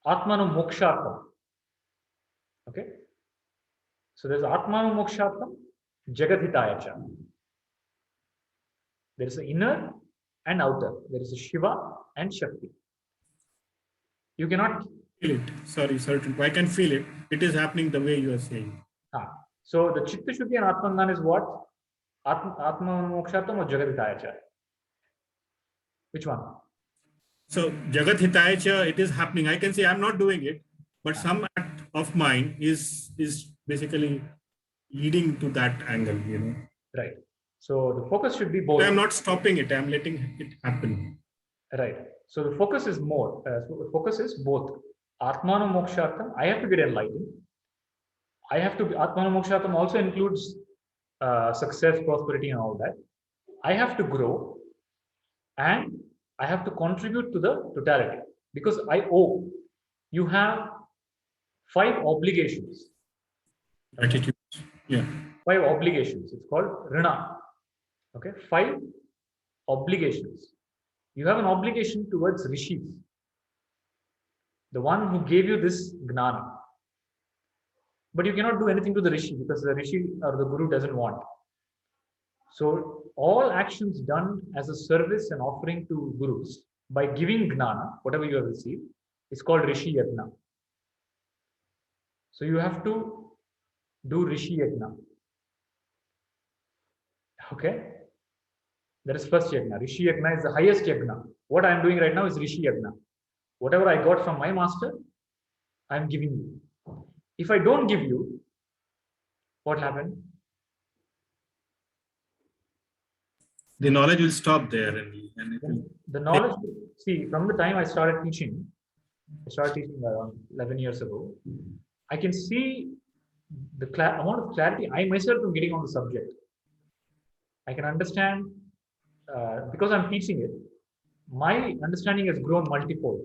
Atmanu Mokshartham. Okay. So there's Atmanu Mokshartham, Jagadhitayacha. There is an inner and outer. There is a Shiva and Shakti. You cannot feel it. Sorry, I can feel it. It is happening the way you are saying. So the Chitta Shuddhi and Atmandan is what? Atma Mokshatam or Jagadhitayacha? Which one? So Jagadhitayacha, it is happening. I can say I'm not doing it, but some act of mine is basically leading to that angle, you know. Right. So the focus should be both. I'm not stopping it. I'm letting it happen. Right. So the focus is more. So the focus is both. Atmanu Mokshatam, I have to get enlightened. I have to be, Atmanu Mokshatam also includes success, prosperity, and all that. I have to grow and I have to contribute to the totality because I owe. You have 5 obligations. Attitude. Yeah. 5 obligations. It's called Rina. Okay. 5 obligations. You have an obligation towards Rishis, the one who gave you this Gnana. But you cannot do anything to the Rishi because the Rishi or the Guru doesn't want. So all actions done as a service and offering to Gurus by giving Gnana, whatever you have received, is called Rishi Yajna. So you have to do Rishi Yajna. Okay? That is first Yajna. Rishi Yajna is the highest Yajna. What I am doing right now is Rishi Yajna. Whatever I got from my master, I am giving you. If I don't give you, what happened? The knowledge will stop there. The knowledge, see, from the time I started teaching around 11 years ago, I can see the amount of clarity I myself am getting on the subject. I can understand, because I'm teaching it, my understanding has grown multifold.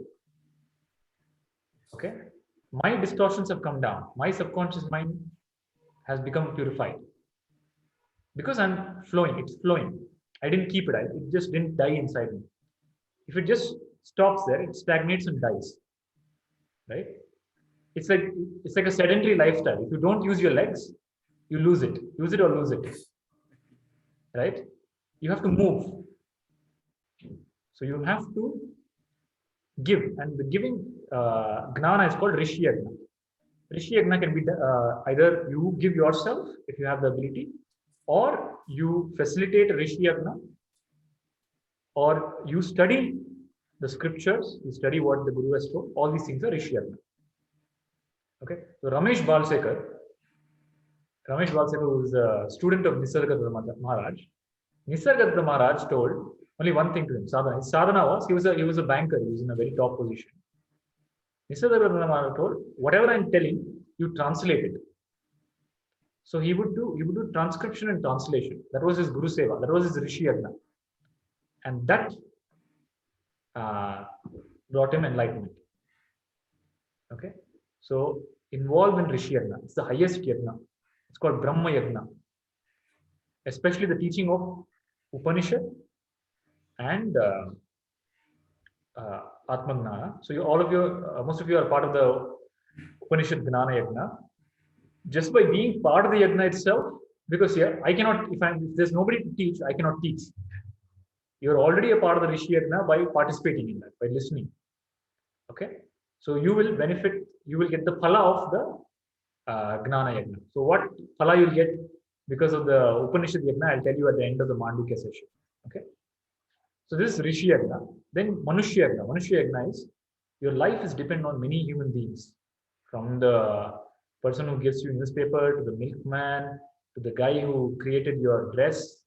Okay? My distortions have come down. My subconscious mind has become purified. Because I'm flowing, it's flowing. I didn't keep it, it just didn't die inside me. If it just stops there, it stagnates and dies. Right? It's like a sedentary lifestyle. If you don't use your legs, you lose it. Use it or lose it. Right? You have to move. So you have to give, and the giving Gnana is called Rishi Yajna. Rishi Yajna can be either you give yourself if you have the ability, or you facilitate Rishi Yajna, or you study the scriptures, you study what the Guru has told. All these things are Rishi Yajna. Okay, so Ramesh Balsekar, who is a student of Nisargadatta Maharaj, Nisargadatta Maharaj told only one thing to him, sadhana. His sadhana was, he was a banker, he was in a very top position. Nisargadatta Maharaj told, whatever I'm telling, you translate it. So he would do transcription and translation. That was his Guru Seva, that was his Rishi Yajna. And that brought him enlightenment. Okay, so involved in Rishi Yajna, it's the highest Yajna. It's called Brahma Yajna. Especially the teaching of Upanishad and Atma Gnana. So most of you are part of the Upanishad Gnana Yajna. Just by being part of the Yajna itself, because I cannot, if there's nobody to teach, I cannot teach. You're already a part of the Rishi Yajna by participating in that, by listening. Okay? So you will benefit, you will get the phala of the Gnana Yajna. So what phala you'll get because of the Upanishad Yajna, I'll tell you at the end of the Mandukya session. Okay? So this is Rishi Yajna. Then Manushya Yajna. Manushya Yajna is your life is dependent on many human beings. From the person who gives you newspaper, to the milkman, to the guy who created your dress,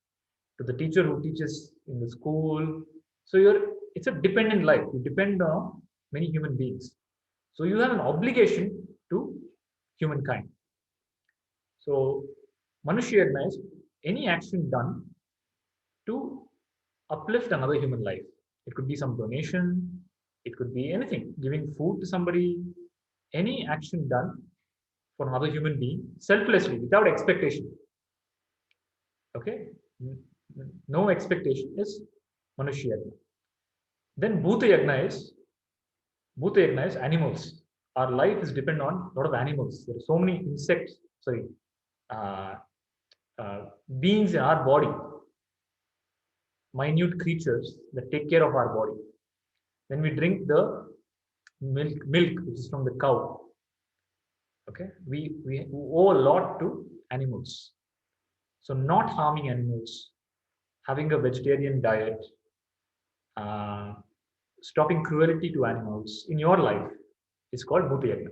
to the teacher who teaches in the school. So it's a dependent life. You depend on many human beings. So you have an obligation to humankind. So Manushya Yajna is any action done to uplift another human life. It could be some donation, it could be anything, giving food to somebody, any action done for another human being, selflessly, without expectation. Okay? No expectation is Manushya Yajna. Then Bhuta Yagna is animals. Our life is dependent on a lot of animals. There are so many uh, beings in our body, minute creatures that take care of our body. When we drink the milk which is from the cow, okay, we owe a lot to animals. So not harming animals, having a vegetarian diet, uh, stopping cruelty to animals in your life is called Bhuta Yagna.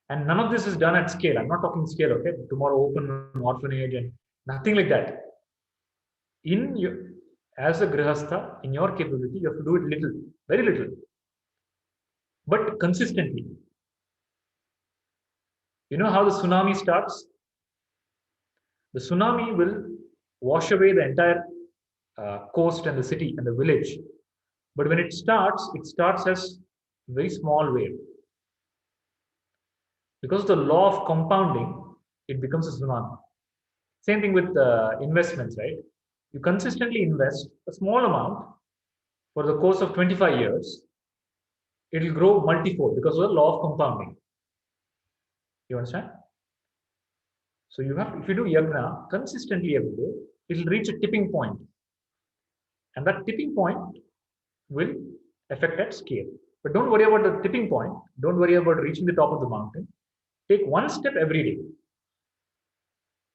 And none of this is done at scale. I'm not talking scale, okay? Tomorrow open an orphanage and nothing like that. In your, as a grihastha, in your capability, you have to do it little, very little, but consistently. You know how the tsunami starts? The tsunami will wash away the entire coast and the city and the village. But when it starts as a very small wave. Because of the law of compounding, it becomes a tsunami. Same thing with investments, right? You consistently invest a small amount for the course of 25 years, it will grow multifold because of the law of compounding. You understand? So you have, if you do yagna consistently every day, it will reach a tipping point. And that tipping point will affect at scale. But don't worry about the tipping point. Don't worry about reaching the top of the mountain. Take one step every day.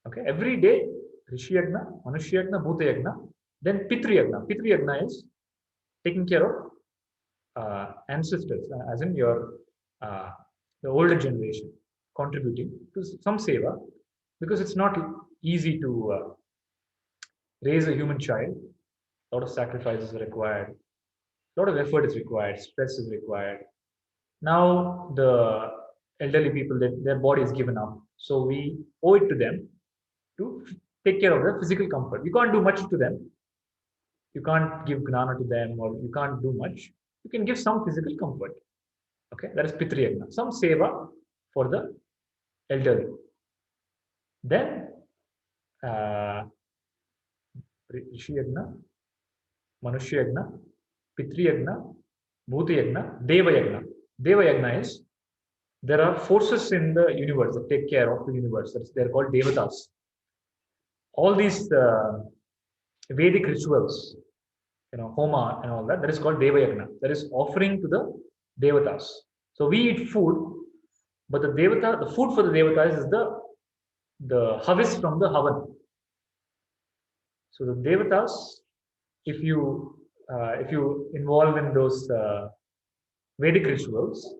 Okay, every day, Rishi Yagna, Manushya Yagna, Bhuta Yagna, then Pitri Yagna. Pitri Yagna is taking care of ancestors, as in your the older generation, contributing to some seva, because it's not easy to raise a human child. A lot of sacrifices are required, a lot of effort is required, stress is required. Now the elderly people, their body is given up, so we owe it to them to take care of their physical comfort. You can't do much to them. You can't give gnana to them, or you can't do much. You can give some physical comfort. Okay, that is Pitri Yagna, some seva for the elderly. Then Rishi Yagna, Manushya Yagna, Pitri Yagna, Bhuta Yagna, Deva Yagna. Deva Yagna is, there are forces in the universe that take care of the universe. They're called Devatas. All these Vedic rituals, Homa and all that, that is called Deva Yagna. That is offering to the Devatas. So we eat food, but the food for the Devatas is the harvest from the Havan. So the Devatas, if you involve in those Vedic rituals,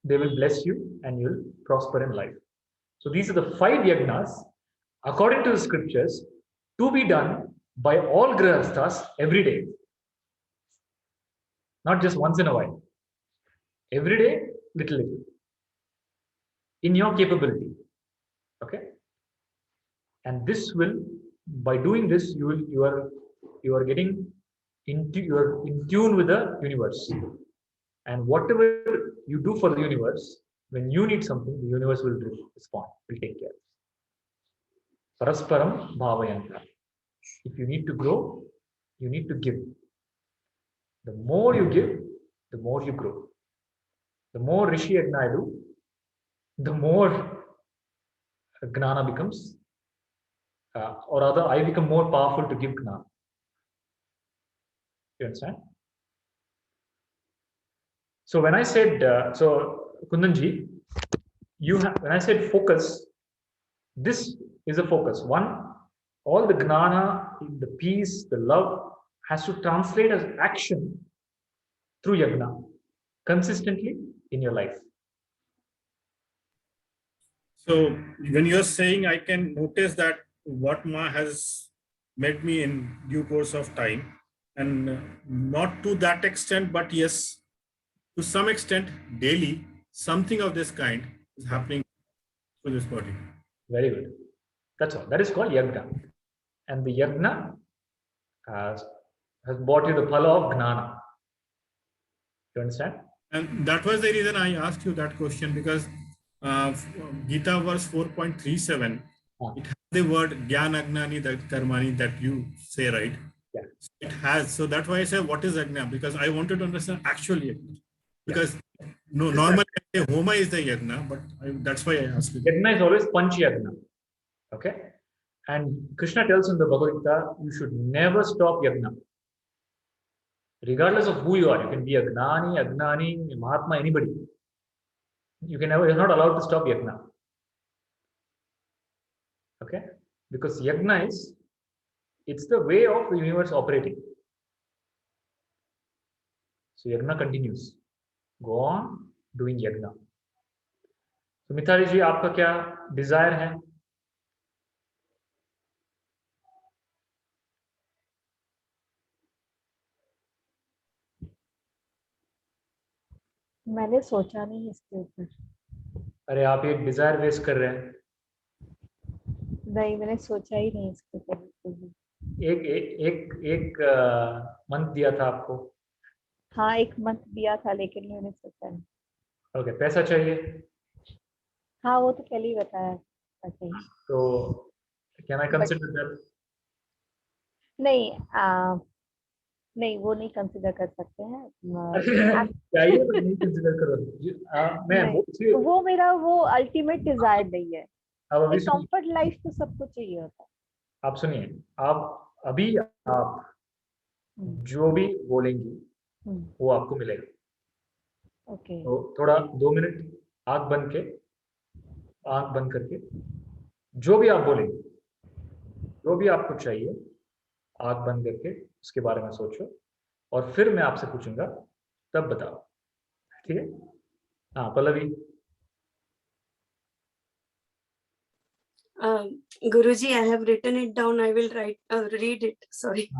they will bless you and you'll prosper in life. So these are the 5 yagnas, according to the scriptures, to be done by all grihasthas every day. Not just once in a while. Every day, little. In your capability. Okay? And this will, by doing this, you are getting into, you are in tune with the universe. And whatever you do for the universe, when you need something, the universe will respond, will take care. Parasparam bhavayanta. If you need to grow, you need to give. The more you give, the more you grow. The more Rishi Yagna I do, the more Gnana becomes, or rather, I become more powerful to give Gnana. You understand? So when I said, Kundanji, when I said focus, this is a focus. One, all the Gnana, the peace, the love has to translate as action through Yagna consistently in your life. So when you're saying, I can notice that what Ma has met me in due course of time, and not to that extent, but yes, to some extent, daily, something of this kind is happening to this body. Very good. That's all. That is called Yagna. And the Yagna has brought you the phala of Gnana. You understand? And that was the reason I asked you that question, because Gita verse 4.37, it has the word Gyan Agnani, that Karmani that you say, right? Yeah. it has. So that's why I say, what is yajna? Because I wanted to understand actual yajna. Because no, normally I say homa is the yajna, but that's why I asked you. Yajna is always panch yajna. Okay? And Krishna tells in the Bhagavad Gita, you should never stop yajna. Regardless of who you are, you can be a Gnani, Agnani, Mahatma, anybody. You're not allowed to stop yajna. Okay? Because yajna it's the way of the universe operating. So yajna continues. Go on doing yajna. So Mitali जी, आपका क्या Dzire है? मैंने सोचा नहीं इसके ऊपर। अरे आप एक डिजायर वेस्ट कर रहे हैं। नहीं, मैंने सोचा ही नहीं इसके ऊपर। एक मंथ दिया था आपको। हाँ, एक मंथ दिया था, लेकिन मैंने सोचा नहीं। ओके, पैसा चाहिए? हाँ, वो तो पहले ही बताया था। तो कैन आई कंसीडर दैट? नहीं, नहीं, वो नहीं कंसीडर कर सकते हैं। चाहिए तो नहीं कंसीडर करो। मैं वो मेरा वो अल्टीमेट डिजायर नहीं है। अब अभी कंफर्ट लाइफ तो सबको चाहिए होता है। आप सुनिए, आप जो भी बोलेंगी वो आपको मिलेगा। ओके। तो थोड़ा 2 मिनट आंख बंद करके जो भी आप बोलेंगे, जो भी आपको चाहिए, आंख बंद करके उसके बारे में सोचो और फिर मैं आपसे पूछूंगा, तब बताओ। ठीक है? हाँ Pallavi. Guruji, I have written it down. I will read it. Sorry.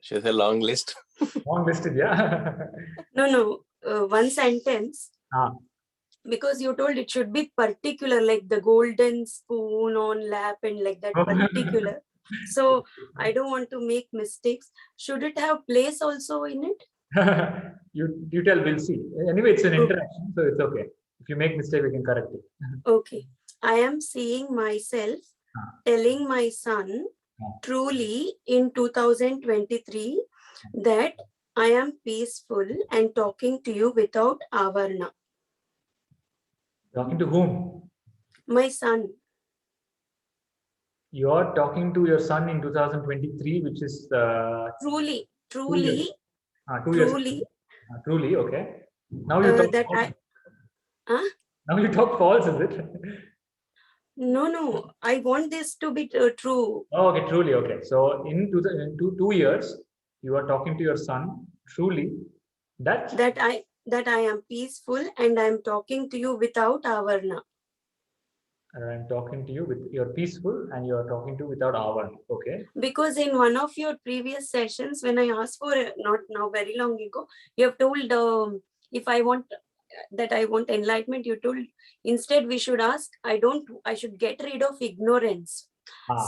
She has a long list. Long list, yeah. No. One sentence. Because you told it should be particular, like the golden spoon on lap and like that particular. So I don't want to make mistakes. Should it have place also in it? You tell, we'll see. Anyway, it's an interaction, so it's okay. If you make mistake, we can correct it. Okay. I am seeing myself telling my son truly in 2023 that I am peaceful and talking to you without avarna. Talking to whom? My son. You are talking to your son in 2023, which is truly. 2 years. 2 years. Truly, okay. Now you talk false. Now you talk false, is it? No. I want this to be true. Oh, okay, truly, okay. So in 2 years, you are talking to your son truly that I am peaceful and I am talking to you without avarna. I'm talking to you with you're peaceful and you are talking to without avarna. Okay. Because in one of your previous sessions, when I asked for not now very long ago, you have told if I want enlightenment, you told instead we should ask, I should get rid of ignorance.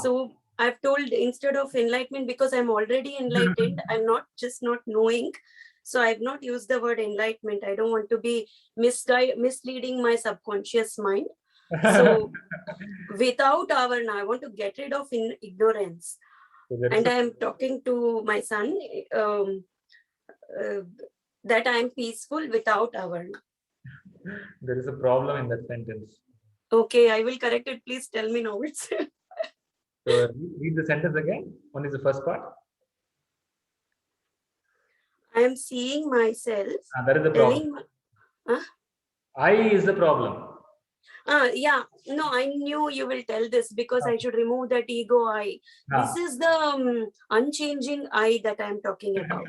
So I've told instead of enlightenment, because I'm already enlightened, I'm not knowing. So I've not used the word enlightenment. I don't want to be misleading my subconscious mind. So without avarna, I want to get rid of ignorance. And I am talking to my son that I am peaceful without avarna. There is a problem in that sentence. Okay, I will correct it. Please tell me now. So read the sentence again. One is the first part. I am seeing myself. That is the problem. I is the problem. Yeah. No, I knew you will tell this because I should remove that ego I. This is the unchanging I that I am talking about.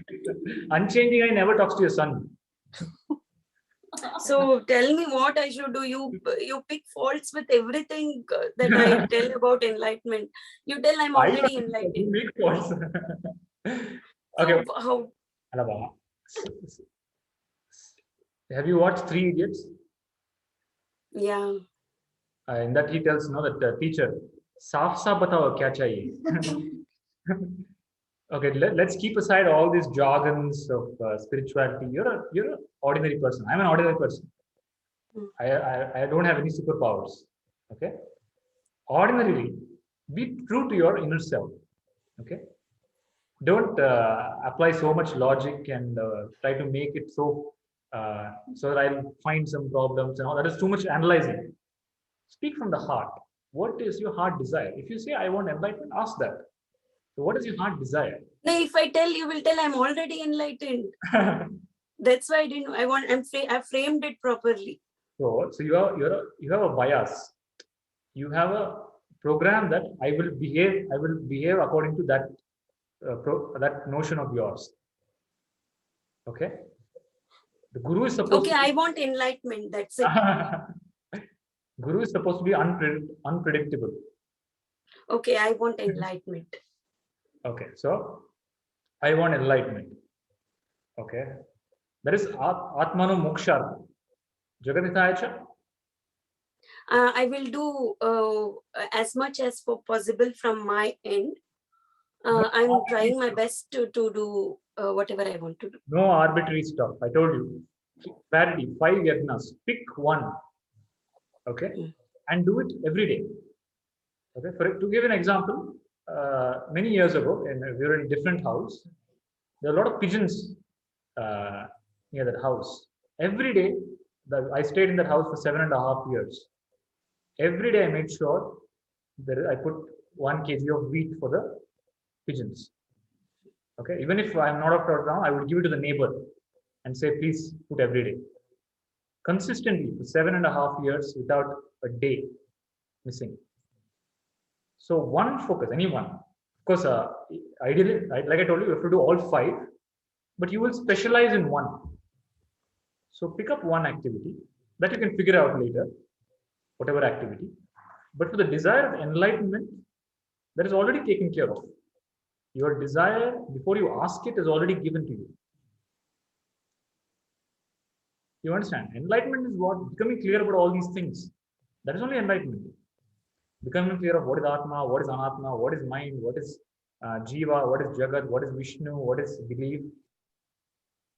Unchanging I never talks to your son. So tell me what I should do. You pick faults with everything that I tell about enlightenment. You tell I'm already enlightened. You make faults. Okay. So how? Have you watched 3 Idiots? Yeah. In that he tells that the teacher, "Saaf saaf batao kya chahiye." Okay, let's keep aside all these jargons of spirituality. You're an ordinary person. I'm an ordinary person. I don't have any superpowers. Okay. Ordinarily, be true to your inner self. Okay. Don't apply so much logic and try to make it so that I'll find some problems and all. That is too much analyzing. Speak from the heart. What is your heart desire? If you say I want enlightenment, ask that. So what is your heart desire? No, if I tell, you will tell I'm already enlightened. That's why I didn't. I framed it properly. So you have a bias. You have a program that I will behave according to that that notion of yours. Okay. The guru is supposed. Okay, I want enlightenment. That's it. Guru is supposed to be unpredictable. Okay, I want enlightenment. Okay, so I want enlightenment. Okay, that is Atmano Moksha. Jagadithayacha. I will do as much as possible from my end. I'm trying my best to do whatever I want to do. No arbitrary stuff. I told you. Clarity. 5 yagnas. Pick one. Okay, and do it every day. Okay, to give an example, many years ago, we were in a different house. There are a lot of pigeons near that house. Every day, I stayed in that house for 7.5 years. Every day, I made sure that I put 1 kg of wheat for the pigeons. Okay, even if I'm not up around, I would give it to the neighbor and say, please put every day. Consistently for 7.5 years without a day missing. So one focus, anyone. Of course, ideally, like I told you, you have to do all 5, but you will specialize in one. So pick up one activity that you can figure out later, whatever activity. But for the desire of enlightenment, that is already taken care of. Your desire, before you ask it, is already given to you. You understand? Enlightenment is what? Becoming clear about all these things. That is only enlightenment. Becoming clear of what is Atma, what is Anatma, what is mind, what is Jiva, what is Jagat, what is Vishnu, what is belief.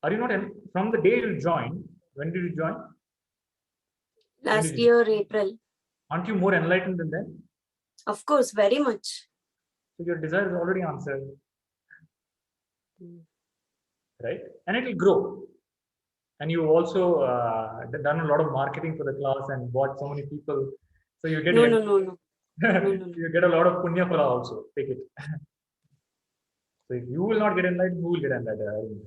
Are you not, from the day you joined, when did you join? Last year, April. Aren't you more enlightened than then? Of course, very much. So your desire is already answered. Right? And it will grow. And you also done a lot of marketing for the class and bought so many people. So you get no. you get a lot of punya phala also. Take it. So if you will not get enlightened, who will get enlightened?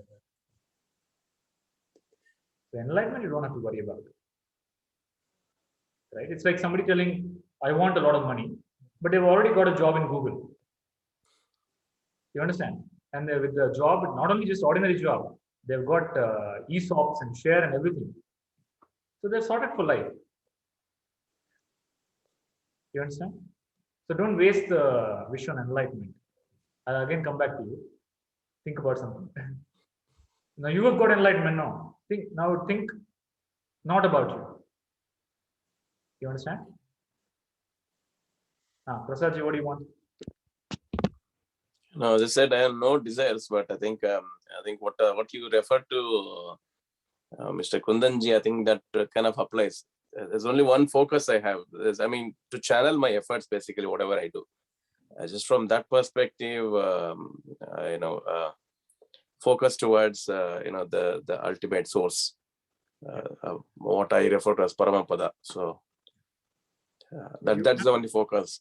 So enlightenment you don't have to worry about. Right? It's like somebody telling, I want a lot of money, but they've already got a job in Google. You understand? And with the job, not only just ordinary job, they've got ESOPs and share and everything. So they're sorted for life. You understand? So don't waste the wish on enlightenment. I'll again come back to you. Think about something. Now you have got enlightenment now. Think not about you. You understand? Prasadji, what do you want? No, they said I have no desires, but I think what you referred to, Mr. Kundanji, I think that kind of applies. There's only one focus I have. To channel my efforts, basically, whatever I do. Just from that perspective, focus towards, the ultimate source, what I refer to as Paramapada. So that's the only focus.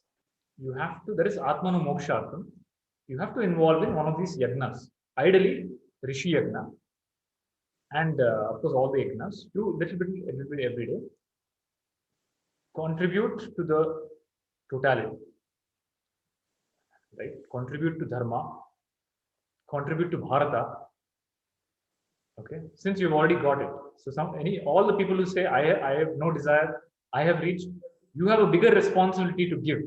You have to, there is Atmano Moksha. You have to involve in one of these yagnas. Ideally, Rishi Yagna. And of course, all the yagnas. Do little bit every day. Contribute to the totality. Right? Contribute to Dharma. Contribute to Bharata. Okay. Since you've already got it. So all the people who say, I have no desire, I have reached, you have a bigger responsibility to give.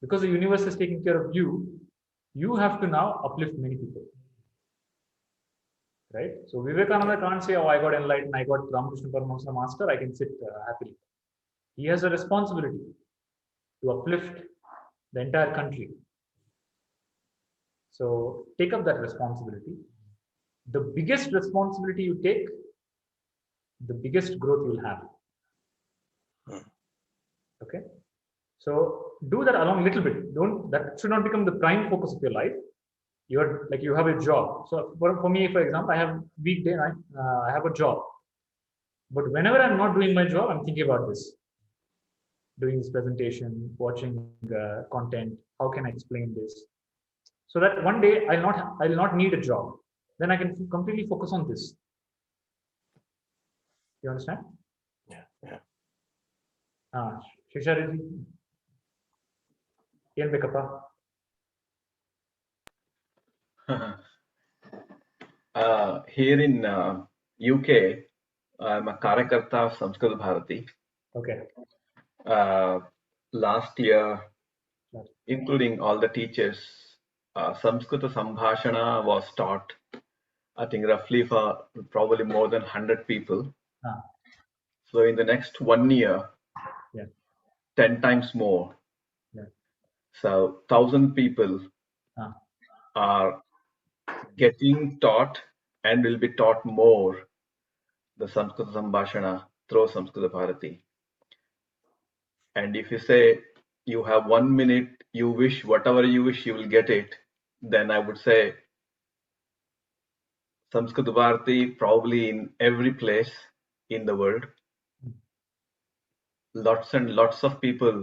Because the universe is taking care of you, you have to now uplift many people. Right? So Vivekananda can't say, oh, I got enlightened, I got Ramakrishna Paramahamsa Master, I can sit happily. He has a responsibility to uplift the entire country. So take up that responsibility. The biggest responsibility you take, the biggest growth you'll have. Okay? So do that along a little bit. That should not become the prime focus of your life. you're like, you have a job. So for me, for example, I have weekday, I have a job. But whenever I'm not doing my job, I'm thinking about this, doing this presentation, watching content. How can I explain this? So that one day I'll not need a job. Then I can completely focus on this. You understand? Yeah. Shishari, ಏನ್ ಬೇಕಪ್ಪ? Here in UK, I'm a Karyakarta of Sanskrit Bharati. Okay. Last year, including all the teachers, Samskrita Sambhashana was taught, I think roughly for probably more than 100 people. So in the next 1 year, 10 times more. So 1,000 people are getting taught and will be taught more the Samskrita Sambhashana through Samskrita Bharati. And if you say you have 1 minute, you wish whatever you wish, you will get it, then I would say Samskrita Bharati probably in every place in the world. Lots and lots of people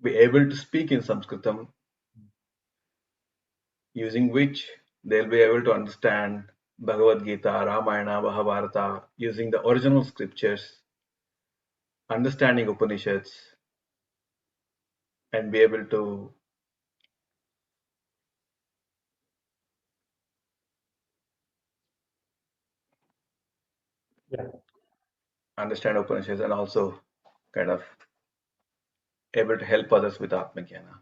be able to speak in Sanskritam, using which they'll be able to understand Bhagavad Gita, Ramayana, Mahabharata, using the original scriptures, understanding Upanishads, and be able to understand Upanishads and also kind of able to help others with Atma Jnana.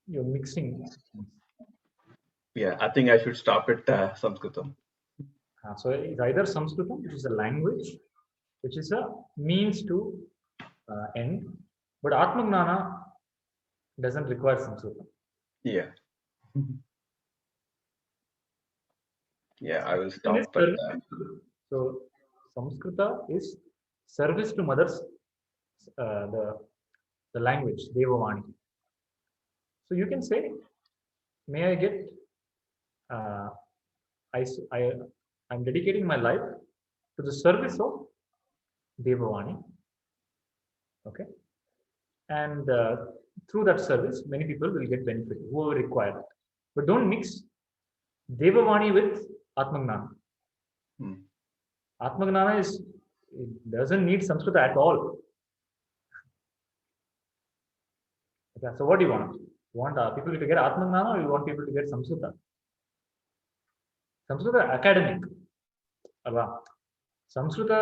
You're mixing. Yeah, I think I should stop at Sanskritam. So it's either Sanskritam, which is a language, which is a means to end, but Atma Jnana doesn't require Sanskritam. Yeah. Yeah, I will stop at that. So Samskrita is service to mothers, the language, Devavani. So you can say, may I get, I'm dedicating my life to the service of Devavani. Okay. And through that service, many people will get benefit, whoever require it. But don't mix Devavani with Atma Jnana. Atma Jnana doesn't need Sanskrit at all. Okay, so what do you want? You want people to get Atma Jnana, or you want people to get Samskrita? Samskrita academic. Alva. Samskrita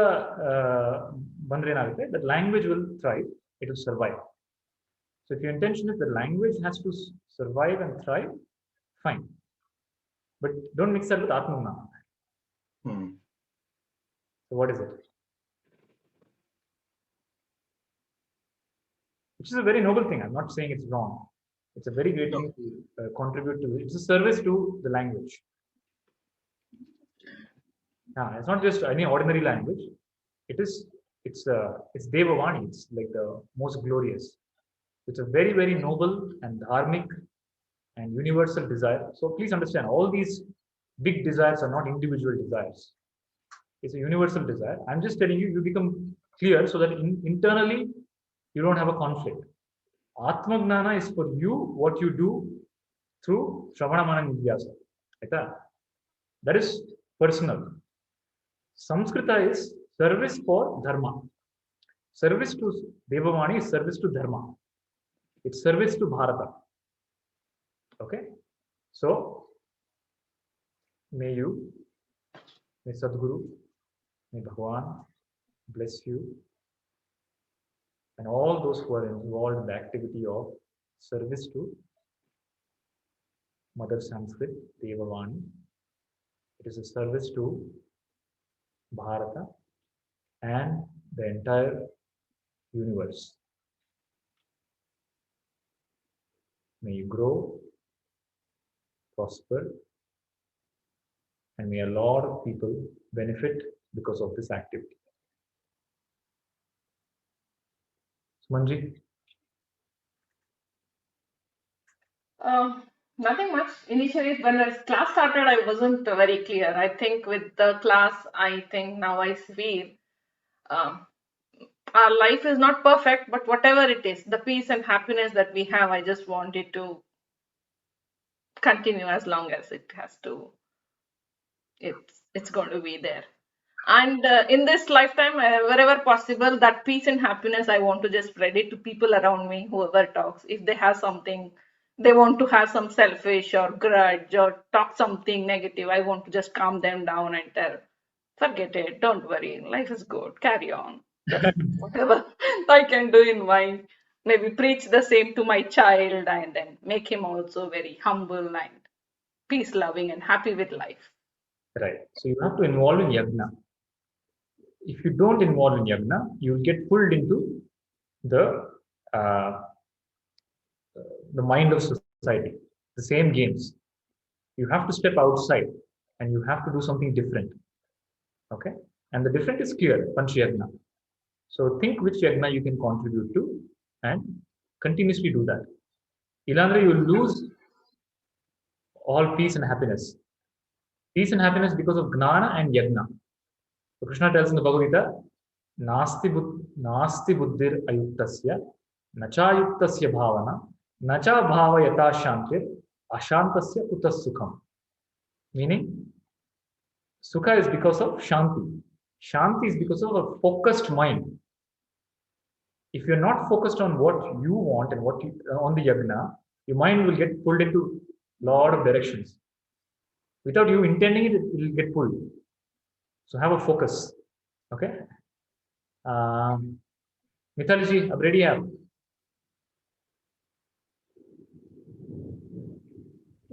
bandre, the language will thrive, it will survive. So if your intention is the language has to survive and thrive, fine. But don't mix that with Atma Jnana. So what is it? Which is a very noble thing. I'm not saying it's wrong. It's a very great thing to contribute to. It's a service to the language. It's not just any ordinary language. It's Devavani. It's like the most glorious. It's a very, very noble and dharmic and universal desire. So please understand, all these big desires are not individual desires. It's a universal desire. I'm just telling you, you become clear so that internally you don't have a conflict. Atma Jnana is for you what you do through Shravana Mana Nidhyasa. That is personal. Samskrita is service for Dharma. Service to Devavani is service to Dharma. It's service to Bharata. Okay? So, may Sadguru, may Bhagwan bless you and all those who are involved in the activity of service to Mother Sanskrit, Devavani. It is a service to Bharata and the entire universe. May you grow, prosper, and may a lot of people benefit because of this activity. Sumanji. Nothing much. Initially, when the class started, I wasn't very clear. I think with the class, I think now I feel um, our life is not perfect, but whatever it is, the peace and happiness that we have, I just want it to continue as long as it has to. It's going to be there. And in this lifetime, wherever possible, that peace and happiness, I want to just spread it to people around me, whoever talks. If they have something, they want to have some selfish or grudge or talk something negative, I want to just calm them down and tell, forget it, don't worry, life is good, carry on. Just whatever I can do in my, maybe preach the same to my child and then make him also very humble and peace loving and happy with life. Right. So you have to involve in yagna. If you don't involve in yagna, you will get pulled into the uh, the mind of society, the same games. You have to step outside and you have to do something different. Okay. And the different is clear, Panch Yagna. So think which yagna you can contribute to and continuously do that. Ilandra, you lose all peace and happiness. Peace and happiness because of gnana and yagna. So Krishna tells in the Bhagavad Gita, nasti buddhir ayuktasya, nachayuktasya bhavana, nacha bhavayata shantir, ashantasya utas sukham. Meaning, sukha is because of shanti. Shanti is because of a focused mind. If you're not focused on what you want and what you, on the yagna, your mind will get pulled into a lot of directions. Without you intending it, it will get pulled. So have a focus. Okay. Mitali जी अब ready है आप?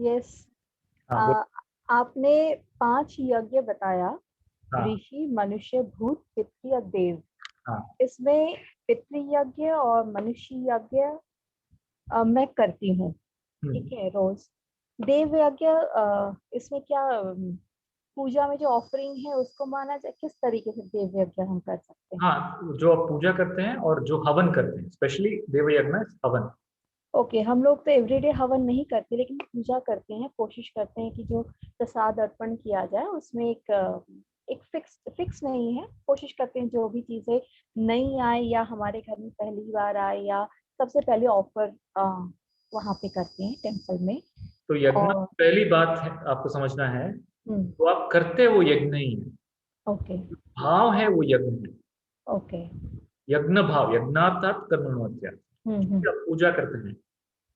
Yes. आपने 5 यज्ञ बताया, ऋषि, मनुष्य, भूत, पितृ और देव। इसमें पितृ यज्ञ और मनुष्य यज्ञ मैं करती हूँ, ठीक है, रोज। देव यज्ञ इसमें क्या पूजा में जो ऑफरिंग है उसको माना जाए, किस तरीके से देव यज्ञ हम कर सकते हैं? हाँ, जो आप पूजा करते हैं और जो हवन करते हैं, स्पेशली देव यज्ञ हवन। ओके, हम लोग तो एवरीडे हवन नहीं करते, लेकिन पूजा करते हैं, कोशिश करते हैं कि जो प्रसाद अर्पण किया जाए उसमें एक फिक्स नहीं है, कोशिश करते हैं जो भी चीजें नई आए या हमारे घर में पहली बार आए या सबसे पहले ऑफर वहां पे करते हैं टेम्पल में। तो यज्ञ पहली बात है आपको समझना है, तो आप करते वो यज्ञ नहीं है, ओके, भाव है वो यज्ञ है। ओके, यज्ञ भाव, यज्ञार्थात कर्मण्यवाप्त्या, आप पूजा करते हैं।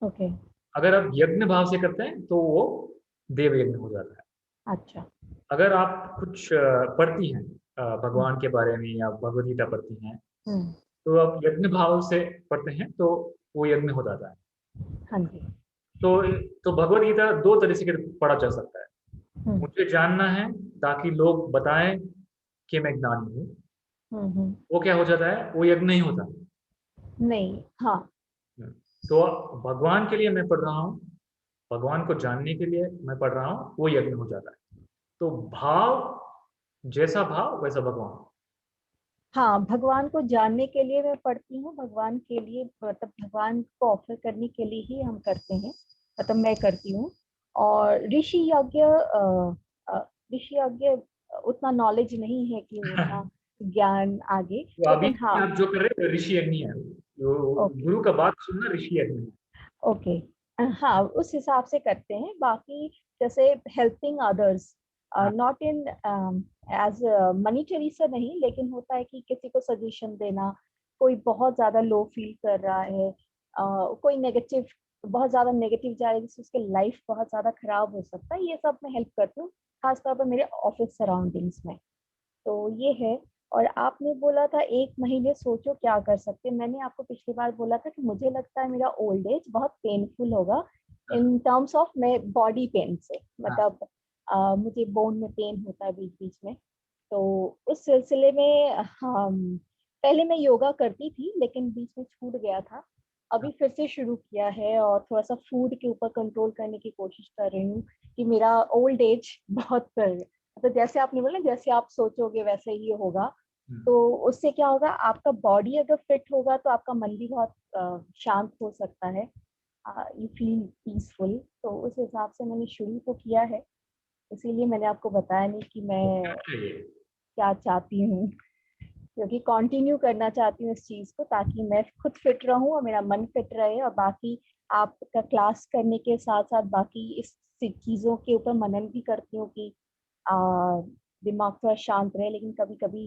ओके, अगर आप यज्ञ भाव से करते हैं तो वो देव यज्ञ हो जाता है। अच्छा। अगर आप कुछ पढ़ती हैं भगवान के बारे में या भगवद गीता पढ़ती हैं, तो आप यज्ञ भाव से पढ़ते हैं तो वो यज्ञ हो जाता है। हाँ जी। तो भगवद गीता 2 तरह से पढ़ा जा सकता है। मुझे जानना है ताकि लोग बताएं कि मैं ज्ञानी हूँ, वो क्या हो जाता है, वो यज्ञ नहीं होता। नहीं, हाँ। तो भगवान के लिए मैं पढ़ रहा हूँ, भगवान को जानने के लिए मैं पढ़ रहा हूँ, वो यज्ञ हो जाता है। तो भाव, जैसा भाव वैसा भगवान। हाँ, भगवान को जानने के लिए मैं पढ़ती हूँ, भगवान के लिए, मतलब भगवान को ऑफर करने के लिए ही हम करते हैं, मतलब मैं करती हूँ। और ऋषि यज्ञ उतना नॉलेज नहीं है कि उतना ज्ञान आगे, तो लेकिन हाँ, आप जो कर रहे हैं ऋषि यज्ञ है, गुरु का बात सुनना ऋषि यज्ञ है। ओके, हाँ, उस हिसाब से करते हैं। बाकी जैसे helping others, not in as monetary से नहीं, लेकिन होता है कि किसी को सजेशन देना, कोई बहुत ज्यादा लो फील कर रहा है, कोई नेगेटिव, बहुत ज्यादा नेगेटिव जा रहा है जिससे उसके लाइफ बहुत ज्यादा खराब हो सकता है, ये सब मैं हेल्प करती हूँ, खासतौर पर मेरे ऑफिस सराउंडिंग्स में। तो ये है। और आपने बोला था 1 महीने सोचो क्या कर सकते हैं। मैंने आपको पिछली बार बोला था कि मुझे लगता है मेरा ओल्ड एज बहुत पेनफुल होगा इन टर्म्स ऑफ मैं बॉडी पेन से, मतलब मुझे बोन में पेन होता है बीच बीच में। तो उस सिलसिले में पहले मैं योगा करती थी, लेकिन बीच में छूट गया था, अभी फिर से शुरू किया है और थोड़ा सा फूड के ऊपर कंट्रोल करने की कोशिश कर रही हूँ कि मेरा ओल्ड एज बहुत तो जैसे आपने बोला, जैसे आप सोचोगे वैसे ही होगा। तो उससे क्या होगा, आपका बॉडी अगर फिट होगा तो आपका मन भी बहुत शांत हो सकता है। You feel peaceful. तो उस हिसाब से मैंने शुरू तो किया है, इसीलिए मैंने आपको बताया नहीं कि मैं क्या चाहती हूँ, क्योंकि कंटिन्यू करना चाहती हूँ इस चीज को, ताकि मैं खुद फिट रहूं और मेरा मन फिट रहे, और बाकी आपका क्लास करने के साथ साथ बाकी इस चीजों के ऊपर मनन भी करती हूँ कि दिमाग थोड़ा शांत रहे। लेकिन कभी कभी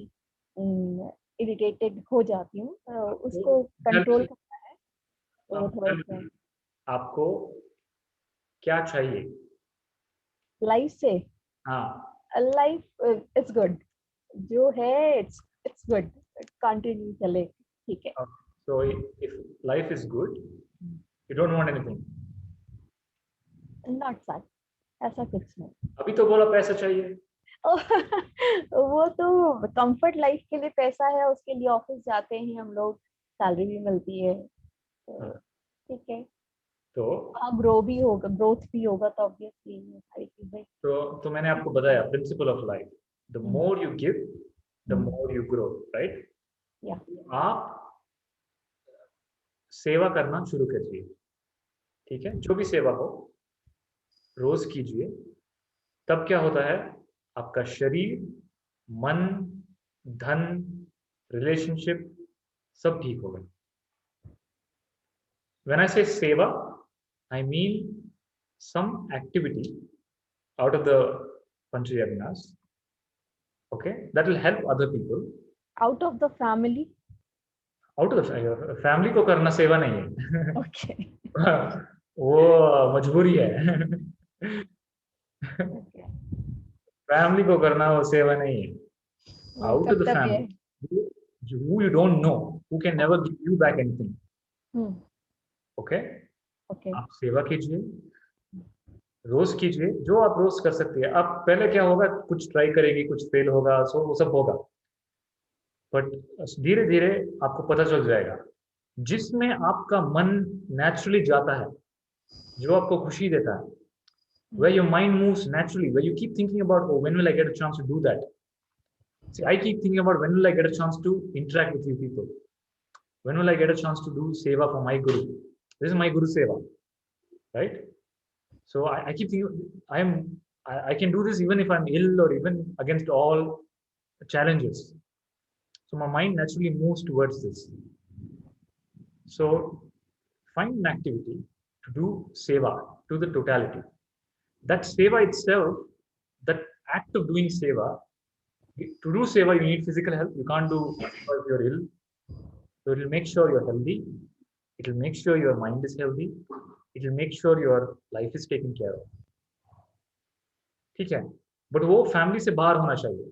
इरिटेटेड हो जाती हूँ, उसको कंट्रोल करना है। तो थोड़ा सा आपको क्या चाहिए लाइफ से? हाँ, लाइफ इट्स गुड, जो है इट्स गुड, कंटिन्यू चले, ठीक है। so if life is good, you don't want anything. Not such, ऐसा कुछ नहीं। अभी तो बोला पैसा चाहिए। वो तो कंफर्ट लाइफ के लिए पैसा है, उसके लिए ऑफिस जाते हैं हम लोग, सैलरी भी मिलती है, तो ठीक है। तो ग्रो भी होगा, ग्रोथ भी होगा, तो ऑब्वियसली सारी चीजें। तो मैंने आपको बताया principle of life, the more you give the more you grow, right? या आप सेवा करना शुरू कीजिए, ठीक है? जो भी सेवा हो रोज कीजिए, तब क्या होता है, आपका शरीर, मन, धन, रिलेशनशिप सब ठीक होगा। When I say seva, I mean some activity out of the Panchayagnas, okay, that will help other people. Out of the family? Out of the family को करना सेवा नहीं है। ओके। वो मजबूरी है। फैमिली को करना वो सेवा नहीं है। Out of the family, who you don't know, who can never give you back anything. Okay? Okay. आप सेवा कीजिए, रोज कीजिए, जो आप रोज कर सकते हैं। अब पहले क्या होगा, कुछ ट्राई करेगी, कुछ फेल होगा, सो वो सब होगा, बट धीरे धीरे आपको पता चल जाएगा जिसमें आपका मन नेचुरली जाता है, जो आपको खुशी देता है, where your mind moves naturally, where you keep thinking about, oh, when will I get a chance to do that? See, I keep thinking about when will I get a chance to interact with you people, when will I get a chance to do seva for my guru. This is my guru seva, right? So I keep thinking I can do this even if I'm ill or even against all challenges. So my mind naturally moves towards this. So find an activity to do seva to the totality. That seva itself, that act of doing seva, to do seva you need physical health. You can't do because you're ill. So it will make sure you're healthy. It will make sure your mind is healthy. It will make sure your life is taken care of. ठीक है, but वो family से बाहर होना चाहिए।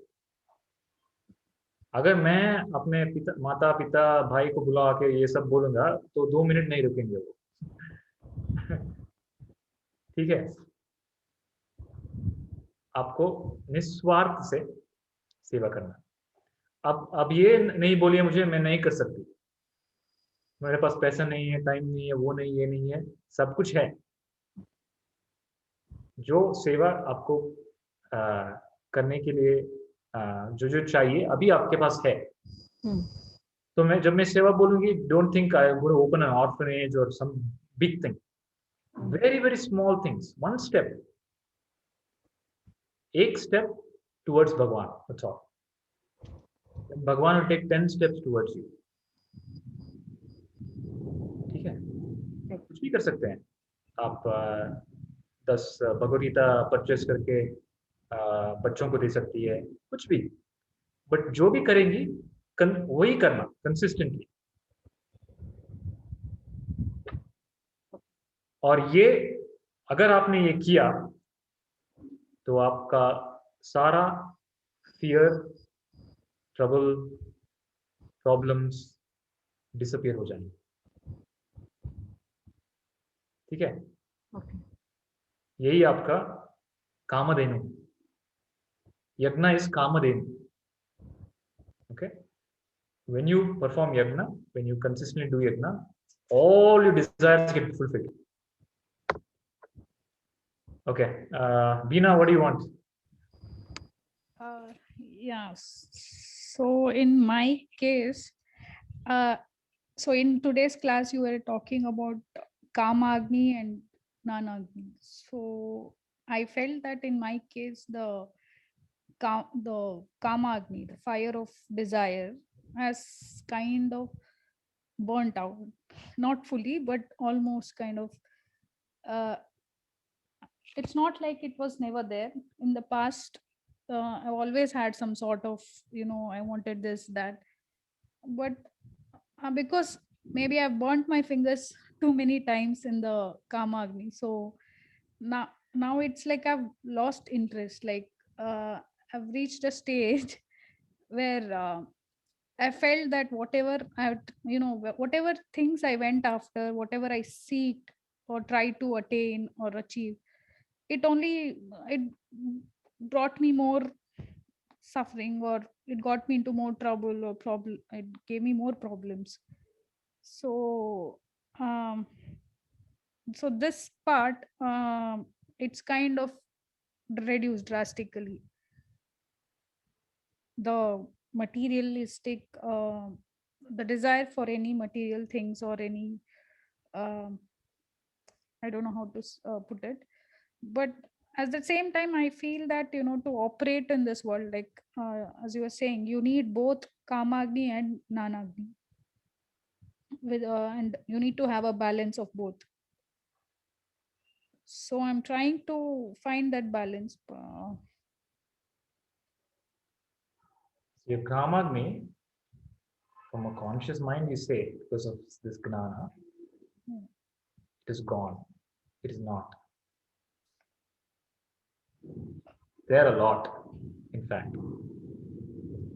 अगर मैं अपने पिता, माता पिता, भाई को बुला के ये सब बोलूंगा तो 2 मिनट नहीं रुकेंगे वो। ठीक है, आपको निस्वार्थ से सेवा करना। अब ये नहीं बोलिए मुझे मैं नहीं कर सकती, मेरे पास पैसा नहीं है, टाइम नहीं है, वो नहीं, ये नहीं है, सब कुछ है। जो सेवा आपको करने के लिए जो जो चाहिए अभी आपके पास है, तो मैं जब मैं सेवा बोलूंगी, don't think I gonna open an orphanage और some big thing, very very small things, one step, एक स्टेप टुवर्ड्स भगवान, दैट्स ऑल। भगवान will take 10 steps towards you. ठीक है, कुछ भी कर सकते हैं आप। 10 भगवद गीता परचेस करके बच्चों को दे सकती है, कुछ भी, बट जो भी करेंगी वही करना कंसिस्टेंटली। और ये अगर आपने ये किया तो आपका सारा फियर, ट्रबल, प्रॉब्लम्स डिसअपियर हो जाएंगे। ठीक है, यही आपका कामधेनु, यज्ञ is Kamadhenu. Okay, when you perform yagna, when you consistently do yagna, all your desires get fulfilled. Okay, Beena, what do you want? Yeah, so in my case, so in today's class you were talking about Kamagni and Nanagni. So I felt that in my case, the Kamagni, the fire of desire, has kind of burnt out. Not fully, but almost kind of. Uh, it's not like it was never there in the past. I've always had some sort of, I wanted this, that, but because maybe I've burnt my fingers too many times in the Kamagni. So now it's like I've lost interest. Like I've reached a stage where I felt that whatever whatever things I went after, whatever I seek or try to attain or achieve, it brought me more suffering, or it got me into more trouble, or problem it gave me more problems. So um so this part, it's kind of reduced drastically. The materialistic, the desire for any material things, or any, um, I don't know how to put it, but at the same time I feel that, to operate in this world, like as you were saying, you need both Kamagni and Nanagni, with and you need to have a balance of both. So I'm trying to find that balance. Your Kamagni, from a conscious mind, you say, because of this Gnana, it is gone. It is not. There are a lot, in fact.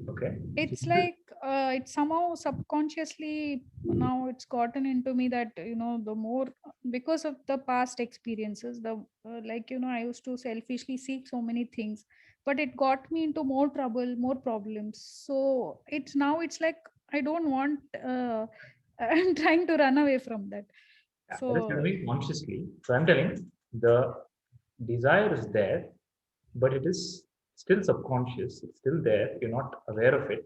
Okay. It's like it's somehow subconsciously, now it's gotten into me that, the more, because of the past experiences, the like, I used to selfishly seek so many things, but it got me into more trouble, more problems. So it's like I don't want, I'm trying to run away from that. Yeah, So that is doing consciously. So I'm telling, the desire is there, but it is still subconscious. It's still there. You're not aware of it.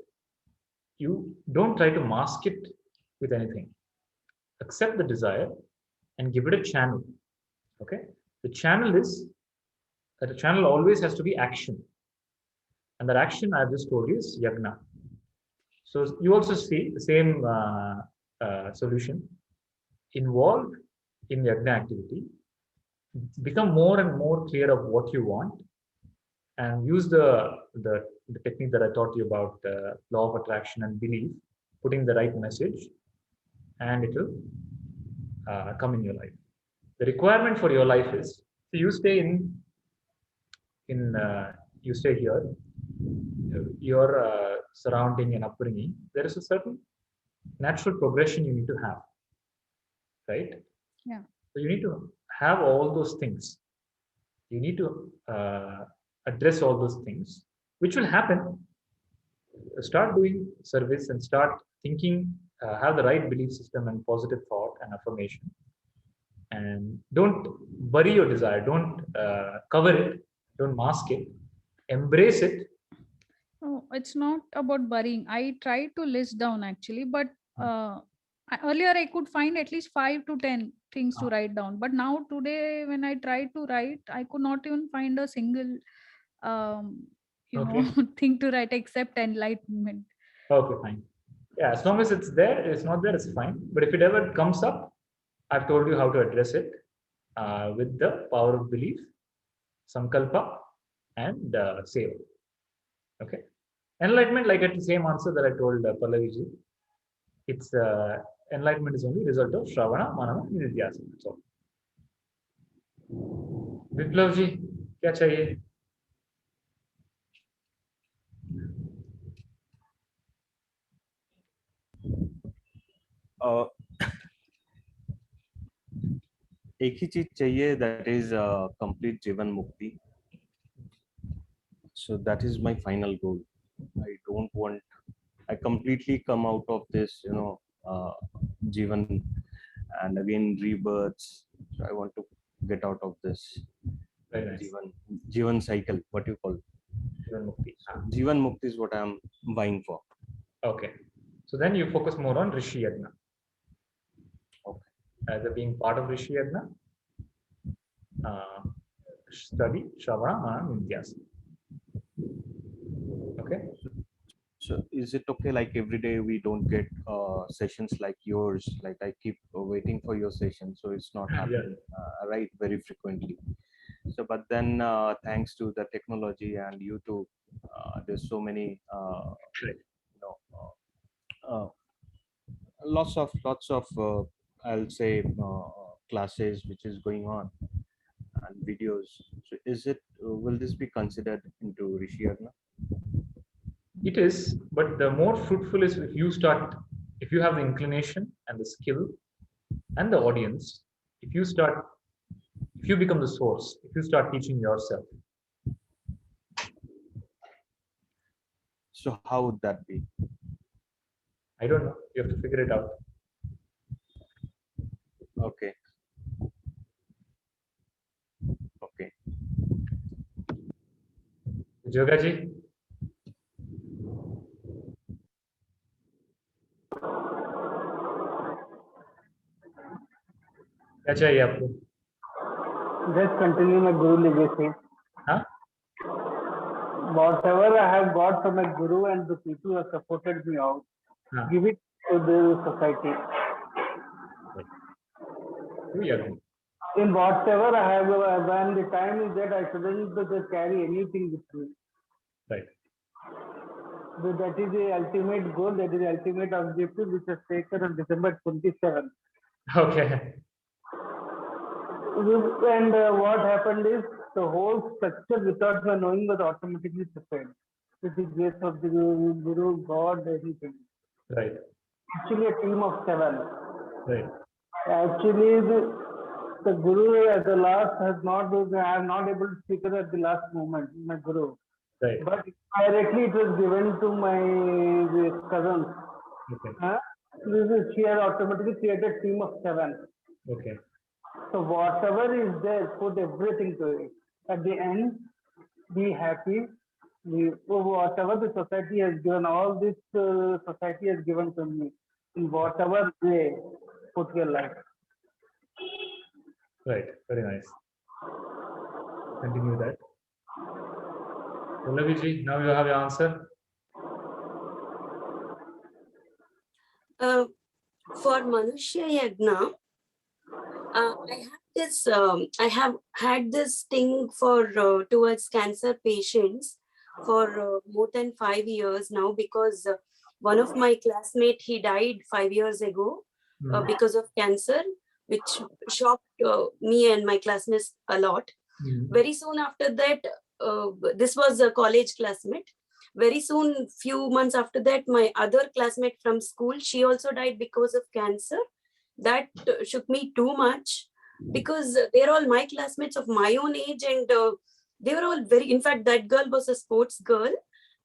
You don't try to mask it with anything. Accept the desire and give it a channel. Okay. The channel is that the channel always has to be action. And that action I've just told you is yagna. So you also see the same solution. Involved in yagna activity, become more and more clear of what you want, and use the technique that I taught you about, law of attraction and belief, putting the right message, and it will come in your life. The requirement for your life is, so you stay you stay here, your surrounding and upbringing. There is a certain natural progression you need to have, right? yeah. So you need to have all those things. You need to address all those things, which will happen. Start doing service and start thinking, have the right belief system and positive thought and affirmation. And don't bury your desire, don't cover it, don't mask it, embrace it. No, it's not about burying. I tried to list down actually, but earlier I could find at least 5 to 10 things to write down. But now today, when I tried to write, I could not even find a single, Okay. thing to write except enlightenment. Okay, fine. Yeah, as long as it's there, it's not there, it's fine. But if it ever comes up, I've told you how to address it with the power of belief, sankalpa, and seva. Okay. Enlightenment, like at the same answer that I told Pallavi ji, it's enlightenment is only result of Shravana, Manana, Nidhyasana. So, Viplav ji, क्या चाहिए? एक ही चीज चाहिए, that is complete जीवन मुक्ति. So that is my final goal. I don't want, I completely come out of this, Jivan and again rebirths. So I want to get out of this Very nice. Jivan cycle, what you call. Jivan Mukti. Jivan Mukti is what I'm vying for. Okay. So then you focus more on Rishi Yagna. Okay. as a being part of Rishi Yagna, study Shravana, Manana, Nityasa. Okay. So is it okay, like every day we don't get sessions like yours? Like I keep waiting for your session, so it's not happening right very frequently. So, but then thanks to the technology and YouTube, there's so many, you know, lots of I'll say classes which is going on and videos. So, is it will this be considered into Rishi Yagna? It is, but the more fruitful is if you start, if you have the inclination and the skill and the audience, if you become the source, if you start teaching yourself. So how would that be? I don't know. You have to figure it out. Okay. Okay. Jogaji? क्या चाहिए आपको? Just continue my Guru legacy. Huh? Whatever I have got from my Guru and the people who have supported me out, give it to the society. In whatever I have, when the time is that I shouldn't just carry anything with me. Right. So that is the ultimate goal, that is the ultimate objective which was taken on December 27th. Okay. And what happened is the whole structure without my knowing was automatically prepared. With the grace of the Guru, God, everything. Right. Actually, a team of 7. Right. Actually, the Guru at the last has not, I am not able to speak at the last moment, my Guru. Right. But directly it was given to my cousins. Okay. She has automatically created a team of 7. Okay. So whatever is there, put everything to it. At the end, be happy. Whatever the society has given, all this society has given to me, in whatever way, put your life. Right. Very nice. Continue that. Pallavi, now you have your answer. For Manushya Yagna, I have had this thing for towards cancer patients for more than 5 years now, because one of my classmates, he died 5 years ago because of cancer, which shocked me and my classmates a lot. Very soon after that, this was a college classmate. Very soon, few months after that, my other classmate from school, she also died because of cancer. That shook me too much, because they're all my classmates of my own age, and they were all very, in fact, that girl was a sports girl,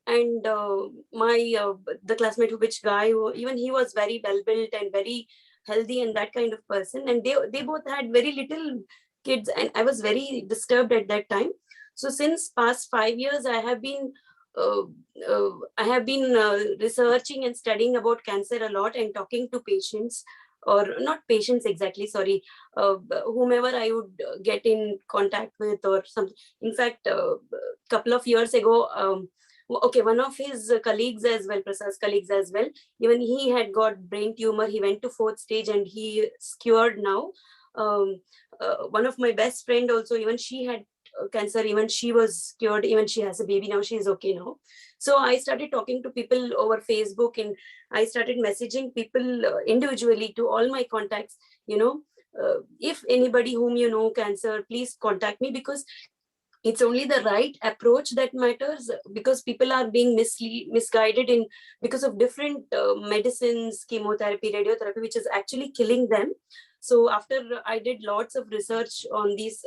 and the classmate, which guy, even he was very well built and very healthy and that kind of person, and they both had very little kids, and I was very disturbed at that time. So since past 5 years, I have been researching and studying about cancer a lot, and talking to patients, or not patients exactly, sorry, whomever I would get in contact with or something. In fact, a couple of years ago, one of his colleagues as well, Prasad's colleagues as well, even he had got brain tumor. He went to 4th stage and he is cured now. One of my best friend also, even she had cancer, even she was cured, even she has a baby now, she is okay now. So I started talking to people over Facebook, and I started messaging people individually to all my contacts, if anybody whom you know cancer, please contact me, because it's only the right approach that matters, because people are being misguided in because of different medicines, chemotherapy, radiotherapy, which is actually killing them. So after I did lots of research on these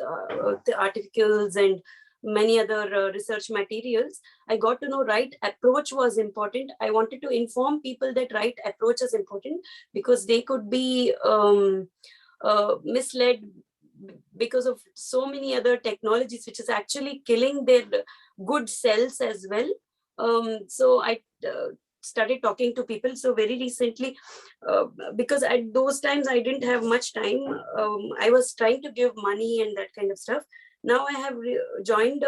articles and many other research materials, I got to know right approach was important. I wanted to inform people that right approach is important, because they could be misled because of so many other technologies, which is actually killing their good cells as well. So I started talking to people. So very recently, because at those times I didn't have much time, I was trying to give money and that kind of stuff. Now I have joined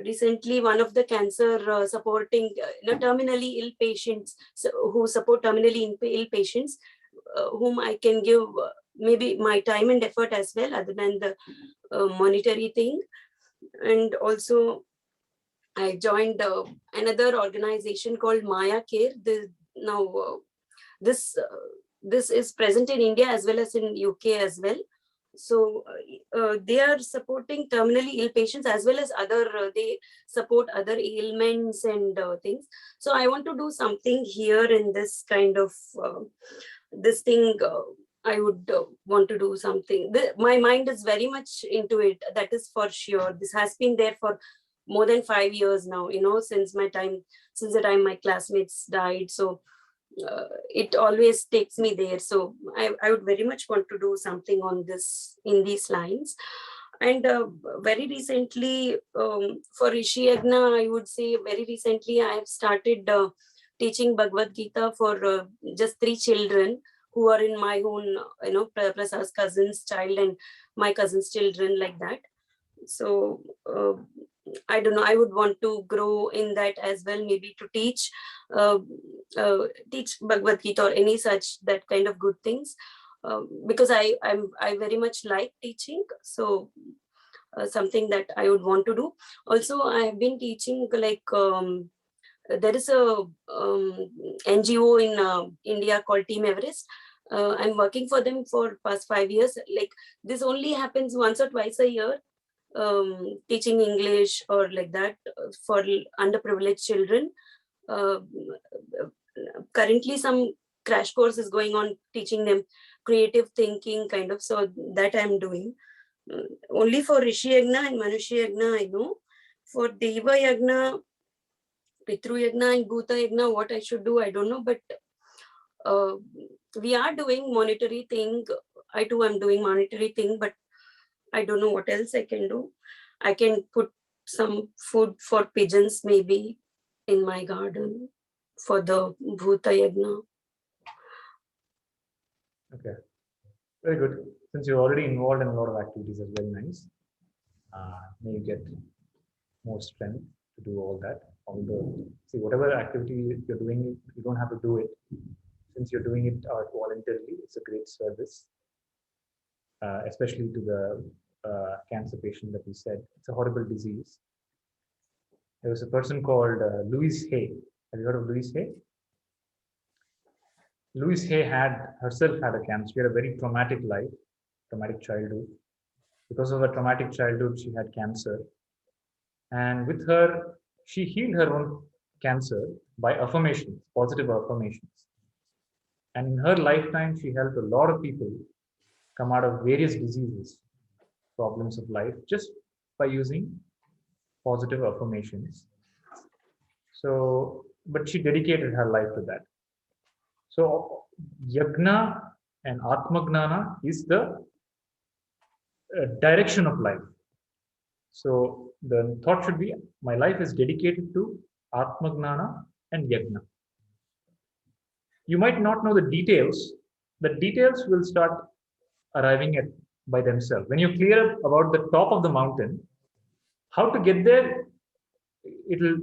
recently one of the cancer supporting terminally ill patients, who support terminally ill patients, whom I can give maybe my time and effort as well, other than the monetary thing. And also I joined another organization called Maya Care. This is present in India as well as in UK as well. So they are supporting terminally ill patients as well as they support other ailments and things. So I want to do something here in this kind of this thing. I would want to do something. My mind is very much into it. That is for sure. This has been there for more than 5 years now, since the time my classmates died. So it always takes me there. So I would very much want to do something on this, in these lines. And very recently, for Rishi Yagna, I would say very recently I have started teaching Bhagavad Gita for just 3 children who are in my own, Prasad's cousin's child and my cousin's children, like that. So I don't know, I would want to grow in that as well, maybe to teach Bhagavad Gita or any such that kind of good things, because I very much like teaching. So something that I would want to do. Also, I have been teaching, like there is a NGO in India called Team Everest. I'm working for them for past 5 years. Like, this only happens once or twice a year, teaching English or like that for underprivileged children. Currently some crash course is going on teaching them creative thinking kind of, so that I'm doing. Only for Rishi Yagna and Manushya Yagna I know. For Deva Yagna, Pitru Yagna and Bhuta Yagna, what I should do, I don't know, but we are doing monetary thing. I'm doing monetary thing, but I don't know what else I can do. I can put some food for pigeons maybe in my garden for the Bhuta Yagna. Okay, very good. Since you're already involved in a lot of activities, that's very nice. May you get more strength to do all that. Although, see, whatever activity you're doing, you don't have to do it. Since you're doing it voluntarily, it's a great service, especially to the cancer patient that you said. It's a horrible disease. There was a person called Louise Hay. Have you heard of Louise Hay? Louise Hay herself had a cancer. She had a very traumatic life, traumatic childhood. Because of a traumatic childhood, she had cancer. And with her, she healed her own cancer by affirmations, positive affirmations. And in her lifetime, she helped a lot of people come out of various diseases, problems of life, just by using positive affirmations. So, but she dedicated her life to that. So, Yagna and Atma Gnana is the direction of life. So, the thought should be, my life is dedicated to Atma Gnana and Yagna. You might not know the details. The details will start arriving by themselves. When you're clear about the top of the mountain, how to get there, it'll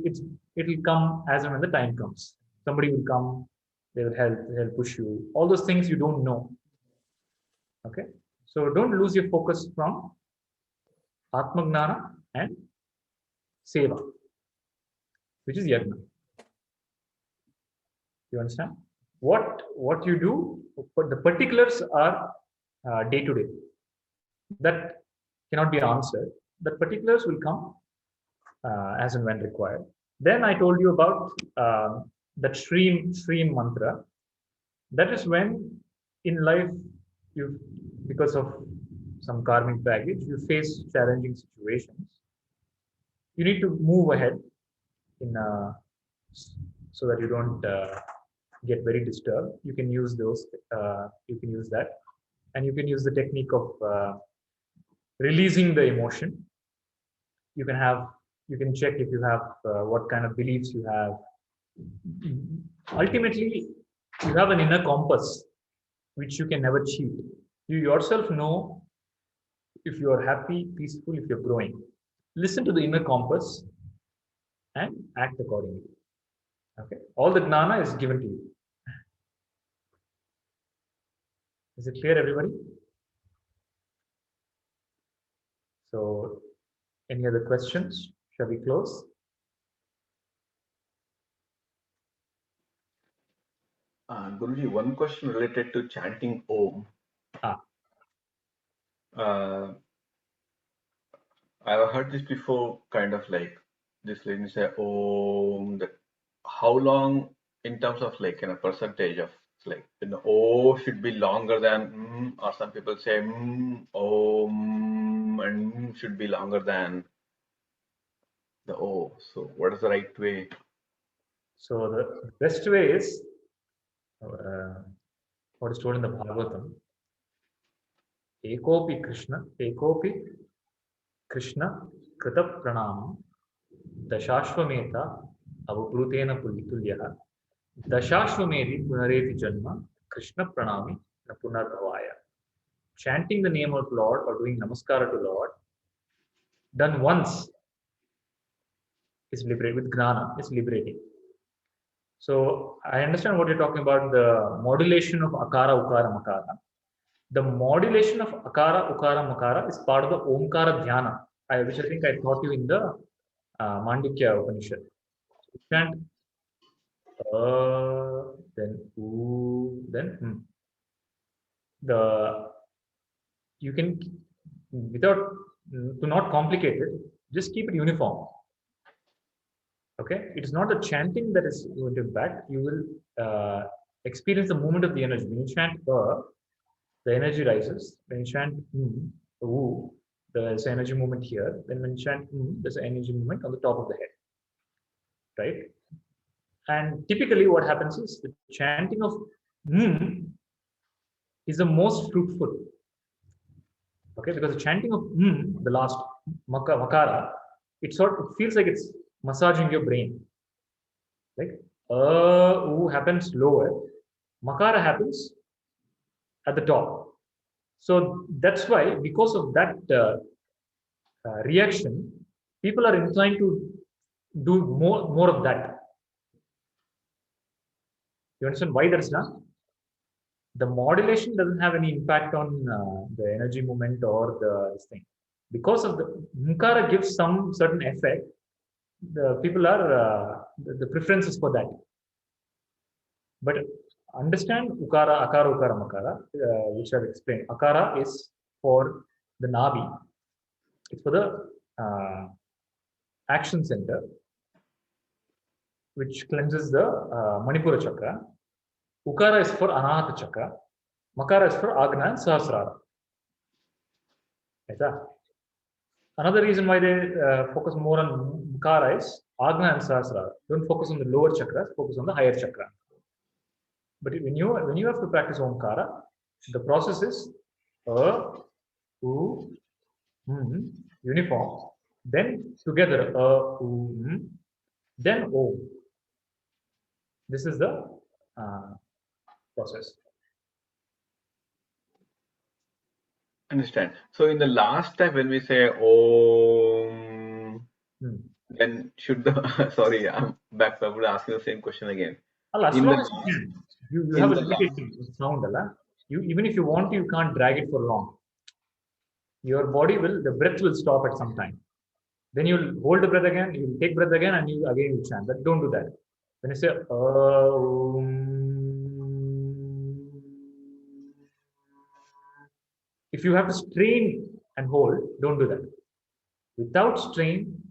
come as and when the time comes. Somebody will come, they will help push you. All those things you don't know. Okay, so don't lose your focus from Atma Gnana and Seva, which is Yagna. You understand? What you do, but the particulars are day to day. That cannot be answered. The particulars will come as and when required. Then I told you about that stream mantra. That is when in life because of some karmic baggage, you face challenging situations. You need to move ahead so that you don't get very disturbed. You can use those. You can use that, and you can use the technique of releasing the emotion. You can check if you have what kind of beliefs you have, ultimately you have an inner compass which you can never cheat. You yourself know if you are happy, peaceful, if you're growing. Listen to the inner compass and act accordingly. Okay, all the gnana is given to you. Is it clear, everybody? So, any other questions? Shall we close? Guruji, one question related to chanting Om. I've heard this before, kind of like this lady say Om. How long, in terms of like in a percentage of like O should be longer than or some people say Om and should be longer than the O. So what is the right way? So the best way is what is told in the Bhagavatam. Ekopi Krishna Krita Pranam Dashashvameta Avabrutena Tulyaha Dashashvamedi Punareti Janma Krishna Pranami Punarbhavaya. Chanting the name of Lord or doing namaskara to Lord done once is liberating with gnana, is liberating. So I understand what you're talking about, the modulation of akara, ukara, makara. The modulation of akara, ukara, makara is part of the omkara dhyana, which I think I taught you in the Mandukya Upanishad. You chant then then you can, without, to not complicate it, just keep it uniform. Okay, it is not the chanting that is going to impact. You will experience the movement of the energy. When you chant the energy rises. When you chant woo, there's energy movement here. Then when you chant there's an energy movement on the top of the head, right? And typically what happens is the chanting of is the most fruitful. Okay, because the chanting of the last makara, it feels like it's massaging your brain. Like happens lower, makara happens at the top. So that's why, because of that reaction, people are inclined to do more of that. You understand why that's done? The modulation doesn't have any impact on the energy movement or this thing. Because of the mukara gives some certain effect, the people are the preferences for that. But understand ukara, akara, ukara, makara, which I've explained. Akara is for the navi. It's for the action center, which cleanses the Manipura chakra. Ukara is for Anahata chakra. Makara is for Agna and Sahasrara. Another reason why they focus more on Mukara is Agna and Sahasrara. Don't focus on the lower chakras, focus on the higher chakra. But when you have to practice Omkara, the process is uniform, then together then O. This is the process. Understand. So in the last step, when we say Om, then should the sorry, I'm back. I would ask you the same question again. As long as you have a limitation in sound, even if you want to, you can't drag it for long. Your body will, the breath will stop at some time. Then you'll hold the breath again, you'll take breath again, and you again chant. But don't do that. When you say if you have to strain and hold, don't do that. Without strain,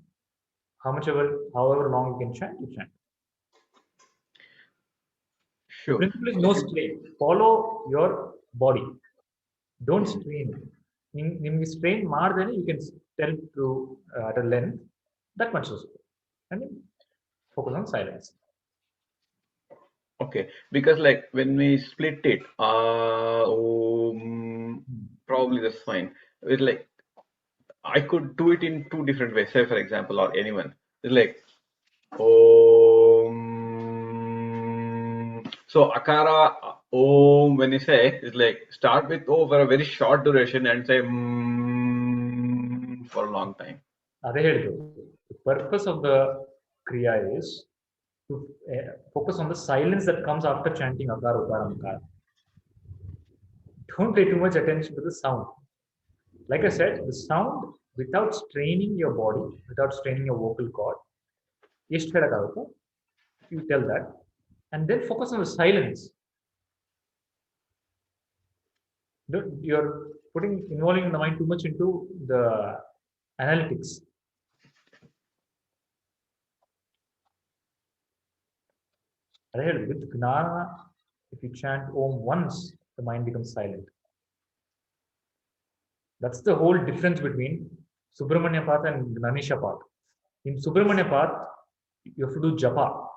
however long you can chant, you chant. Sure. The principle is no strain. Follow your body. Don't strain. You strain more than you can tell to at a length. That much is. And then focus on silence. Okay, because like when we split it, probably that's fine. It's like I could do it in two different ways. Say, for example, or anyone, it's like Om. So akara om, when you say, is like start with O for a very short duration and say for a long time. The purpose of the kriya is to focus on the silence that comes after chanting akara, ukara, makara. Don't pay too much attention to the sound. Like I said, the sound without straining your body, without straining your vocal cord, you tell that, and then focus on the silence. You're involving the mind too much into the analytics. With gnana, if you chant Om once, the mind becomes silent. That's the whole difference between Subramanya Path and Gnanisha Path. In Subramanya Path, you have to do japa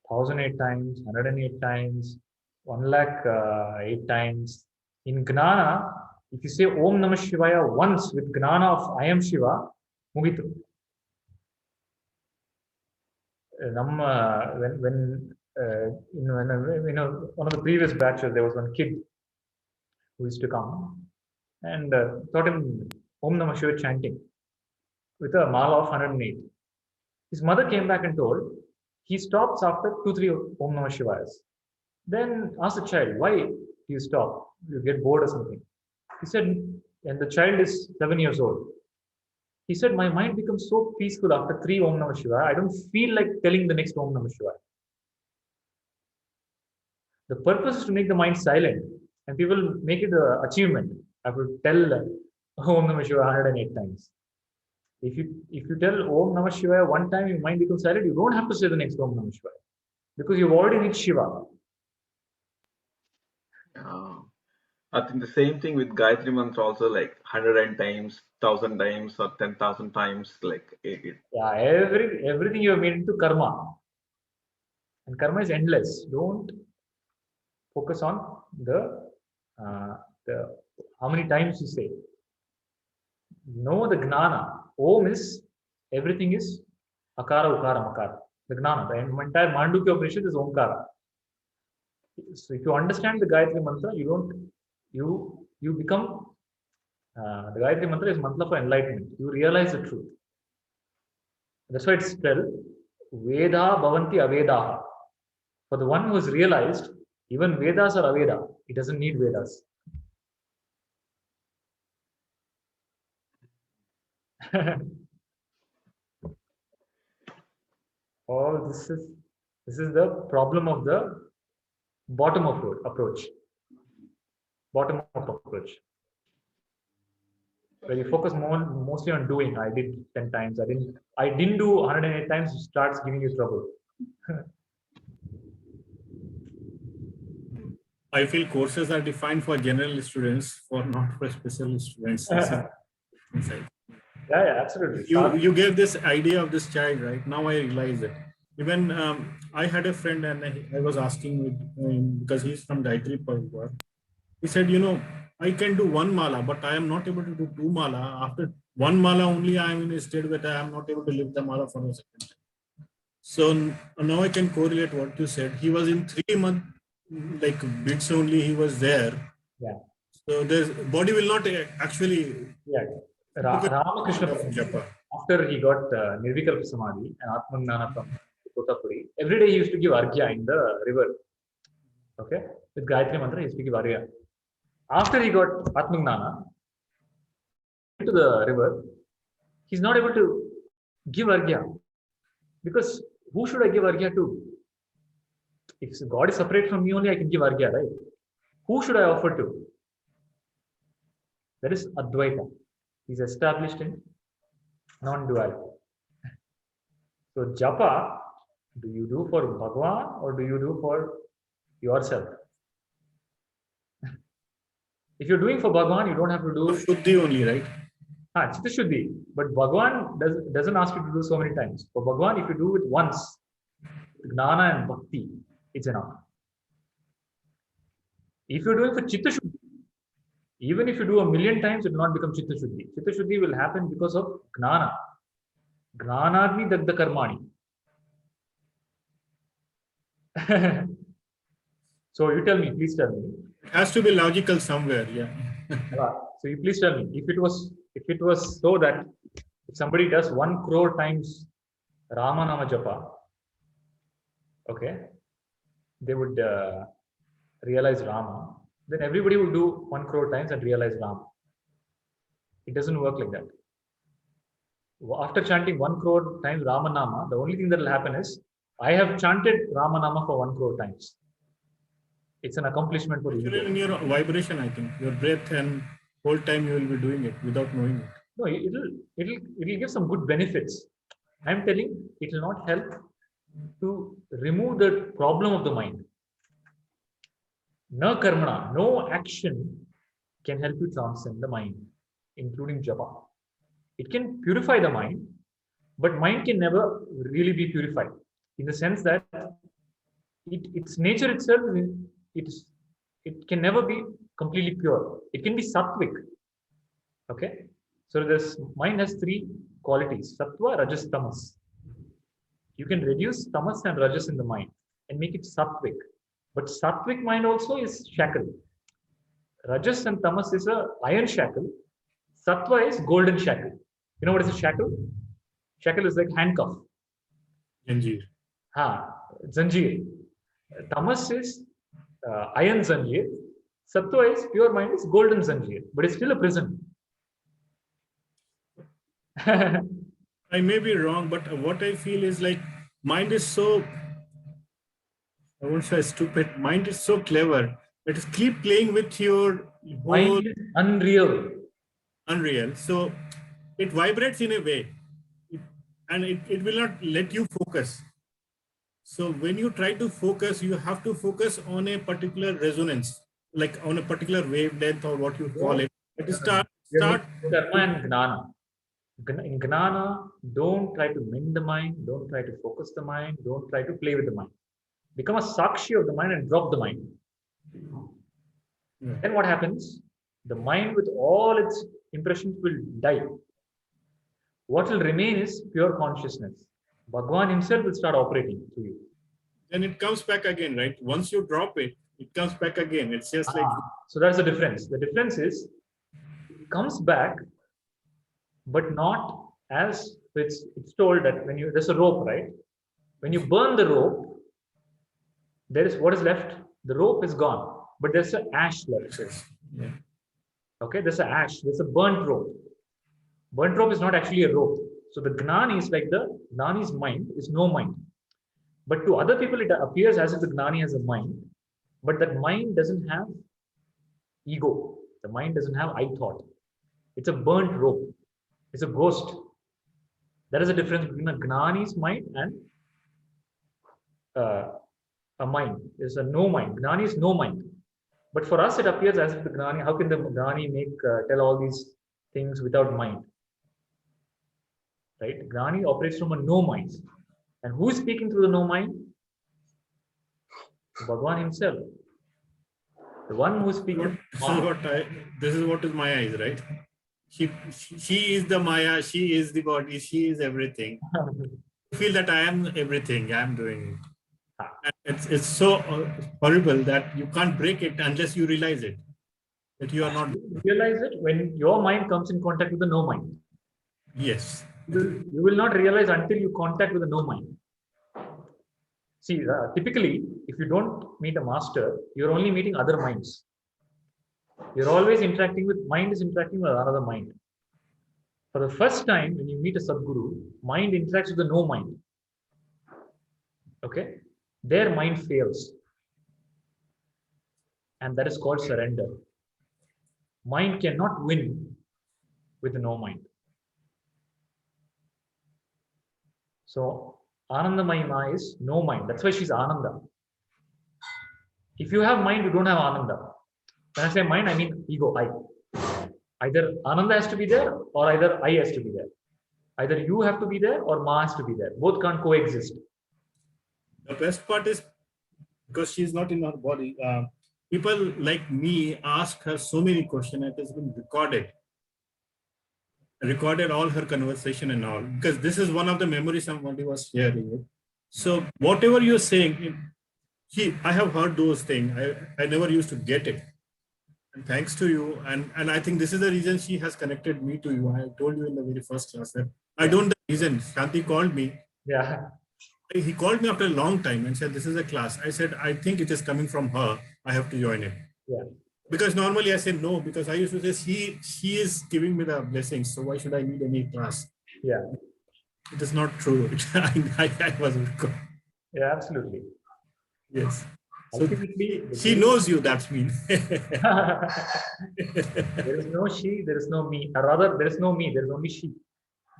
1008 times, 108 times, 1 lakh 8 times. In Gnana, if you say Om Namah Shivaya once with Gnana of I am Shiva, mugitu. When one of the previous batches, there was one kid who used to come and taught him Om Namah Shiva chanting with a mala of 108. His mother came back and told he stops after 2-3 Om Namah Shivayas. Then asked the child, why do you stop? You get bored or something. He said, and the child is 7 years old. He said, my mind becomes so peaceful after 3 Om Namah Shivaya. I don't feel like telling the next Om Namah Shivaya. The purpose is to make the mind silent, and people make it an achievement. I will tell Om Namah Shivaya 108 times. If you tell Om Namah Shivaya one time, your mind becomes silent. You don't have to say the next Om Namah Shivaya because you've already reached Shiva. I think the same thing with Gayatri Mantra also, like 100 times, 1,000 times, or 10,000 times, like it. Yeah, everything you have made into karma, and karma is endless. Don't focus on the how many times you say. Know the gnana. Om is everything is akara, ukara, makara. The gnana, the entire Mandukya Upanishad is omkara. So if you understand the Gayatri Mantra, you become the Gayatri Mantra is mantra for enlightenment. You realize the truth. That's why it's spelled Veda Bhavanti Avedaha. For the one who has realized, even Vedas are Aveda. It doesn't need Vedas. All this is the problem of the bottom of approach. Bottom up approach. Where you focus mostly on doing. I did 10 times. I didn't do 108 times. It starts giving you trouble. I feel courses are defined for general students, not for special students. Yeah, absolutely. You gave this idea of this child, right? Now I realize it. Even I had a friend and I was asking because he's from Gayatri Paripur. He said, I can do 1 mala, but I am not able to do 2 mala. After 1 mala only, I am in a state that I am not able to lift the mala for a second time. So now I can correlate what you said. He was in 3 months, like bits only, he was there. Yeah. So the body will not actually. Yeah. Ramakrishna, after he got Nirvikalpa Samadhi and Atma Gnana from Kotapuri, every day he used to give Arghya in the river. Okay? With Gayatri Mantra, he used to give Arghya. After he got Atma Gnana, into the river, he's not able to give Arghya. Because who should I give Arghya to? If God is separate from me only, I can give Arghya, right? Who should I offer to? That is Advaita. He's established in non-duality. So japa, do you do for Bhagwan or do you do for yourself? If you're doing for Bhagwan, you don't have to do Shuddhi only, right? Chitta Shuddhi. But Bhagwan doesn't ask you to do so many times. For Bhagwan, if you do it once, Gnana and Bhakti, it's enough. If you're doing for Chitta Shuddhi, even if you do 1,000,000 times, it will not become Chitta Shuddhi. Chitta Shuddhi will happen because of Gnana. Gnanagni Dagda Karmani. So you tell me, please tell me. It has to be logical somewhere, yeah. So you please tell me, if it was so that if somebody does 1 crore times Rama Nama Japa, okay, they would realize Rama, then everybody will do 1 crore times and realize Rama. It doesn't work like that. After chanting 1 crore times Rama Nama, the only thing that will happen is, I have chanted Rama Nama for 1 crore times. It's an accomplishment for you. In your vibration, I think, your breath, and whole time you will be doing it without knowing it. No, it'll give some good benefits. I'm telling, it will not help to remove the problem of the mind. No karmana, no action can help you transcend the mind, including japa. It can purify the mind, but mind can never really be purified, in the sense that its nature itself, it can never be completely pure. It can be sattvic. Okay, so this mind has 3 qualities: sattva, rajas, tamas. You can reduce tamas and rajas in the mind and make it sattvic. But sattvic mind also is shackled. Rajas and tamas is a iron shackle. Sattva is golden shackle. You know what is a shackle? Shackle is like handcuff. Zanjeer. Zanjeer. Tamas is iron zanjeer. Sattva is pure mind, is golden zanjeer, but it's still a prison. I may be wrong, but what I feel is like mind is so, I won't say stupid, mind is so clever. It is keep playing with your whole mind is unreal. So it vibrates in a way, and it will not let you focus. So when you try to focus, you have to focus on a particular resonance, like on a particular wavelength or what you call it. It is start. Karma and gnana. In gnana, don't try to mend the mind, don't try to focus the mind, don't try to play with the mind. Become a sakshi of the mind and drop the mind. Yeah. Then what happens? The mind with all its impressions will die. What will remain is pure consciousness. Bhagwan himself will start operating through you. Then it comes back again, right? Once you drop it, it comes back again. It's just like... So that's the difference. The difference is, it comes back, but not as it's told that when there's a rope, right? When you burn the rope, there is what is left. The rope is gone, but there's an ash left. Yeah. Okay, there's an ash. There's a burnt rope. Burnt rope is not actually a rope. So the gnani is like the gnani's mind is no mind. But to other people, it appears as if the gnani has a mind, but that mind doesn't have ego. The mind doesn't have I thought. It's a burnt rope. It's a ghost. There is a difference between a gnani's mind and a mind. There's a no mind. Gnani is no mind. But for us, it appears as if the gnani, how can the gnani tell all these things without mind? Right? Gnani operates from a no mind. And who is speaking through the no mind? Bhagwan himself. The one who is speaking. This is what is my eyes, right? She is the Maya, she is the body, she is everything. I feel that I am everything, I am doing it. And it's so horrible that you can't break it unless you realize it. That you are not. You realize it when your mind comes in contact with the no mind. Yes. You will not realize until you contact with the no mind. See, typically, if you don't meet a master, you're only meeting other minds. You're always interacting with, mind is interacting with another mind. For the first time, when you meet a Sadguru, mind interacts with the no mind. Okay? Their mind fails. And that is called surrender. Mind cannot win with the no mind. So, Anandamayi Ma is no mind. That's why she's Ananda. If you have mind, you don't have Ananda. When I say mind, I mean ego, I. Either Ananda has to be there or either I has to be there. Either you have to be there or Ma has to be there. Both can't coexist. The best part is, because she's not in her body, people like me ask her so many questions. It has been recorded all her conversation and all, because this is one of the memories somebody was sharing it. So whatever you're saying, I have heard those things. I never used to get it. And thanks to you, and I think this is the reason she has connected me to you. I told you in the very first class that I don't know the reason. Shanti called me. Yeah. He called me after a long time and said, this is a class. I said, I think it is coming from her. I have to join it. Yeah. Because normally I say no, because I used to say, she is giving me the blessings. So why should I need any class? Yeah. It is not true. I wasn't. Yeah, absolutely. Yes. So Ultimately, she knows you, that's mean. There is no she, there is no me. Or rather, there is no me, there is only she.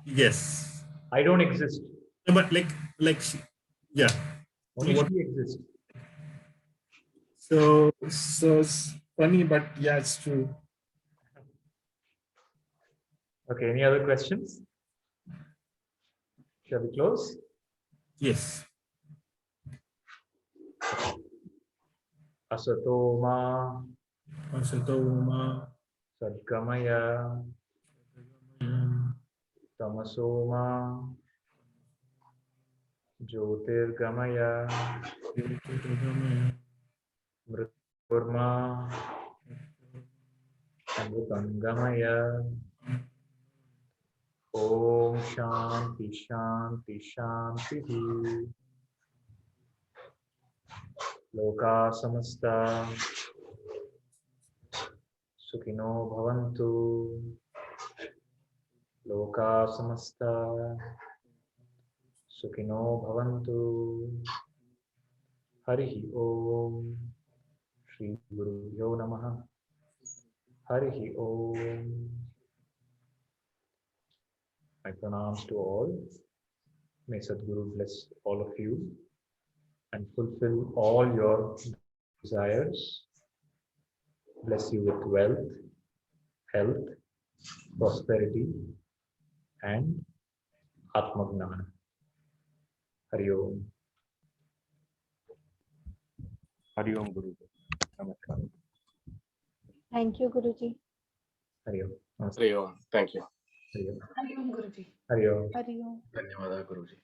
Yes. I don't exist. No, but like she, yeah. Only So she exists. So it's funny, but yeah, it's true. Okay, any other questions? Shall we close? Yes. Asatoma Sadgamaya Tamasoma Jyotirgamaya Mriturma Amritangamaya. Om Shanti Shanti Shanti. Loka Samasta Sukhino Bhavantu. Loka Samasta Sukhino Bhavantu. Harihi Om. Shri Gurubhyo Namaha. Harihi Om. My pranams to all. May Sadguru bless all of you and fulfill all your desires. Bless you with wealth, health, prosperity, and Atma Gnana. Hari Om. Hari Om Guru. Namaskar. Thank you, Guruji. Hari Om. Hari Om. Thank you. Hari Om. Hari Om Guruji. Hari Om. Hari Om. ಧನ್ಯವಾದ ಗುರುಜಿ.